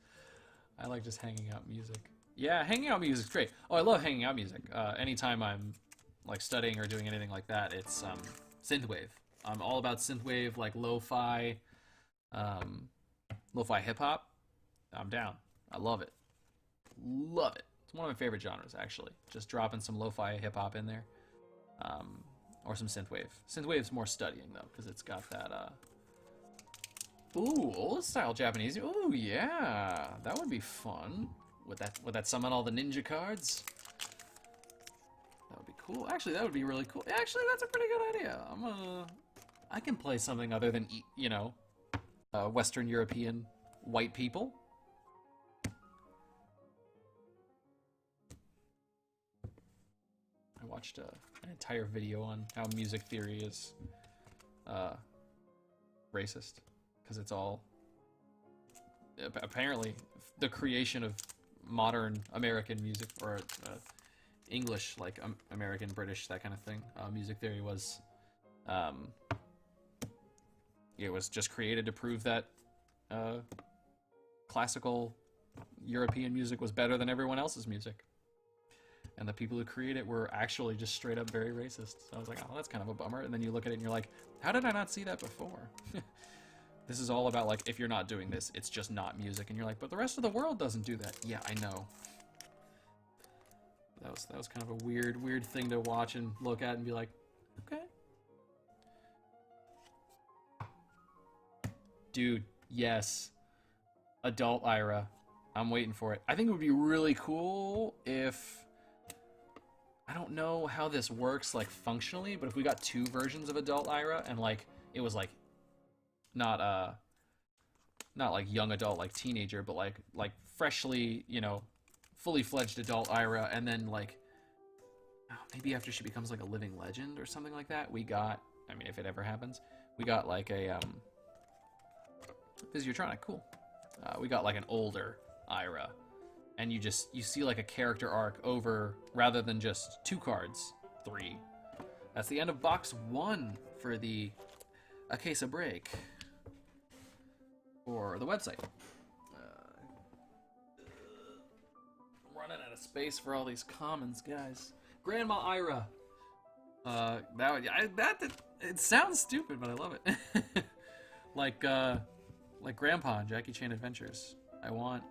I like just hanging out music. Yeah, hanging out music's great. Oh, I love hanging out music. Anytime I'm like studying or doing anything like that, it's synthwave. I'm all about synthwave, like lo-fi hip hop. I'm down. I love it. Love it. It's one of my favorite genres, actually. Just dropping some lo-fi hip-hop in there. Or some synthwave. Synthwave's more studying, though, because it's got that, Ooh, old-style Japanese. Ooh, yeah. That would be fun. Would that summon all the ninja cards? That would be cool. Actually, that would be really cool. Actually, that's a pretty good idea. I can play something other than, Western European white people. I watched an entire video on how music theory is racist, because it's all apparently the creation of modern American music, or English, like American, British, that kind of thing. Music theory was it was just created to prove that classical European music was better than everyone else's music. And the people who create it were actually just straight up very racist. So I was like, oh, that's kind of a bummer. And then you look at it and you're like, how did I not see that before? This is all about, like, if you're not doing this, it's just not music. And you're like, but the rest of the world doesn't do that. Yeah, I know. That was kind of a weird thing to watch and look at and be like, okay. Dude, yes. Adult Ira. I'm waiting for it. I think it would be really cool if... I don't know how this works, like, functionally, but if we got 2 versions of Adult Ira, and, like, it was, like, not like young adult, like teenager, but, like freshly, fully fledged adult Ira, and then, like, maybe after she becomes, like, a living legend or something like that, we got, I mean, if it ever happens, we got, like, a, Physiotronic, cool. We got, like, an older Ira. And you see like a character arc over, rather than just 2 cards, 3. That's the end of box 1 for the A Case of Break. Or the website. running out of space for all these commons, guys. Grandma Ira. It sounds stupid, but I love it. like Grandpa in Jackie Chan Adventures. I want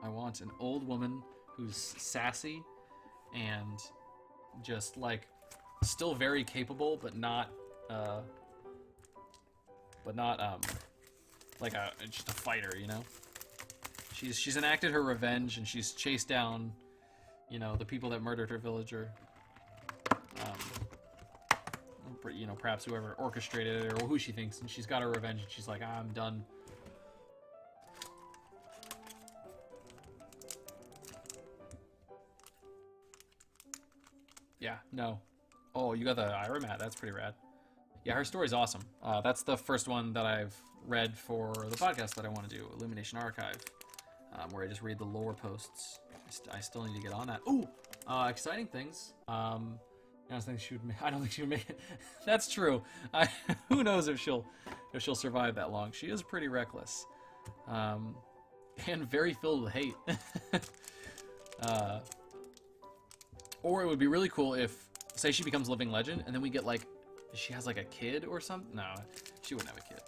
an old woman who's sassy and just like still very capable, but not like just a fighter, you know. She's enacted her revenge and she's chased down, you know, the people that murdered her villager. You know, perhaps whoever orchestrated it or who she thinks, and she's got her revenge and she's like, I'm done. Yeah, no. Oh, you got the Ira mat. That's pretty rad. Yeah, her story's awesome. That's the first one that I've read for the podcast that I want to do, Illumination Archive, where I just read the lore posts. I still need to get on that. Ooh, exciting things. I don't think she would make it. That's true. Who knows if she'll survive that long? She is pretty reckless, and very filled with hate. Or it would be really cool if, say, she becomes living legend, and then we get like, she has like a kid or something. No, she wouldn't have a kid.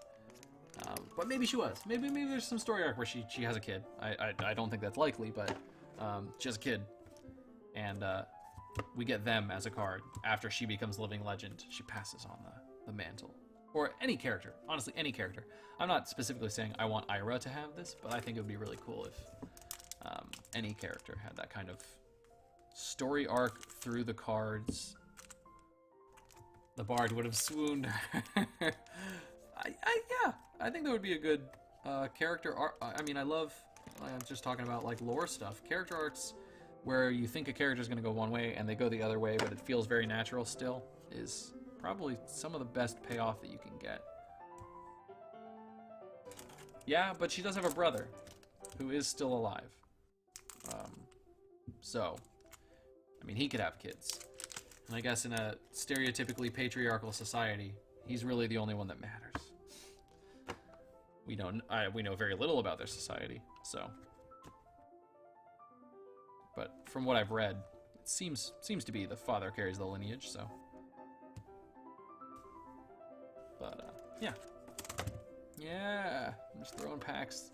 But maybe she was. Maybe there's some story arc where she has a kid. I don't think that's likely, but she has a kid, and we get them as a card after she becomes living legend. She passes on the mantle. Or any character. Honestly, any character. I'm not specifically saying I want Ira to have this, but I think it would be really cool if any character had that kind of story arc through the cards. The bard would have swooned. Yeah, I think that would be a good character arc. I mean, I'm just talking about like lore stuff. Character arcs where you think a character is going to go one way and they go the other way, but it feels very natural still, is probably some of the best payoff that you can get. Yeah, but she does have a brother who is still alive. So, I mean, he could have kids. And I guess in a stereotypically patriarchal society, he's really the only one that matters. We know very little about their society, so. But from what I've read, it seems to be the father carries the lineage, so. But, yeah. Yeah, I'm just throwing packs.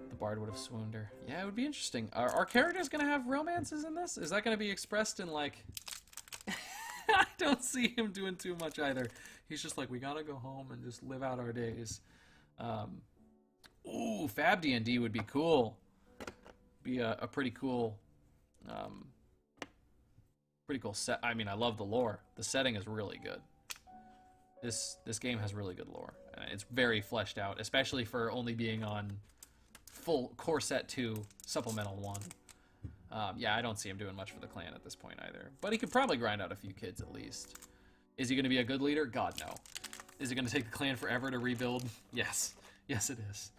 The bard would have swooned her. Yeah, it would be interesting. Are characters going to have romances in this? Is that going to be expressed in, like... I don't see him doing too much either. He's just like, we gotta go home and just live out our days. Ooh, Fab D&D would be cool. Be a pretty cool set. I mean, I love the lore. The setting is really good. This game has really good lore. It's very fleshed out, especially for only being on full core set 2, supplemental 1. Yeah, I don't see him doing much for the clan at this point either. But he could probably grind out a few kids at least. Is he going to be a good leader? God, no. Is it going to take the clan forever to rebuild? Yes. Yes, it is.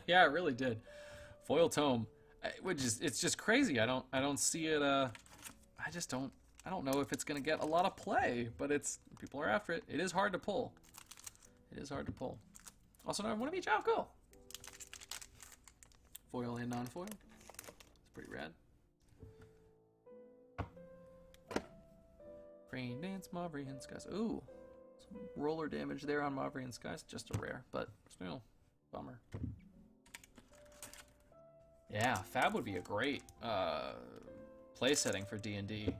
Yeah, it really did. Foil tome, it's just crazy. I don't see it. I don't know if it's going to get a lot of play, but people are after it. It is hard to pull. It is hard to pull. Also, I want to be Chow. Cool. Foil and non-foil. It's pretty rad. Crane Dance, Mavrian Skies. Ooh, some roller damage there on Mavrian Skies. Just a rare, but still, bummer. Yeah, Fab would be a great play setting for D&D.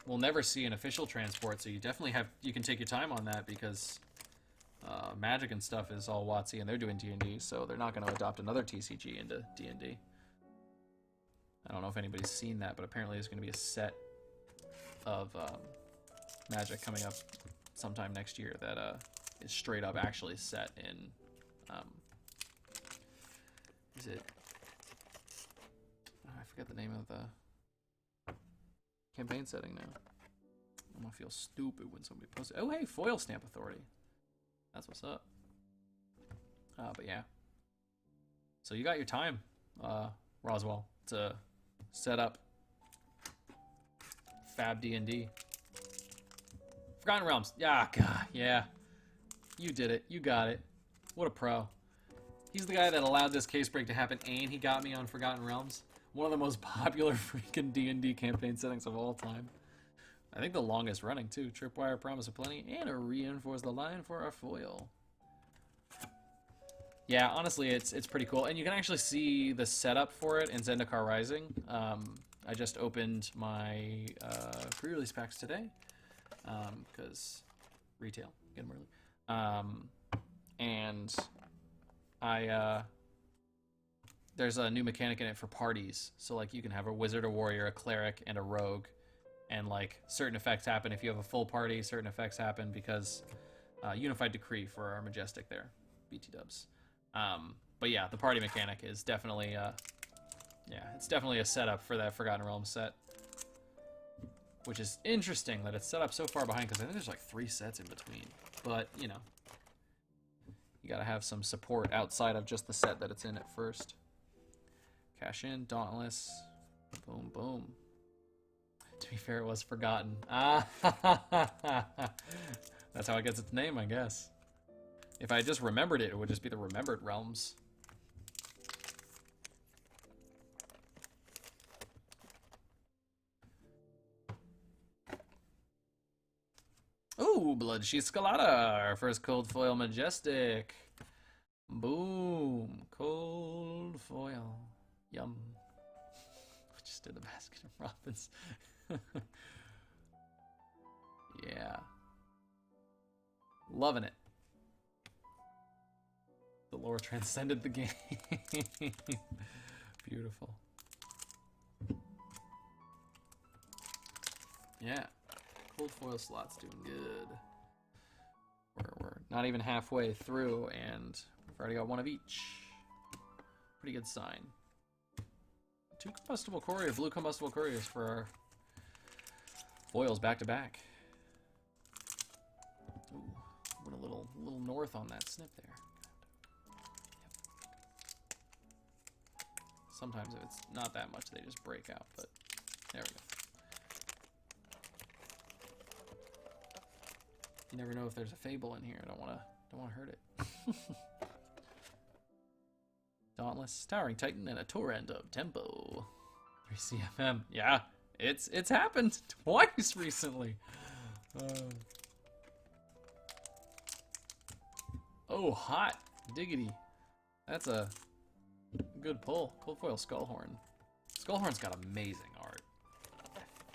We'll never see an official transport, so you can take your time on that because Magic and stuff is all WotC and they're doing D&D, so they're not going to adopt another TCG into D&D. I don't know if anybody's seen that, but apparently there's going to be a set of Magic coming up sometime next year that is straight up actually set in is it I forget the name of the campaign setting now. I'm gonna feel stupid when somebody posts it. Oh hey, Foil Stamp Authority. That's what's up. But yeah. So you got your time, Roswell, to set up Fab D&D. Forgotten Realms. Yeah, God, yeah. You did it. You got it. What a pro. He's the guy that allowed this case break to happen, and he got me on Forgotten Realms. One of the most popular freaking D&D campaign settings of all time. I think the longest running, too. Tripwire, Promise of Plenty, and a Reinforce the Line for our foil. Yeah, honestly, it's pretty cool. And you can actually see the setup for it in Zendikar Rising. I just opened my pre-release packs today, because retail, get them early. And there's a new mechanic in it for parties. So, like, you can have a wizard, a warrior, a cleric, and a rogue. And, like, certain effects happen if you have a full party. Certain effects happen because Unified Decree for our Majestic there. BT dubs. But yeah, the party mechanic is definitely, it's definitely a setup for that Forgotten Realms set. Which is interesting that it's set up so far behind, because I think there's like 3 sets in between. But, you know, you gotta have some support outside of just the set that it's in at first. Cash in, Dauntless, boom, boom. To be fair, it was forgotten. Ah, that's how it gets its name, I guess. If I just remembered it, it would just be the Remembered Realms. Ooh, Bloodsheath Scalata, our first cold foil Majestic. Boom, cold foil. Yum. I just did the Basket of Robins. Yeah. Loving it. The lore transcended the game. Beautiful. Yeah. Cold foil slot's doing good. We're not even halfway through, and we've already got one of each. Pretty good sign. 2 combustible courier, blue combustible couriers for our foils back to back. Ooh, went a little north on that snip there. Yep. Sometimes if it's not that much, they just break out, but there we go. You never know if there's a fable in here. I don't wanna hurt it. Dauntless, Towering Titan, and a torrent of tempo. 3 CFM. Yeah, it's happened twice recently. Oh, hot diggity. That's a good pull. Cold foil Skullhorn. Skullhorn's got amazing art.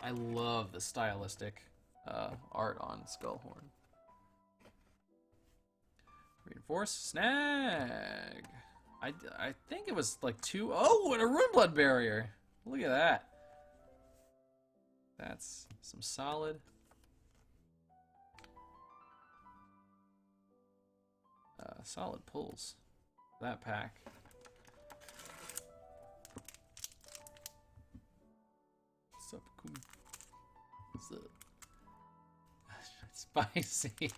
I love the stylistic art on Skullhorn. Reinforce, snag. I think it was like 2. Oh, and a Runeblood barrier. Look at that. That's some solid. Solid pulls. That pack. What's up, Kumi? What's up? Spicy.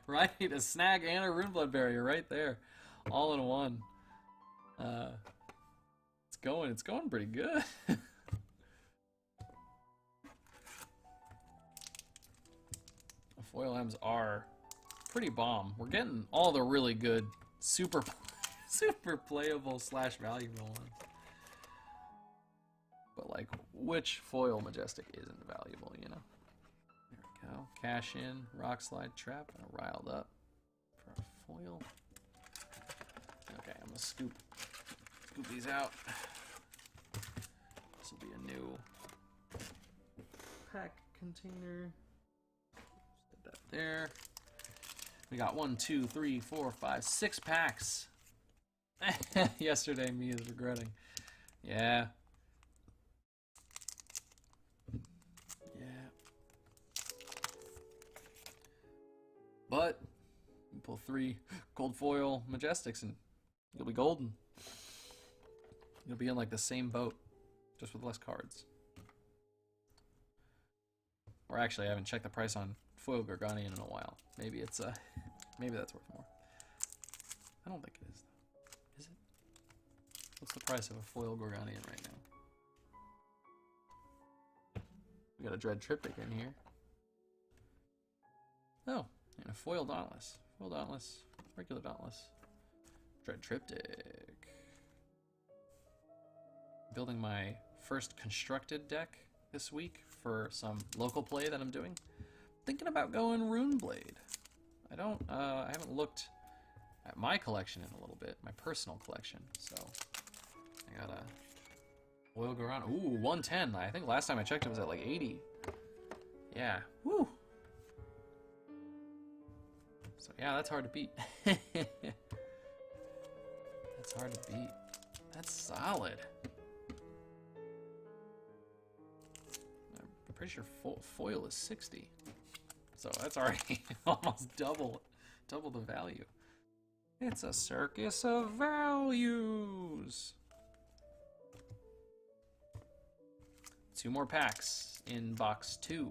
Right, a snag and a Runeblood barrier right there. All in one. It's going pretty good. The foil M's are pretty bomb. We're getting all the really good super playable / valuable ones. But like, which foil Majestic isn't valuable, you know? There we go. Cash in, Rock Slide Trap, and a Riled Up for a foil. Okay, I'm gonna scoop these out. This will be a new pack container. Put that there. We got 1, 2, 3, 4, 5, 6 packs. Yesterday, me is regretting. Yeah. But you pull 3 gold foil Majestics and you'll be golden. You'll be in like the same boat, just with less cards. Or actually, I haven't checked the price on foil Gorganian in a while. Maybe it's maybe that's worth more. I don't think it is though. Is it? What's the price of a foil Gorganian right now? We got a Dread Triptych in here. Oh. And a foil Dauntless. Foil Dauntless. Regular Dauntless. Dread Triptych. Building my first constructed deck this week for some local play that I'm doing. Thinking about going Runeblade. I haven't looked at my collection in a little bit, my personal collection, so I gotta oil go around. Ooh, 110. I think last time I checked it was at like 80. Yeah, woo! So yeah, that's hard to beat. That's hard to beat. That's solid. I'm pretty sure foil is 60. So that's already almost double the value. It's a circus of values. 2 more packs in box 2.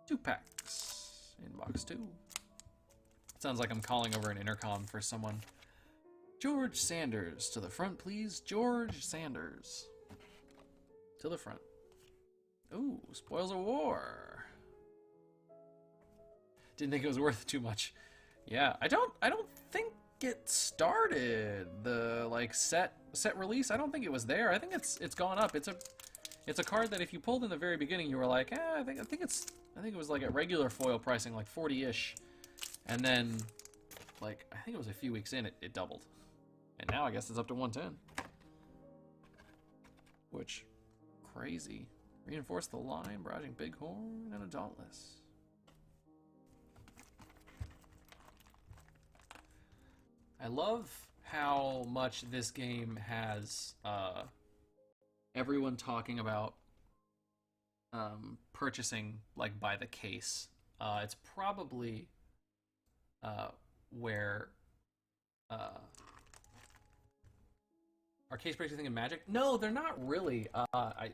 2 packs in box 2. It sounds like I'm calling over an intercom for someone. George Sanders, to the front, please. George Sanders. To the front. Ooh, Spoils of War. Didn't think it was worth too much. Yeah, I don't think it started the like set release. I don't think it was there. I think it's gone up. It's a card that if you pulled in the very beginning, you were like, I think it was like at regular foil pricing, like 40-ish, and then like I think it was a few weeks in, it doubled, and now I guess it's up to 110. Which, crazy. Reinforce the line, barraging Bighorn, and a Dauntless. I love how much this game has everyone talking about purchasing like by the case. It's probably where are case breaks, you think, in Magic? No, they're not really.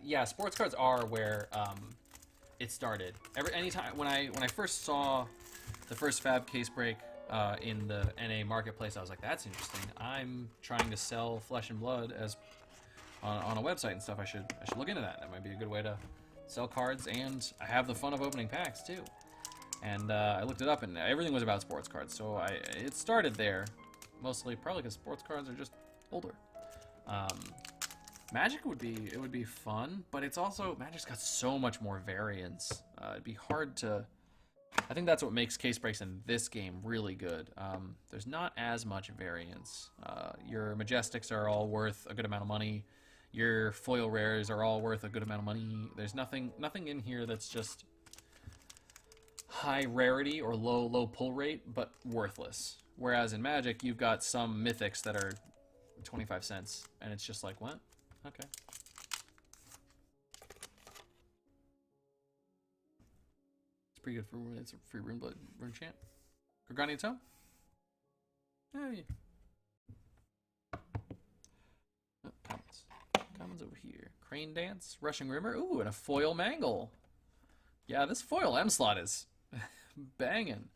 Yeah, sports cards are where it started. Anytime when I first saw the first Fab case break in the NA marketplace, I was like, that's interesting. I'm trying to sell Flesh and Blood as on a website and stuff. I should look into that. That might be a good way to sell cards, and I have the fun of opening packs too. And I looked it up, and everything was about sports cards. So it started there, mostly probably because sports cards are just older. Magic would be fun, but it's also, Magic's got so much more variance. It'd be hard to. I think that's what makes case breaks in this game really good. There's not as much variance. Your Majestics are all worth a good amount of money. Your foil rares are all worth a good amount of money. There's nothing in here that's just high rarity or low pull rate, but worthless. Whereas in Magic, you've got some mythics that are 25 cents, and it's just like, what? Okay. It's pretty good for, it's a free Runeblood Rune Champ. Gorganian Tome? Hey. Oh, commons. Commons over here. Crane Dance, Rushing Rimmer. Ooh, and a foil Mangle. Yeah, this foil M slot is banging.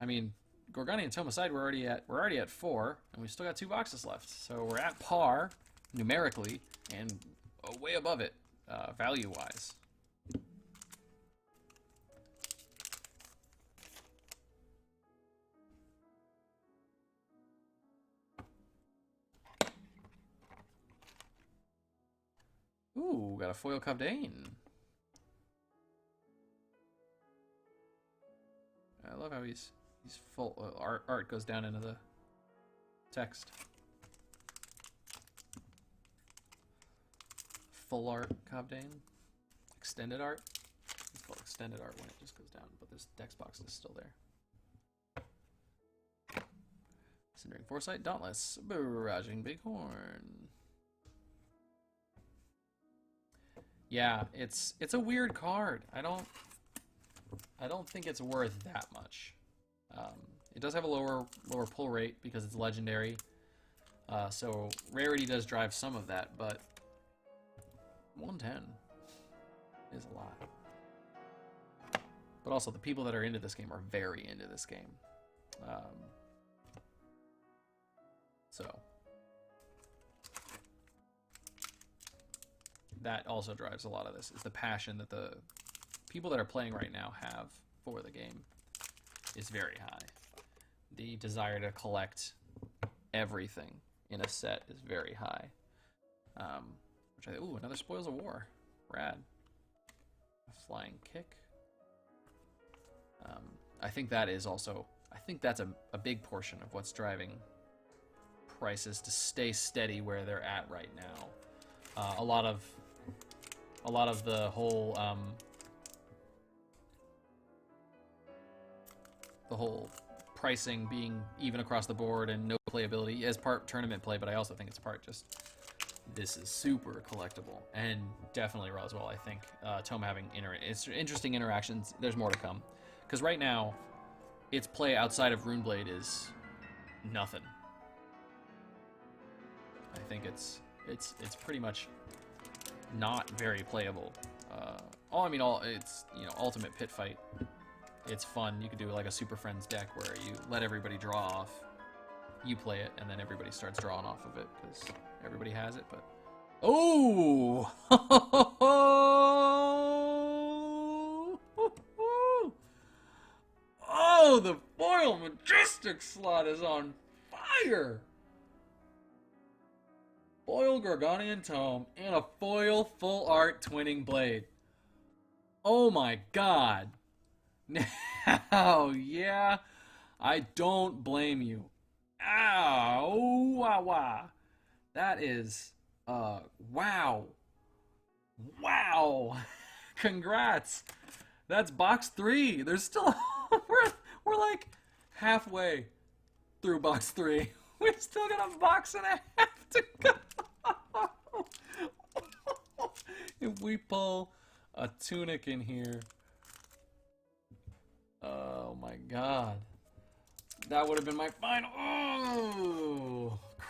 I mean, Gorganian Tome aside, we're already at 4, and we've still got 2 boxes left. So we're at par numerically and way above it value-wise. Ooh, got a foil Cobdane. I love how he's full art goes down into the text. Full art Cobdane. Extended art. It's called extended art when it just goes down, but this dex box is still there. Cindering Foresight, Dauntless, Barraging Bighorn. Yeah, it's a weird card. I don't think it's worth that much. It does have a lower pull rate because it's legendary, so rarity does drive some of that, but 110 is a lot. But also, the people that are into this game are very into this game. So that also drives a lot of this, is the passion that the people that are playing right now have for the game is very high. the desire to collect everything in a set is very high. Ooh, another Spoils of War. Rad. A flying kick. I think that is also... I think that's a big portion of what's driving prices to stay steady where they're at right now. A lot of the whole pricing being even across the board and no playability as part tournament play, but I also think it's part just this is super collectible and definitely Roswell. I think Tome having interesting interactions. There's more to come because right now its play outside of Runeblade is nothing. I think it's pretty much not very playable. It's ultimate pit fight. It's fun. You could do like a Super Friends deck where you let everybody draw off, you play it, and then everybody starts drawing off of it because everybody has it. But oh, oh, the foil Majestic slot is on fire. Foil Gorgonian Tome and a foil full art Twinning Blade. Oh my god. Now, yeah, I don't blame you. Ow, wah, wah. That is, wow. Wow. Congrats. That's box 3. There's still, we're like halfway through box 3. We've still got a box and a half to go. If we pull a tunic in here, oh my god, that would have been my final.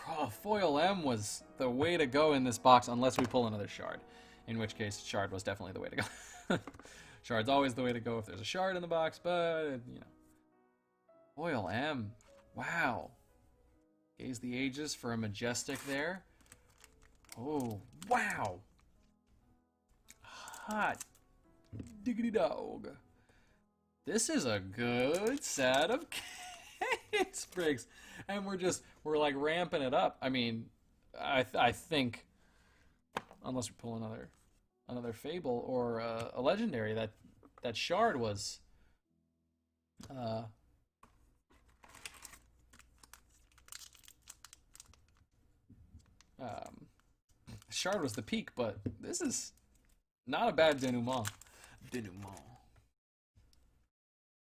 Oh, foil M was the way to go in this box, unless we pull another shard, in which case shard was definitely the way to go. Shard's always the way to go if there's a shard in the box, but you know, foil M, wow. Gaze the Ages for a Majestic there. Oh, wow. Hot diggity dog. This is a good set of case breaks. And we're like ramping it up. I mean, I think, unless we pull another Fable or a Legendary, that shard was shard was the peak, but this is not a bad denouement.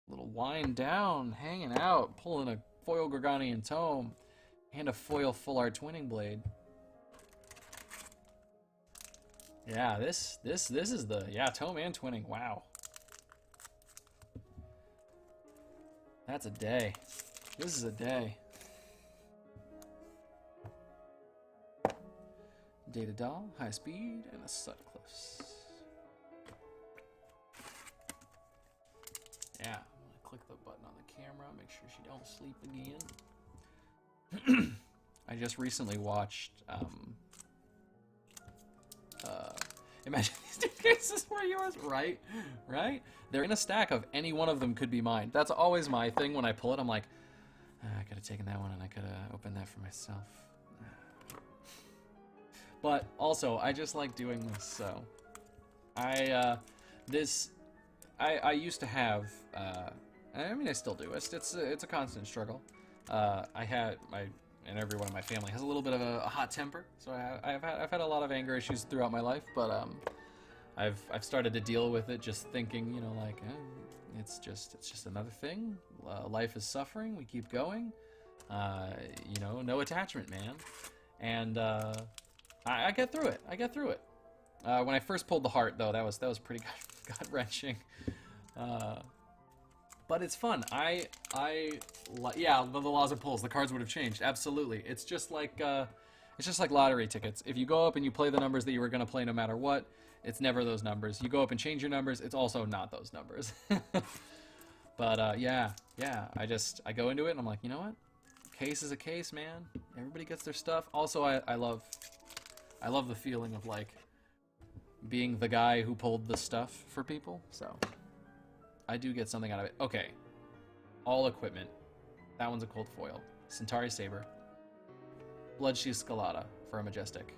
Little wind down, hanging out, pulling a foil Gorgonian Tome and a foil full art Twinning Blade. Yeah, this is the Tome and Twinning. Wow, that's a day. This is a day. Data Doll, High Speed, and a Sutcliffe's. Yeah, I'm gonna click the button on the camera, make sure she don't sleep again. I just recently watched, imagine these two cases were yours, right? Right? They're in a stack of any one of them could be mine. That's always my thing when I pull it. I'm like, I could have taken that one and I could have opened that for myself. But also, I just like doing this, so I used to have, I mean, I still do. It's a constant struggle. And every one of my family has a little bit of a hot temper, so I've had a lot of anger issues throughout my life. But I've started to deal with it, just thinking, you know, like it's just another thing. Life is suffering. We keep going. You know, no attachment, man. And I get through it. When I first pulled the heart, though, that was pretty gut-wrenching. But it's fun. Yeah, the laws of pulls. The cards would have changed. Absolutely. It's just like lottery tickets. If you go up and you play the numbers that you were going to play no matter what, it's never those numbers. You go up and change your numbers, it's also not those numbers. But yeah. I go into it and I'm like, you know what? Case is a case, man. Everybody gets their stuff. Also, I love the feeling of like being the guy who pulled the stuff for people, so I do get something out of it. Okay, all equipment. That one's a cold foil. Centauri Saber. Bloodsheath Scalata for a Majestic.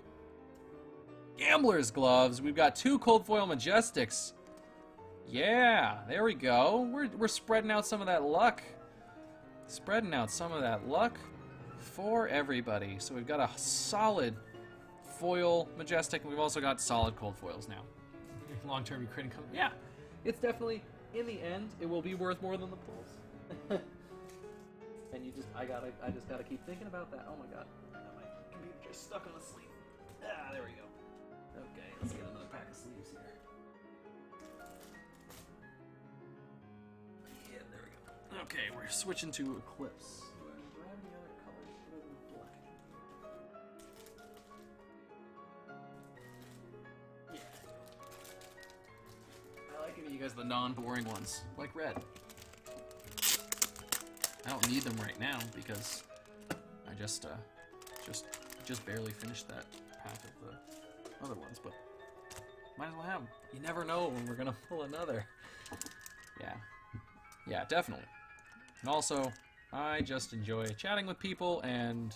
Gambler's Gloves. We've got 2 cold foil Majestics. Yeah, there we go. We're spreading out some of that luck. Spreading out some of that luck for everybody. So we've got a solid foil Majestic, and we've also got solid cold foils now. Long-term Ukraine income. Yeah, it's definitely, in the end, it will be worth more than the pulls. And I just gotta keep thinking about that. Oh my god, my computer just stuck on a sleeve. Ah, there we go. Okay, let's get another pack of sleeves here. Yeah, there we go. Okay, we're switching to Eclipse. Do I have any other colors other than black? Yeah. I like giving you guys the non-boring ones, like red. I don't need them right now because I just barely finished that pack of the other ones, but might as well have them. You never know when we're gonna pull another. Yeah, definitely. And also, I just enjoy chatting with people and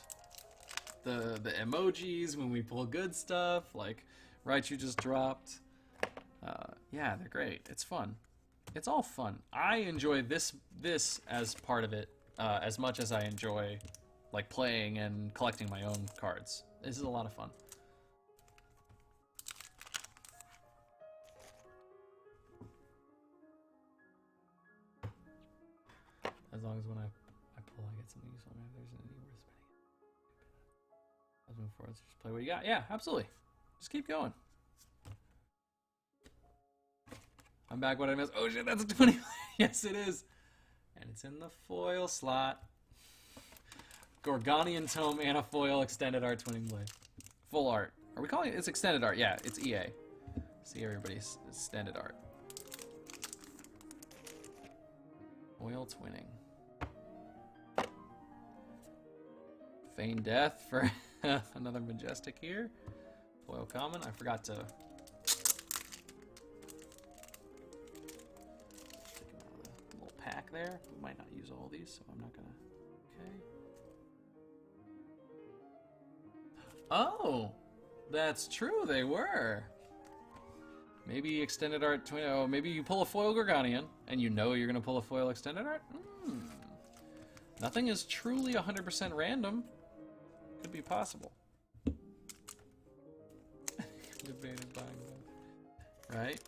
the emojis when we pull good stuff, like right you just dropped. Yeah, they're great. It's fun. It's all fun. I enjoy this as part of it. As much as I enjoy like playing and collecting my own cards. This is a lot of fun. As long as when I pull I get something useful, if there's any worth spending it. Let's move forward. Let's just play what you got. Yeah, absolutely. Just keep going. I'm back. What I missed. Oh shit, that's a 20. Yes, it is. And it's in the foil slot. Gorgonian Tome and a foil extended art Twinning Blade. Full art. Are we calling it? It's extended art. Yeah, it's EA. See everybody's extended art. Foil Twinning. Feign Death for another Majestic here. Foil Common. I forgot to... pack there. We might not use all these, so I'm not gonna. Okay. Oh, that's true. They were. Maybe extended art. Oh, maybe you pull a foil Gorgonian, and you know you're gonna pull a foil extended art. Nothing is truly 100% random. Could be possible. Debated buying them. Right.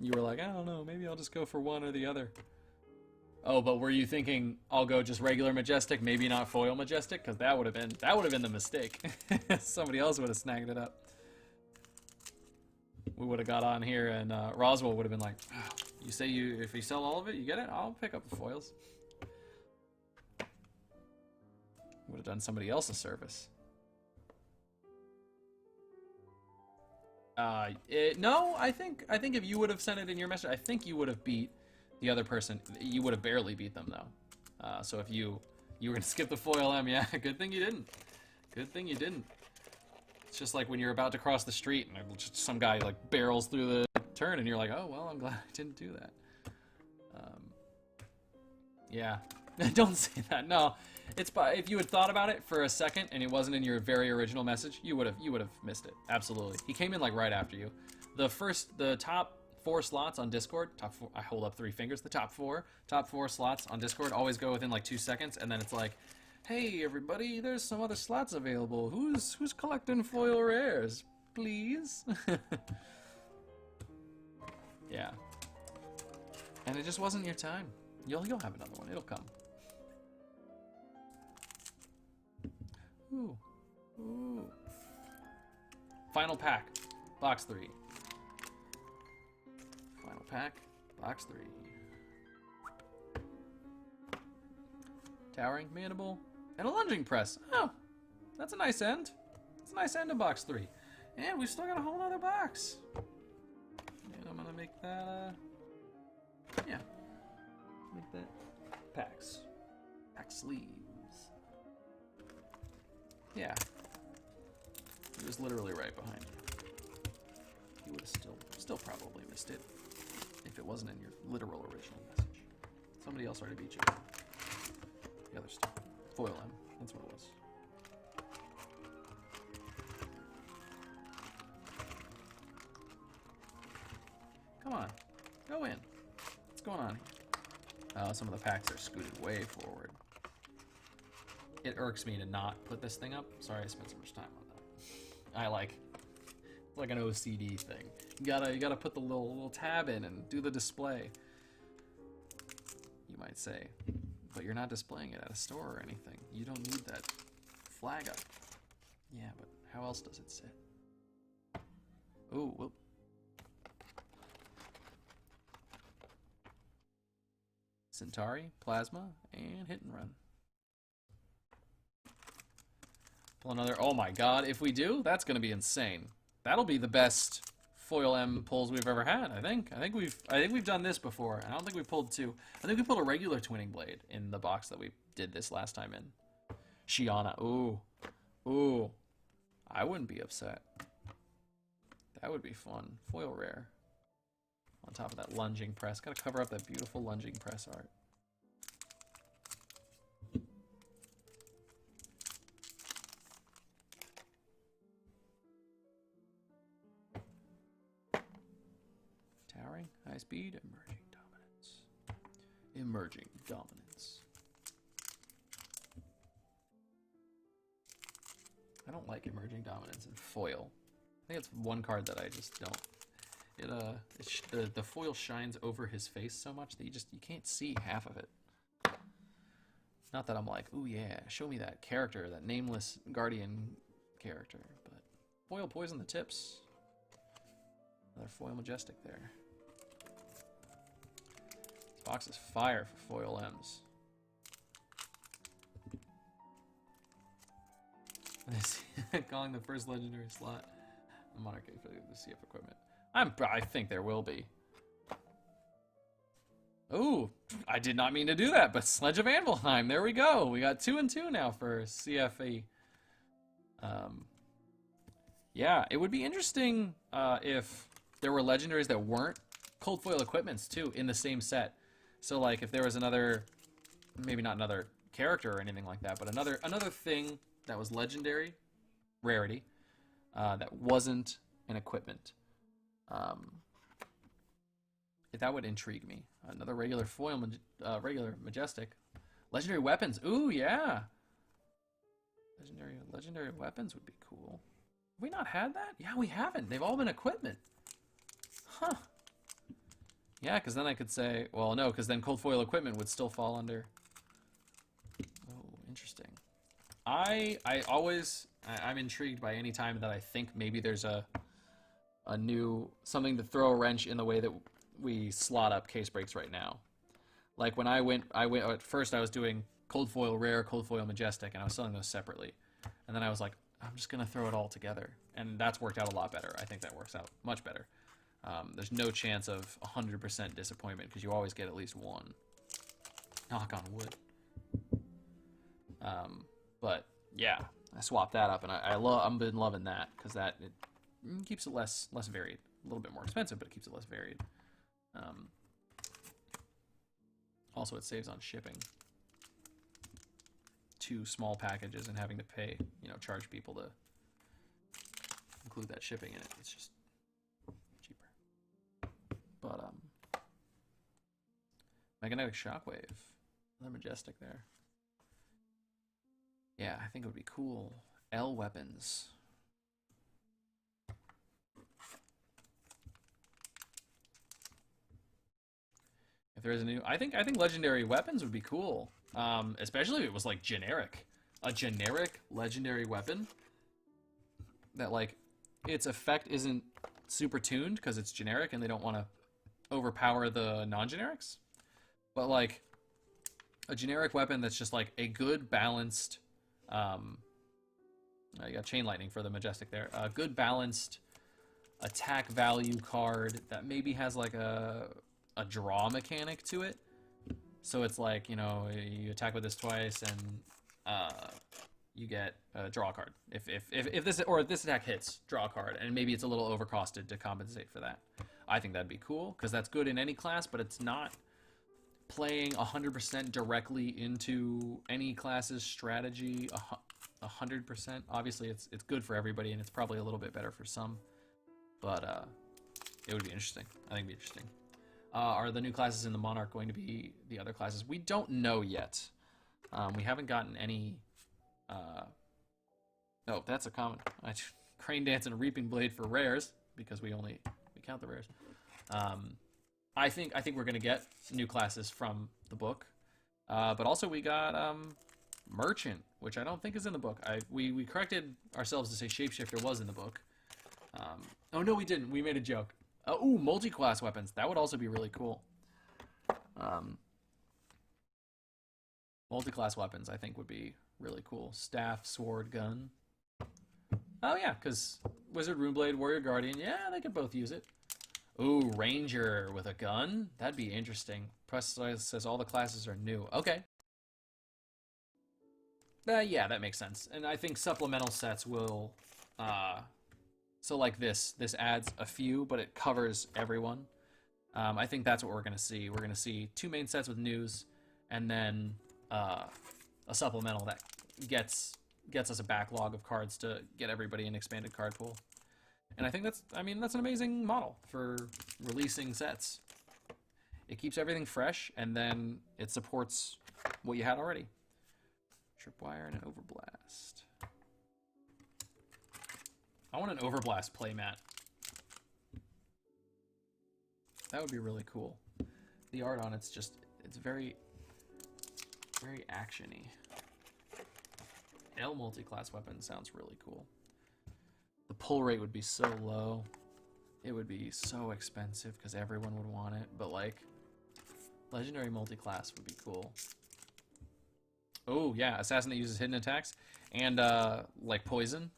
You were like, I don't know, maybe I'll just go for one or the other. Oh, but were you thinking I'll go just regular Majestic, maybe not foil Majestic? Because that would have been the mistake. Somebody else would have snagged it up. We would have got on here, and Roswell would have been like, oh, you say if you sell all of it, you get it. I'll pick up the foils. Would have done somebody else's service. No, I think if you would have sent it in your message, I think you would have beat the other person. You would have barely beat them though. So if you were gonna skip the foil M, yeah, good thing you didn't. Good thing you didn't. It's just like when you're about to cross the street and just some guy like barrels through the turn, and you're like, oh well, I'm glad I didn't do that. Yeah, don't say that. No, it's if you had thought about it for a second and it wasn't in your very original message, you would have missed it. Absolutely. He came in like right after you. The top 4 slots on Discord. Top 4. I hold up 3 fingers. The top 4 slots on Discord always go within like 2 seconds, and then it's like, hey everybody, there's some other slots available. Who's collecting foil rares, please? Yeah. And it just wasn't your time. You'll have another one. It'll come. Ooh. Ooh. Final pack. Box 3. Final pack. Box 3. Towering Mandible. And a Lunging Press. Oh. That's a nice end. That's a nice end of box 3. And we've still got a whole other box. And I'm gonna make that, yeah. Make that packs. Pack sleeves. Yeah. He was literally right behind you. He would have still probably missed it. if it wasn't in your literal original message. Somebody else already beat you. The other stuff. Foil M. That's what it was. Come on. Go in. What's going on here? Some of the packs are scooted way forward. It irks me to not put this thing up. Sorry I spent so much time on that. It's like an OCD thing. You gotta put the little tab in and do the display. You might say, but you're not displaying it at a store or anything. You don't need that flag up. Yeah, but how else does it sit? Ooh, whoop. Centauri, Plasma, and Hit and Run. Pull another. Oh my god, if we do, that's going to be insane. That'll be the best foil M pulls we've ever had, I think. I think we've done this before. I don't think we pulled two. I think we pulled a regular twinning blade in the box that we did this last time in. Shiana. Ooh. Ooh. I wouldn't be upset. That would be fun. Foil rare. On top of that lunging press. Gotta cover up that beautiful lunging press art. Towering, high speed, emerging dominance. Emerging dominance. I don't like emerging dominance in foil. I think it's one card that I just don't. The foil shines over his face so much that you can't see half of it. Not that I'm like, ooh yeah, show me that character, that nameless guardian character, but foil poison the tips. Another foil majestic there. This box is fire for foil M's. Calling the first legendary slot the Monarchy for the CF equipment. I think there will be. Ooh, I did not mean to do that, but Sledge of Anvilheim, there we go. We got 2 and 2 now for CFE. Yeah, it would be interesting if there were legendaries that weren't cold foil equipments too in the same set. So like if there was another, maybe not another character or anything like that, but another thing that was legendary, rarity, that wasn't an equipment. That would intrigue me. Another regular foil, regular majestic, legendary weapons. Ooh, yeah. Legendary weapons would be cool. Have we not had that? Yeah, we haven't. They've all been equipment. Huh. Yeah, because then I could say, well, no, because then cold foil equipment would still fall under. Oh, interesting. I'm intrigued by any time that I think maybe there's a new something to throw a wrench in the way that we slot up case breaks right now. Like when I went at first I was doing cold foil rare, cold foil majestic, and I was selling those separately. And then I was like, I'm just gonna throw it all together, and that's worked out a lot better. I think that works out much better. There's no chance of 100% disappointment because you always get at least one. Knock on wood. But yeah, I swapped that up, and I've been loving that because it keeps it less varied. A little bit more expensive, but it keeps it less varied. Also, it saves on shipping. 2 small packages and having to pay, charge people to include that shipping in it. It's just cheaper. But magnetic shockwave, another majestic there. Yeah, I think it would be cool. L weapons. If there is a new, I think legendary weapons would be cool. Especially if it was like generic. A generic legendary weapon that like its effect isn't super tuned because it's generic and they don't want to overpower the non-generics. But like a generic weapon that's just like a good balanced you got chain lightning for the majestic there. A good balanced attack value card that maybe has like a draw mechanic to it. So it's like, you attack with this twice and you get a draw card. If this attack hits, draw a card, and maybe it's a little overcosted to compensate for that. I think that'd be cool, because that's good in any class, but it's not playing 100% directly into any class's strategy 100%. Obviously, it's good for everybody, and it's probably a little bit better for some, but it would be interesting. I think it'd be interesting. Are the new classes in the Monarch going to be the other classes? We don't know yet. We haven't gotten any... Oh, that's a common. Crane Dance and Reaping Blade for rares, because we count the rares. I think we're gonna get new classes from the book, but also we got Merchant, which I don't think is in the book. We corrected ourselves to say Shapeshifter was in the book. Oh no, we didn't. We made a joke. Ooh, multi-class weapons. That would also be really cool. Multi-class weapons, I think, would be really cool. Staff, sword, gun. Oh yeah, because Wizard, Runeblade, Warrior, Guardian. Yeah, they could both use it. Ooh, Ranger with a gun? That'd be interesting. Press says all the classes are new. Okay. Yeah, that makes sense. And I think supplemental sets will... so like this adds a few, but it covers everyone. I think that's what we're going to see. We're going to see 2 main sets with news, and then a supplemental that gets us a backlog of cards to get everybody an expanded card pool. And I think that's an amazing model for releasing sets. It keeps everything fresh, and then it supports what you had already. Tripwire and an Overblast. I want an Overblast playmat. That would be really cool. The art on it's very, very action-y. L multi-class weapon sounds really cool. The pull rate would be so low. It would be so expensive because everyone would want it. But like, legendary multi-class would be cool. Oh yeah, assassin that uses hidden attacks and like poison.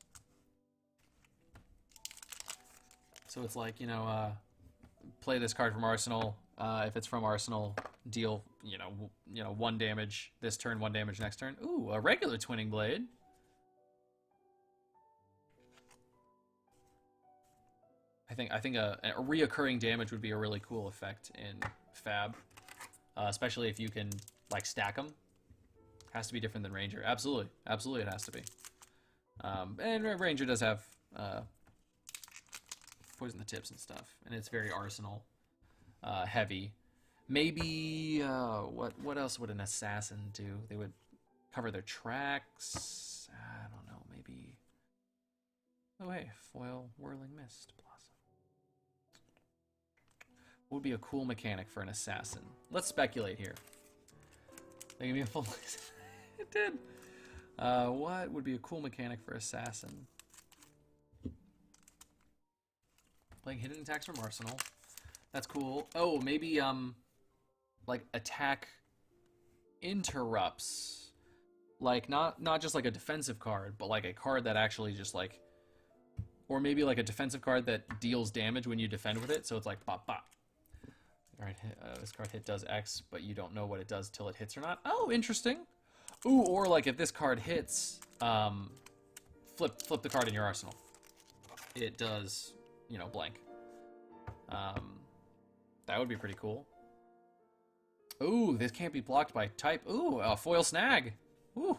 So it's like, play this card from Arsenal. If it's from Arsenal, deal, 1 damage this turn, 1 damage next turn. Ooh, a regular Twinning Blade. I think a reoccurring damage would be a really cool effect in Fab, especially if you can like stack them. Has to be different than Ranger. Absolutely, it has to be. And Ranger does have poison the tips and stuff, and it's very Arsenal heavy. Maybe what else would an assassin do? They would cover their tracks. I don't know. Maybe. Oh hey, foil whirling mist blossom. What would be a cool mechanic for an assassin? Let's speculate here. They give me a full. It did. What would be a cool mechanic for assassin? Playing hidden attacks from Arsenal. That's cool. Oh, maybe like attack interrupts. Like not just like a defensive card, but like a card that actually just like, or maybe like a defensive card that deals damage when you defend with it. So it's like bop bop. All right, this card hit does X, but you don't know what it does till it hits or not. Oh, interesting. Ooh, or like if this card hits, flip the card in your arsenal. It does, blank. That would be pretty cool. Ooh, this can't be blocked by type. Ooh, a foil snag. Ooh.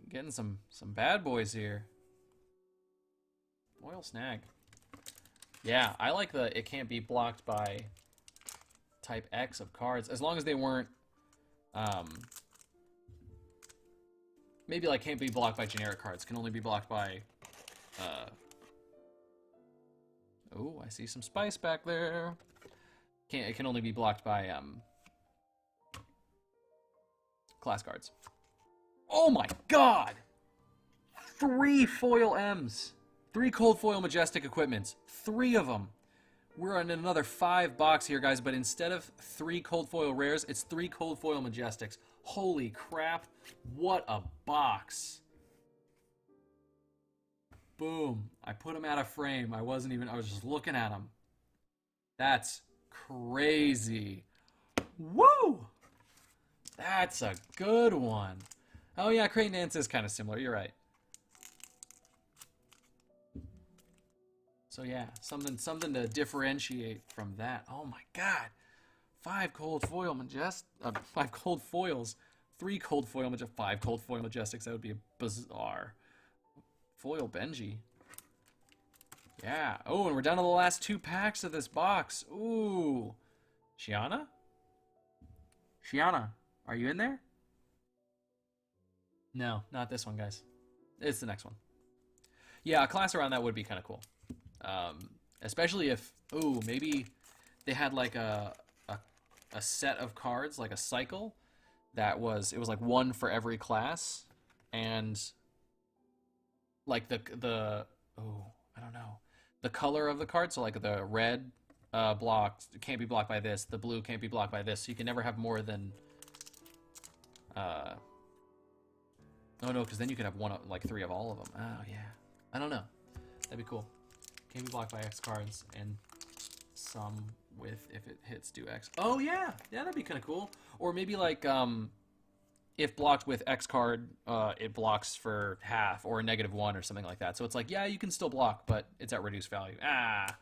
Getting some bad boys here. Foil snag. Yeah, I like the it can't be blocked by type X of cards, as long as they weren't maybe like can't be blocked by generic cards, can only be blocked by oh, I see some spice back there. It can only be blocked by class cards. Oh my god! 3 foil M's. 3 cold foil majestic equipments. 3 of them. We're on another 5 box here, guys, but instead of 3 cold foil rares, it's 3 cold foil majestics. Holy crap. What a box. Boom. I put them out of frame. I was just looking at them. That's crazy. Woo! That's a good one. Oh yeah, Crane Dance is kind of similar. You're right. So yeah, something to differentiate from that. Oh my god. 5 cold foil majest 5 cold foils, 3 cold foil 5 cold foil majestics. That would be bizarre. Foil Benji. Yeah. Oh, and we're down to the last 2 packs of this box. Ooh. Shiana? Shiana, are you in there? No, not this one, guys. It's the next one. Yeah, a class around that would be kind of cool. Especially if, ooh, maybe they had like a set of cards, like a cycle, it was like 1 for every class, and like the oh, I don't know, the color of the card. So like the red block can't be blocked by this, the blue can't be blocked by this. So you can never have more than oh no, because then you could have like 3 of all of them. Oh yeah, I don't know. That'd be cool. Can't be blocked by X cards, and some with, if it hits, do X. Oh yeah, yeah, that'd be kind of cool. Or maybe like if blocked with X card, it blocks for half or -1 or something like that. So it's like, yeah, you can still block, but it's at reduced value. Ah,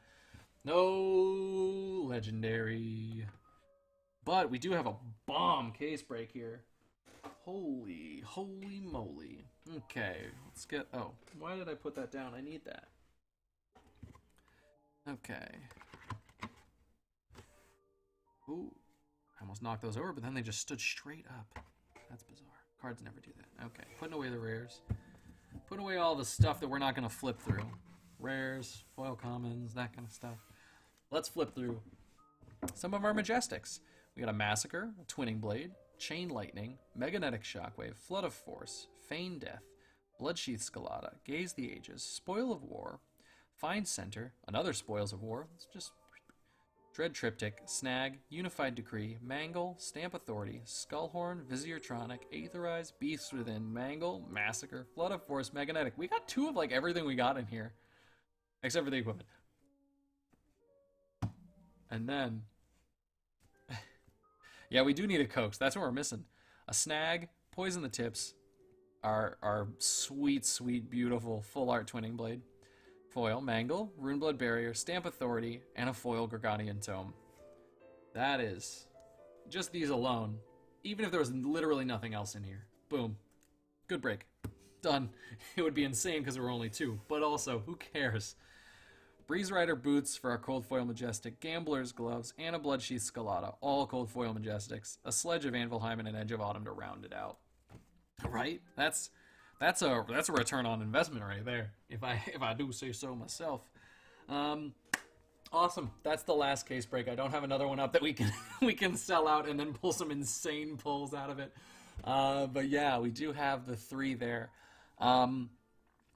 no legendary. But we do have a bomb case break here. Holy moly. Okay, let's get, oh, why did I put that down? I need that. Okay. Ooh, I almost knocked those over, but then they just stood straight up. That's bizarre. Cards never do that. Okay, putting away the rares. Putting away all the stuff that we're not going to flip through. Rares, foil commons, that kind of stuff. Let's flip through some of our Majestics. We got a Massacre, a Twinning Blade, Chain Lightning, Meganetic Shockwave, Flood of Force, Feign Death, Bloodsheath Scalata, Gaze the Ages, Spoil of War, Find Center, another Spoils of War. Let's just Dread Triptych, Snag, Unified Decree, Mangle, Stamp Authority, Skullhorn, Visiertronic, Aetherize, Beasts Within, Mangle, Massacre, Flood of Force, Meganetic. We got 2 of like everything we got in here, except for the equipment. And then, yeah, we do need a Coax. That's what we're missing. A Snag, Poison the Tips, our sweet, sweet, beautiful full art Twinning Blade. Foil, Mangle, Runeblood Barrier, Stamp Authority, and a foil Gorgonian Tome. That is, just these alone, even if there was literally nothing else in here, boom, good break, done. It would be insane because there were only 2, but also, who cares? Breeze Rider Boots for our Cold Foil Majestic, Gambler's Gloves, and a Bloodsheath Scalata, all Cold Foil Majestics, a Sledge of Anvilheim, and an Edge of Autumn to round it out. Right? That's a return on investment right there, if I do say so myself. Awesome. That's the last case break. I don't have another one up that we can sell out and then pull some insane pulls out of it. But yeah, we do have the 3 there.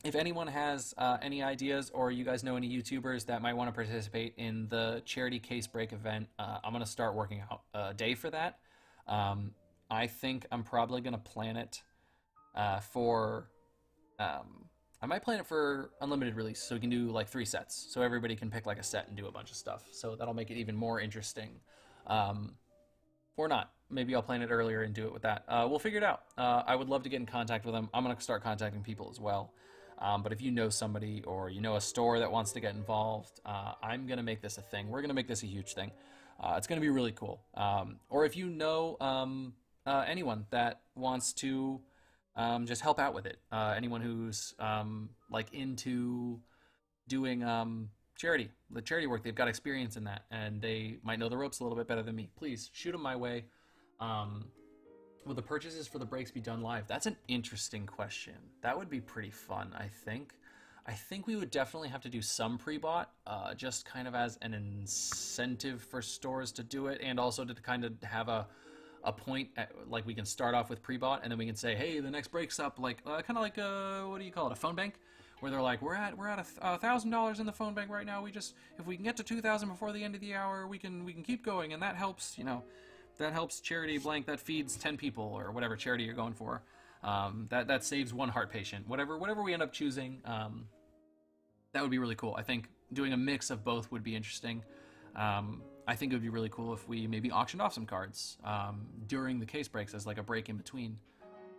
If anyone has any ideas, or you guys know any YouTubers that might want to participate in the charity case break event, I'm going to start working out a day for that. I think I'm probably going to plan it for I might plan it for unlimited release, so we can do like 3 sets, so everybody can pick like a set and do a bunch of stuff. So that'll make it even more interesting, or not. Maybe I'll plan it earlier and do it with that. We'll figure it out. I would love to get in contact with them. I'm gonna start contacting people as well. But if you know somebody, or you know a store that wants to get involved, I'm gonna make this a thing. We're gonna make this a huge thing. It's gonna be really cool. Or if you know anyone that wants to just help out with it. Anyone who's like into doing the charity work, they've got experience in that, and they might know the ropes a little bit better than me. Please shoot them my way. Will the purchases for the breaks be done live? That's an interesting question. That would be pretty fun, I think. I think we would definitely have to do some pre-bought, just kind of as an incentive for stores to do it, and also to kind of have a point like we can start off with pre-bought, and then we can say, hey, the next break's up, like kind of like what do you call it, a phone bank, where they're like, we're at $1,000 in the phone bank right now. We just, if we can get to 2,000 before the end of the hour, we can keep going, and that helps, that helps charity blank, that feeds 10 people or whatever charity you're going for. That saves 1 heart patient. Whatever we end up choosing, that would be really cool. I think doing a mix of both would be interesting. I think it would be really cool if we maybe auctioned off some cards during the case breaks as like a break in between.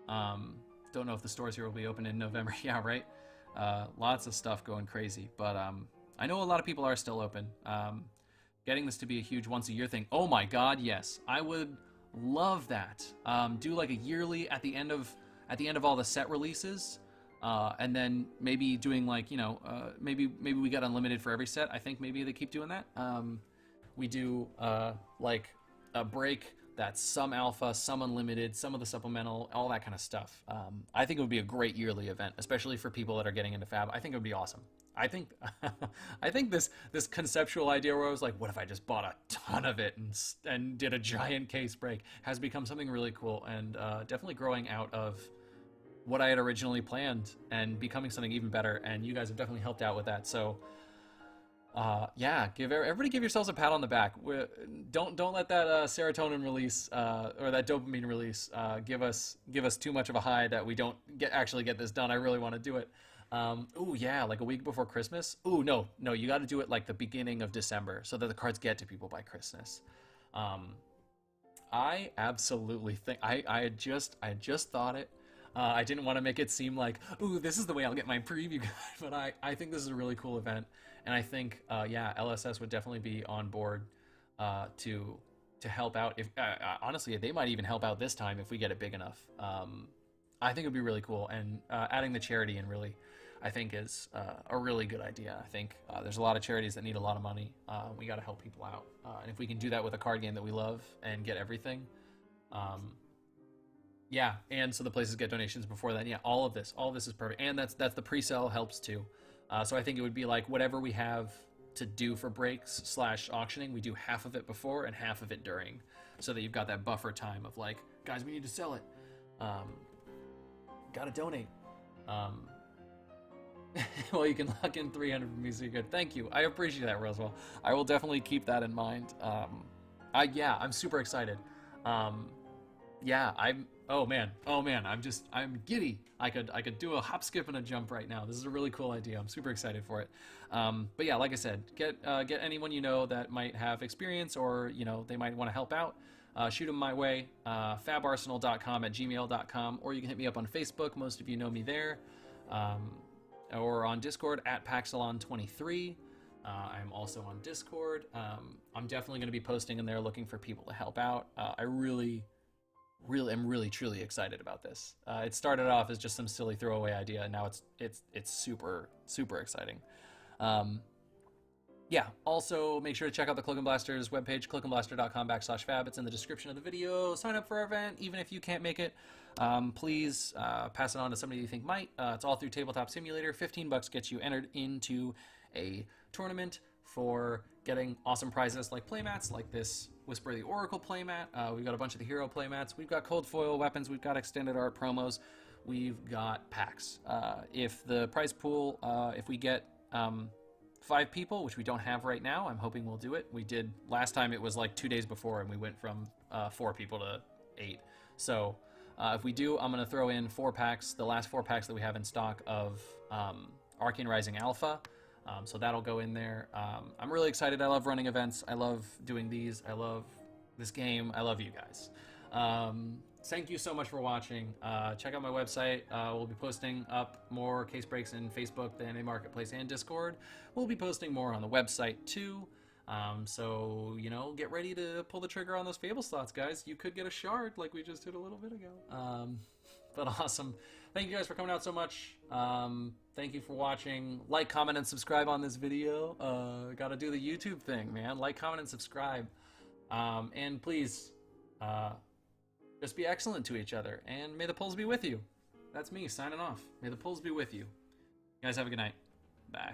Don't know if the stores here will be open in November. Yeah, right? Lots of stuff going crazy. But I know a lot of people are still open. Getting this to be a huge once-a-year thing. Oh my God, yes, I would love that. Do like a yearly at the end of all the set releases, and then maybe doing like maybe we get unlimited for every set. I think maybe they keep doing that. We do like a break that's some alpha, some unlimited, some of the supplemental, all that kind of stuff. I think it would be a great yearly event, especially for people that are getting into Fab. I think it would be awesome. I think I think this conceptual idea where I was like, what if I just bought a ton of it and did a giant case break has become something really cool, and definitely growing out of what I had originally planned and becoming something even better. And you guys have definitely helped out with that. So yeah, everybody give yourselves a pat on the back. Don't let that serotonin release or that dopamine release give us too much of a high that we don't actually get this done. I really want to do it. Ooh, yeah, like a week before Christmas. Ooh, no, you got to do it like the beginning of December so that the cards get to people by Christmas. I absolutely think I had just thought it. I didn't want to make it seem like, ooh, this is the way I'll get my preview guide, but I think this is a really cool event, and I think yeah, LSS would definitely be on board to help out. If honestly, they might even help out this time if we get it big enough. I think it would be really cool, and adding the charity in really, I think is a really good idea. I think there's a lot of charities that need a lot of money. We got to help people out, and if we can do that with a card game that we love and get everything, yeah, and so the places get donations before that. Yeah, all of this is perfect, and that's the pre-sale helps too. So I think it would be like whatever we have to do for breaks / auctioning, we do half of it before and half of it during, so that you've got that buffer time of like, guys, we need to sell it. Gotta donate. Well, you can lock in 300 for me, so you're good. Thank you. I appreciate that, Roswell. I will definitely keep that in mind. Yeah, I'm super excited. Yeah, oh man, I'm giddy. I could do a hop, skip, and a jump right now. This is a really cool idea. I'm super excited for it. But yeah, like I said, get anyone you know that might have experience, or they might want to help out. Shoot them my way, fabarsenal.com@gmail.com, or you can hit me up on Facebook. Most of you know me there, or on Discord at Paxilon23. I'm also on Discord. I'm definitely going to be posting in there looking for people to help out. I really am really truly excited about this. It started off as just some silly throwaway idea, and now it's super exciting. Yeah, also make sure to check out the Cloak and Blasters webpage, cloakandblaster.com/fab. It's in the description of the video. Sign up for our event, even if you can't make it. Please pass it on to somebody you think might. It's all through Tabletop Simulator. $15 gets you entered into a tournament for getting awesome prizes like playmats, like this Whisper of the Oracle playmat. We've got a bunch of the hero playmats. We've got cold foil weapons. We've got extended art promos. We've got packs. If the prize pool, if we get 5 people, which we don't have right now, I'm hoping we'll do it. We did last time. It was like 2 days before, and we went from 4 people to 8. So if we do, I'm going to throw in 4 packs, the last 4 packs that we have in stock of Arcane Rising Alpha. So that'll go in there. I'm really excited. I love running events. I love doing these. I love this game. I love you guys. Thank you so much for watching. Check out my website. We'll be posting up more case breaks in Facebook, the Anime Marketplace, and Discord. We'll be posting more on the website too. So, get ready to pull the trigger on those Fable slots, guys. You could get a shard like we just did a little bit ago. But awesome. Thank you guys for coming out so much. Thank you for watching. Like, comment, and subscribe on this video. Gotta do the YouTube thing, man. Like, comment, and subscribe. And please, just be excellent to each other. And may the pulls be with you. That's me signing off. May the pulls be with you. You guys have a good night. Bye.